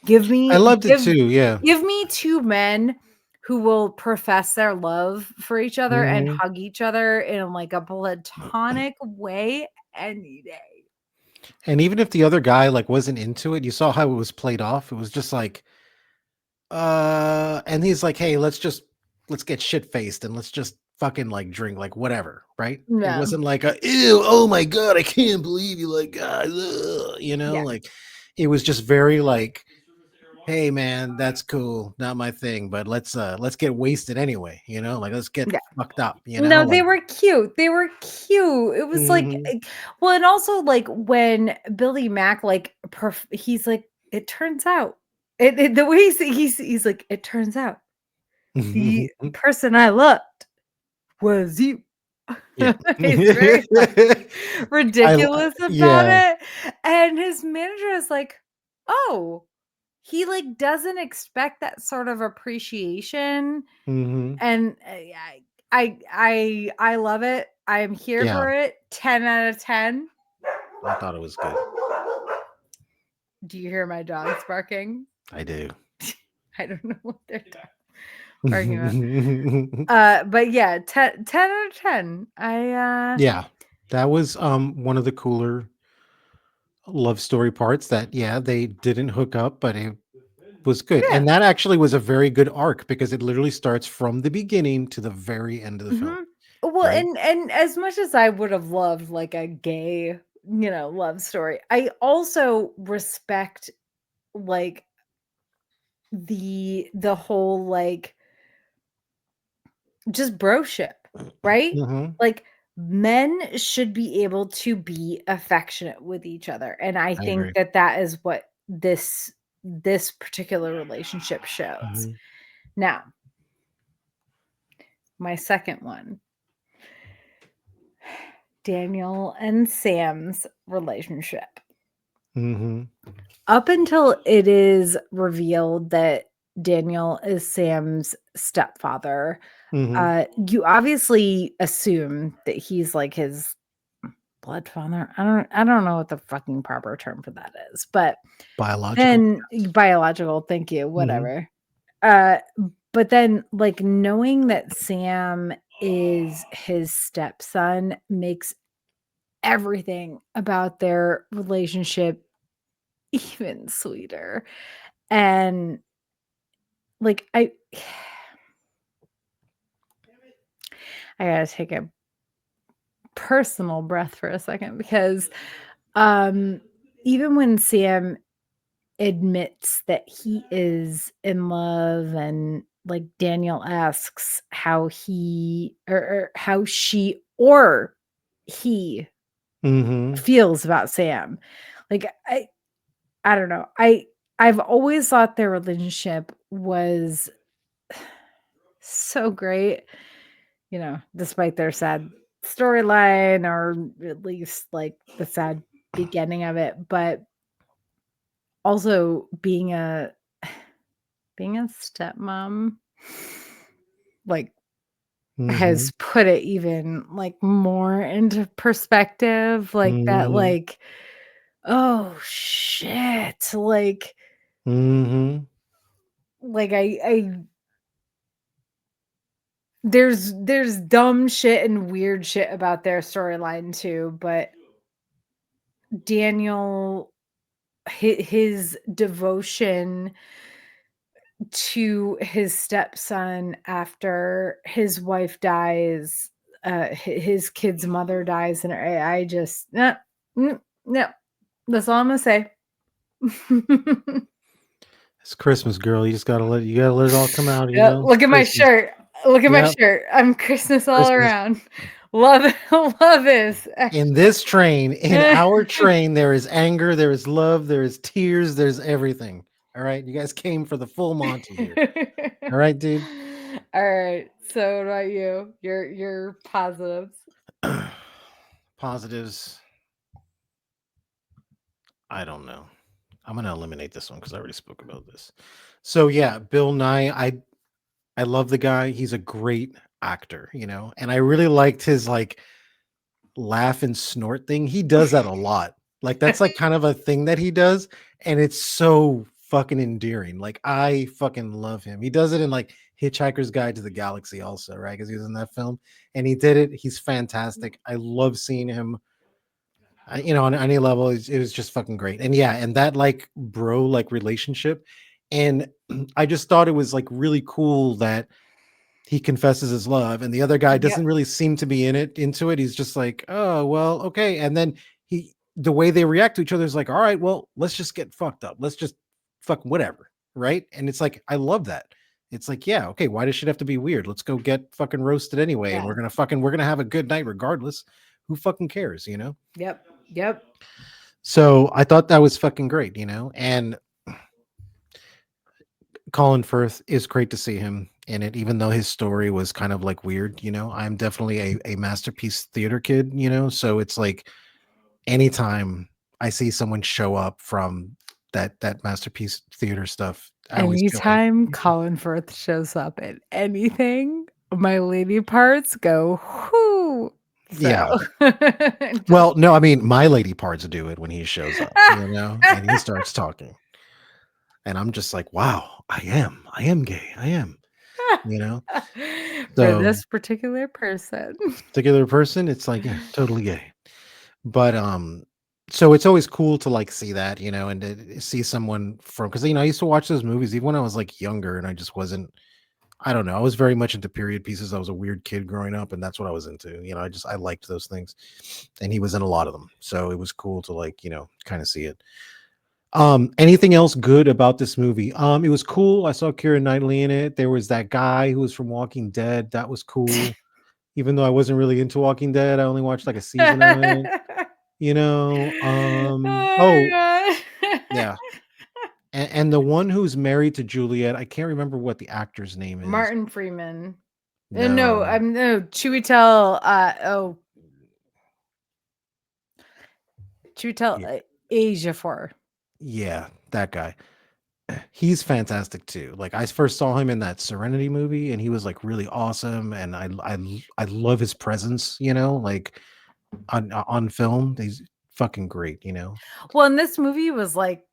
Give I me loved it give too, yeah. give me two men who will profess their love for each other and Mhm. hug each other in like a platonic way any day. And even if the other guy, like, wasn't into it, you saw how it was played off. It was just like, and he's like, "Hey, let's get shit faced and let's just fucking like drink, like whatever," right? It Yeah. wasn't like a ew, oh my god, I can't believe you like God, Yeah. like it was just very like, hey man, that's cool, not my thing, but let's get wasted anyway, like let's get Yeah. fucked up, No, they like were cute. They were cute. It was like mhm. well, and also like when Billy Mack like he's like, it turns out. The way he's like, it turns out the person I loved was you. Yeah. He's very like I ridiculous about yeah. it. And his manager is like, oh, he like doesn't expect that sort of appreciation. Mhm. And I love it. I'm here Yeah, for it. 10 out of 10. I thought it was good. Do you hear my dogs barking? I do. I don't know what they're barking about. But yeah, 10 out of 10. Yeah, that was, one of the cooler love story parts that, yeah, they didn't hook up, but it was good, Yeah. and that actually was a very good arc because it literally starts from the beginning to the very end of the film, Mhm. Well, right? and as much as I would have loved like a gay, love story, I also respect like the whole like just broship, right? Mhm. Like men should be able to be affectionate with each other, and I I think agree. that that is what this particular relationship shows. Mhm. Now, My second one, Daniel and Sam's relationship. Mm-hmm. Up until it is revealed that Daniel is Sam's stepfather, Mm-hmm. you obviously assume that he's like his blood father. I don't know what the fucking proper term for that is, but Biological. then biological, thank you, Mm-hmm. whatever. Uh but then like knowing that Sam is his stepson makes everything about their relationship even sweeter. And like I gotta take a personal breath for a second because um even when Sam admits that he is in love and like Daniel asks how he or how she or he Mm-hmm. feels about Sam. Like I don't know. I've always thought their relationship was so great, despite their sad storyline or at least like the sad beginning of it, but also being a stepmom like Mm-hmm. has put it even like more into perspective like that Mm-hmm. like oh shit Mm-hmm. like I there's dumb shit and weird shit about their storyline too, but Daniel his devotion to his stepson after his wife dies, his kid's mother dies, and I just no, no, that's all I'm gonna say. It's Christmas, girl. You gotta let it all come out. Yep, It's look at my Christmas. shirt. Look at my Yep. shirt. I'm Christmas all Christmas. around. Love it. Love is In extra. this train, in our train, there is anger, there is love, there is tears, there's everything. All right. You guys came for the full Monty here. All right, dude. All right. So what about you? Your positives. Positives. I don't know. I'm gonna eliminate this one because I already spoke about this. So yeah, Bill Nye. I love the guy. He's a great actor, and I really liked his like laugh and snort thing. He does that a lot. Like that's like kind of a thing that he does, and it's so fucking endearing. Like I fucking love him. He does it in like Hitchhiker's Guide to the Galaxy also, right? Because he was in that film and he did it. He's fantastic. I love seeing him. On any level, it was just fucking great. And yeah, and that like bro like relationship, and I just thought it was like really cool that he confesses his love and the other guy Yep. doesn't really seem to be into it. He's just like, oh well, okay. And then the way they react to each other is like, all right, well, let's just get fucked up, let's just fuck whatever, right? And it's like I love that. It's like, yeah, okay, why does shit have to be weird? Let's go get fucking roasted anyway, and Yeah. we're gonna have a good night regardless. Who fucking cares? Yep. Yep. So I thought that was fucking great. And Colin Firth is great to see him in it, even though his story was kind of like weird. I'm definitely a masterpiece theater kid. So it's like anytime I see someone show up from that masterpiece theater stuff, I always feel like, Anytime Colin Firth shows up in anything, my lady parts go whoo. So yeah. just Well, no, I mean my lady parts do it when he shows up, and he starts talking, and I'm just like, wow, I am gay, I am, you know. for So this particular person. this particular person, it's like, yeah, totally gay. But so it's always cool to like see that, and to see someone from, because I used to watch those movies even when I was like younger, and I just wasn't. I don't know. I was very much into period pieces. I was a weird kid growing up, and that's what I was into. I liked those things, and he was in a lot of them, so it was cool to like kind of see it. Anything else good about this movie? It was cool. I saw Keira Knightley in it. There was that guy who was from Walking Dead. That was cool. Even though I wasn't really into Walking Dead, I only watched like a season of it. Oh Oh my god. yeah, and the one who's married to Juliet, I can't remember what the actor's name is. Martin Freeman. No, No. I'm no Chiwetel. Chiwetel Yeah, Asia for. yeah, that guy. He's fantastic too. Like I first saw him in that Serenity movie, and he was like really awesome. And I love his presence. Like on film, he's fucking great. Well, and this movie was like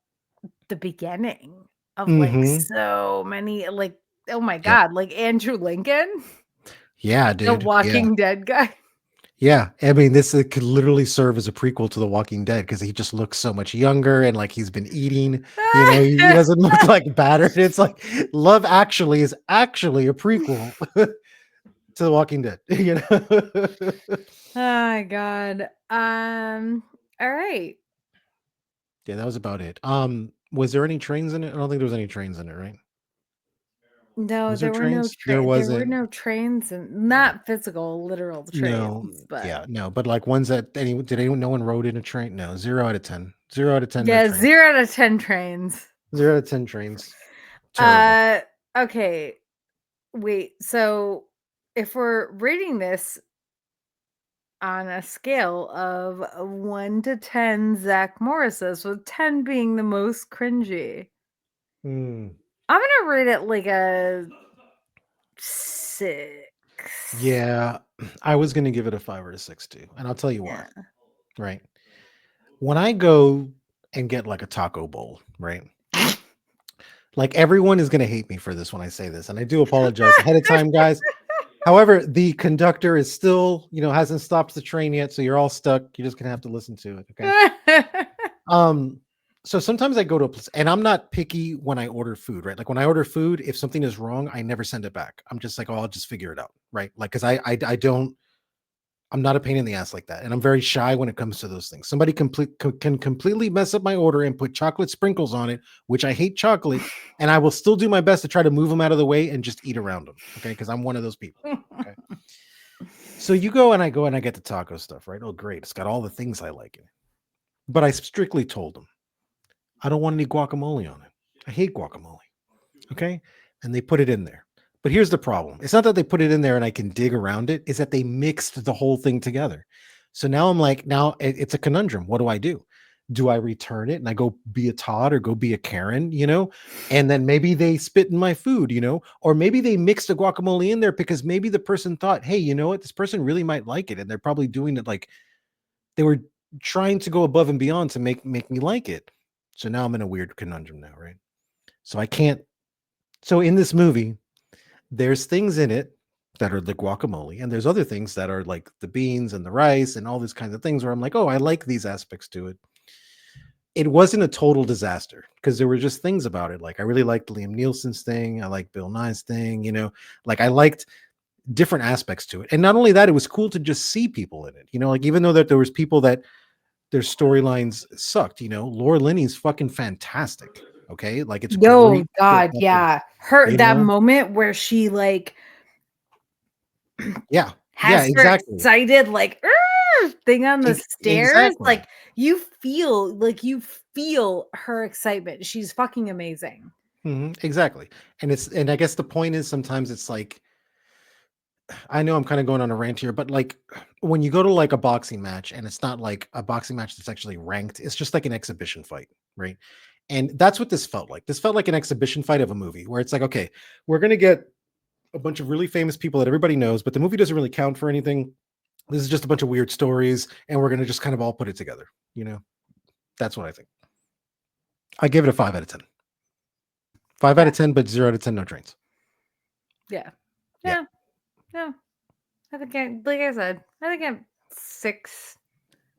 the beginning of like Mm-hmm. so many like oh my Yep. god, like Andrew Lincoln, Yeah, the dude. Yeah. Walking Dead guy. Yeah, I mean, this could literally serve as a prequel to The Walking Dead because he just looks so much younger and like he's been eating. He doesn't look like battered. It's like Love Actually is actually a prequel to The Walking Dead. Oh my god. All right. Yeah, that was about it. Was there any trains in it? I don't think there was any trains in it, right? No, Was there there were no trains? There there were wasn't. no trains and Yeah. not physical, literal No. trains, but Yeah, no. But like ones that no one rode in a train? No, 0 out of 10. 0 out of 10, no yeah, trains. 0 out of 10 trains. 0 out of 10 trains. Terrible. Uh okay. Wait, so if we're rating this on a scale of 1 to 10 Zach Morris's, with 10 being the most cringy, Hmm. I'm gonna rate it like a 6. Yeah, I was gonna give it a 5 or a 6 too, and I'll tell you why. Yeah. Right, when I go and get like a taco bowl, right? Like everyone is gonna hate me for this when I say this, and I do apologize ahead of time, guys. However, the conductor is still, hasn't stopped the train yet, so you're all stuck. You're just gonna have to listen to it, okay? Um, so sometimes I go to a place, and I'm not picky when I order food, right? Like when I order food, if something is wrong, I never send it back. I'm just like, oh, I'll just figure it out, right? Like, because I don't. I'm not a pain in the ass like that, and I'm very shy when it comes to those things. Somebody can completely mess up my order and put chocolate sprinkles on it, which I hate chocolate, and I will still do my best to try to move them out of the way and just eat around them. Okay, because I'm one of those people. Okay, so you go and I get the taco stuff, right? Oh, great, it's got all the things I like in it. But I strictly told them I don't want any guacamole on it. I hate guacamole. Okay, and they put it in there. But here's the problem. It's not that they put it in there and I can dig around it. It's that they mixed the whole thing together. So now I'm like, now it's a conundrum. What do I do? Do I return it and I go be a Todd or go be a Karen, And then maybe they spit in my food, Or maybe they mixed the guacamole in there because maybe the person thought, hey, you know what? This person really might like it. And they're probably doing it like they were trying to go above and beyond to make me like it. So now I'm in a weird conundrum now, right? So I can't. So in this movie, there's things in it that are the guacamole, and there's other things that are like the beans and the rice and all these kinds of things where I'm like, oh, I like these aspects to it. It wasn't a total disaster because there were just things about it. Like I really liked Liam Nielsen's thing. I liked Bill Nye's thing, like I liked different aspects to it. And not only that, it was cool to just see people in it, like even though that there was people that their storylines sucked, Laura Linney's fucking fantastic. Okay. Like it's Yo, great. God, yeah. Her You that know, moment where she like yeah. Yeah, has her exactly. excited like thing on the stairs, Exactly. like you feel her excitement. She's fucking amazing. Exactly. And I guess the point is sometimes it's like I know I'm kind of going on a rant here, but like when you go to like a boxing match and it's not like a boxing match that's actually ranked, it's just like an exhibition fight, right? And that's what this felt like. This felt like an exhibition fight of a movie where it's like, okay, we're going to get a bunch of really famous people that everybody knows, but the movie doesn't really count for anything. This is just a bunch of weird stories and we're going to just kind of all put it together, That's what I think. I give it a 5 out of 10. 5 out Yeah. of 10, but 0 out of 10 no trains. Yeah. Yeah. Yeah. No. I think like I said, I think I'm 6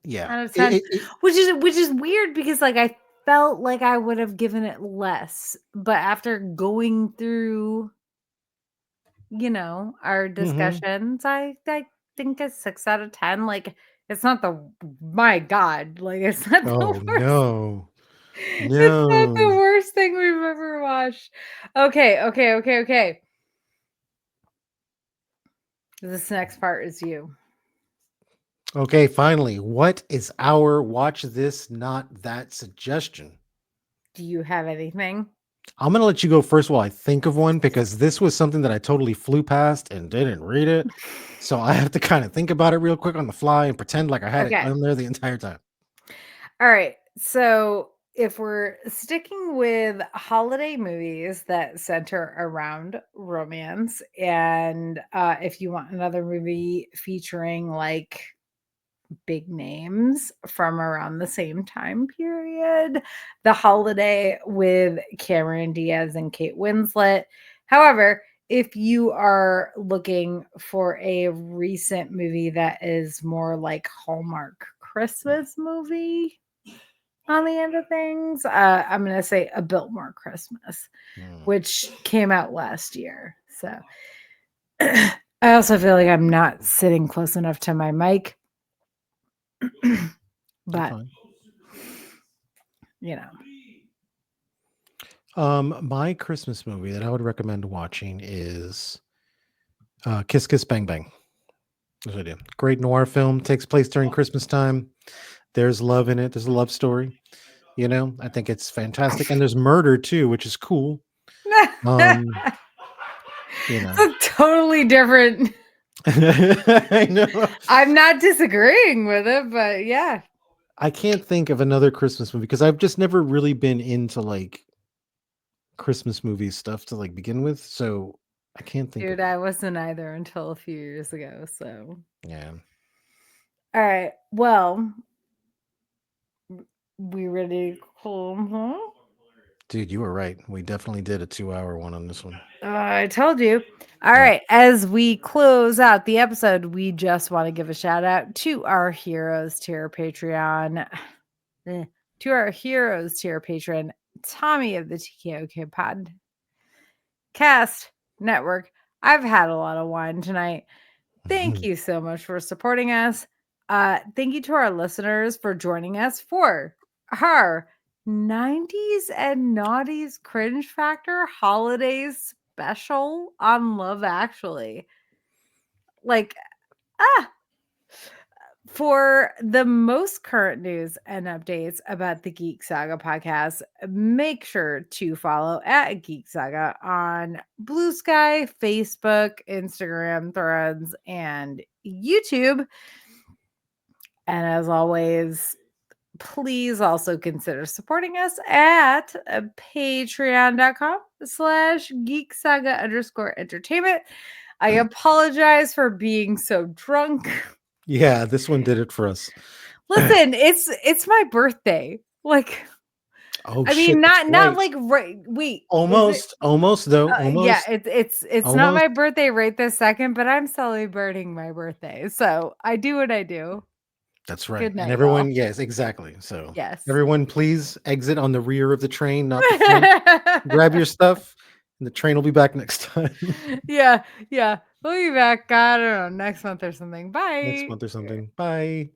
Yeah. out of 10, It which is weird because like I felt like I would have given it less, but after going through, our mhm. discussions, I think a 6 out of 10. Like it's not the my God, like it's not the Oh, worst. no. It's not the No. worst thing we've ever watched. Okay, okay, okay, okay. This next part is you. Okay, finally, what is our watch this, not that suggestion? Do you have anything? I'm gonna let you go first while I think of one because this was something that I totally flew past and didn't read it. So I have to kind of think about it real quick on the fly and pretend like I had it Okay. on there the entire time. All right. So if we're sticking with holiday movies that center around romance, and if you want another movie featuring like big names from around the same time period, The Holiday with Cameron Diaz and Kate Winslet. However, if you are looking for a recent movie that is more like Hallmark Christmas movie on the end of things, I'm going to say A Biltmore Christmas, Hmm. which came out last year. So I also feel like I'm not sitting close enough to my mic. You're But fine. you know, My Christmas movie that I would recommend watching is Kiss Kiss Bang Bang. That's what I do. Great noir film, takes place during Christmas time. There's love in it. There's a love story. I think it's fantastic, and there's murder too, which is cool. Um, you it's know, a totally different. I know. I'm not disagreeing with it, but yeah, I can't think of another Christmas movie because I've just never really been into like Christmas movie stuff to like begin with. So I can't think of dude, one. I wasn't either until a few years ago. So, Yeah. all right, well, we ready to call? Huh? Dude, you were right. We definitely did a 2-hour one on this one. I told you. All Yeah. right. As we close out the episode, we just want to give a shout out to our heroes tier Patreon. To our heroes tier patron, Tommy of the TKOK Podcast Network. I've had a lot of wine tonight. Thank you so much for supporting us. Thank you to our listeners for joining us for our 90s and Noughties Cringe Factor Holidays special on Love Actually. Like, ah, for the most current news and updates about the Geek Saga podcast, make sure to follow at Geek Saga on Blue Sky, Facebook, Instagram, Threads, and YouTube. And as always, please also consider supporting us at patreon.com/Geek Saga _entertainment. I apologize for being so drunk. Yeah, this one did it for us. Listen, it's my birthday. Like, Oh I mean, shit, that's not right. like right. Wait, is it? Almost though. Yeah, Almost. it's not Almost. my birthday right this second, but I'm celebrating my birthday, so I do what I do. That's right. Good And night, y'all. everyone, yes, exactly. So Yes. everyone please exit on the rear of the train, not the front. Grab your stuff and the train will be back next time. Yeah, yeah. We'll be back. I don't know, next month or something. Next Bye. month or something. Bye.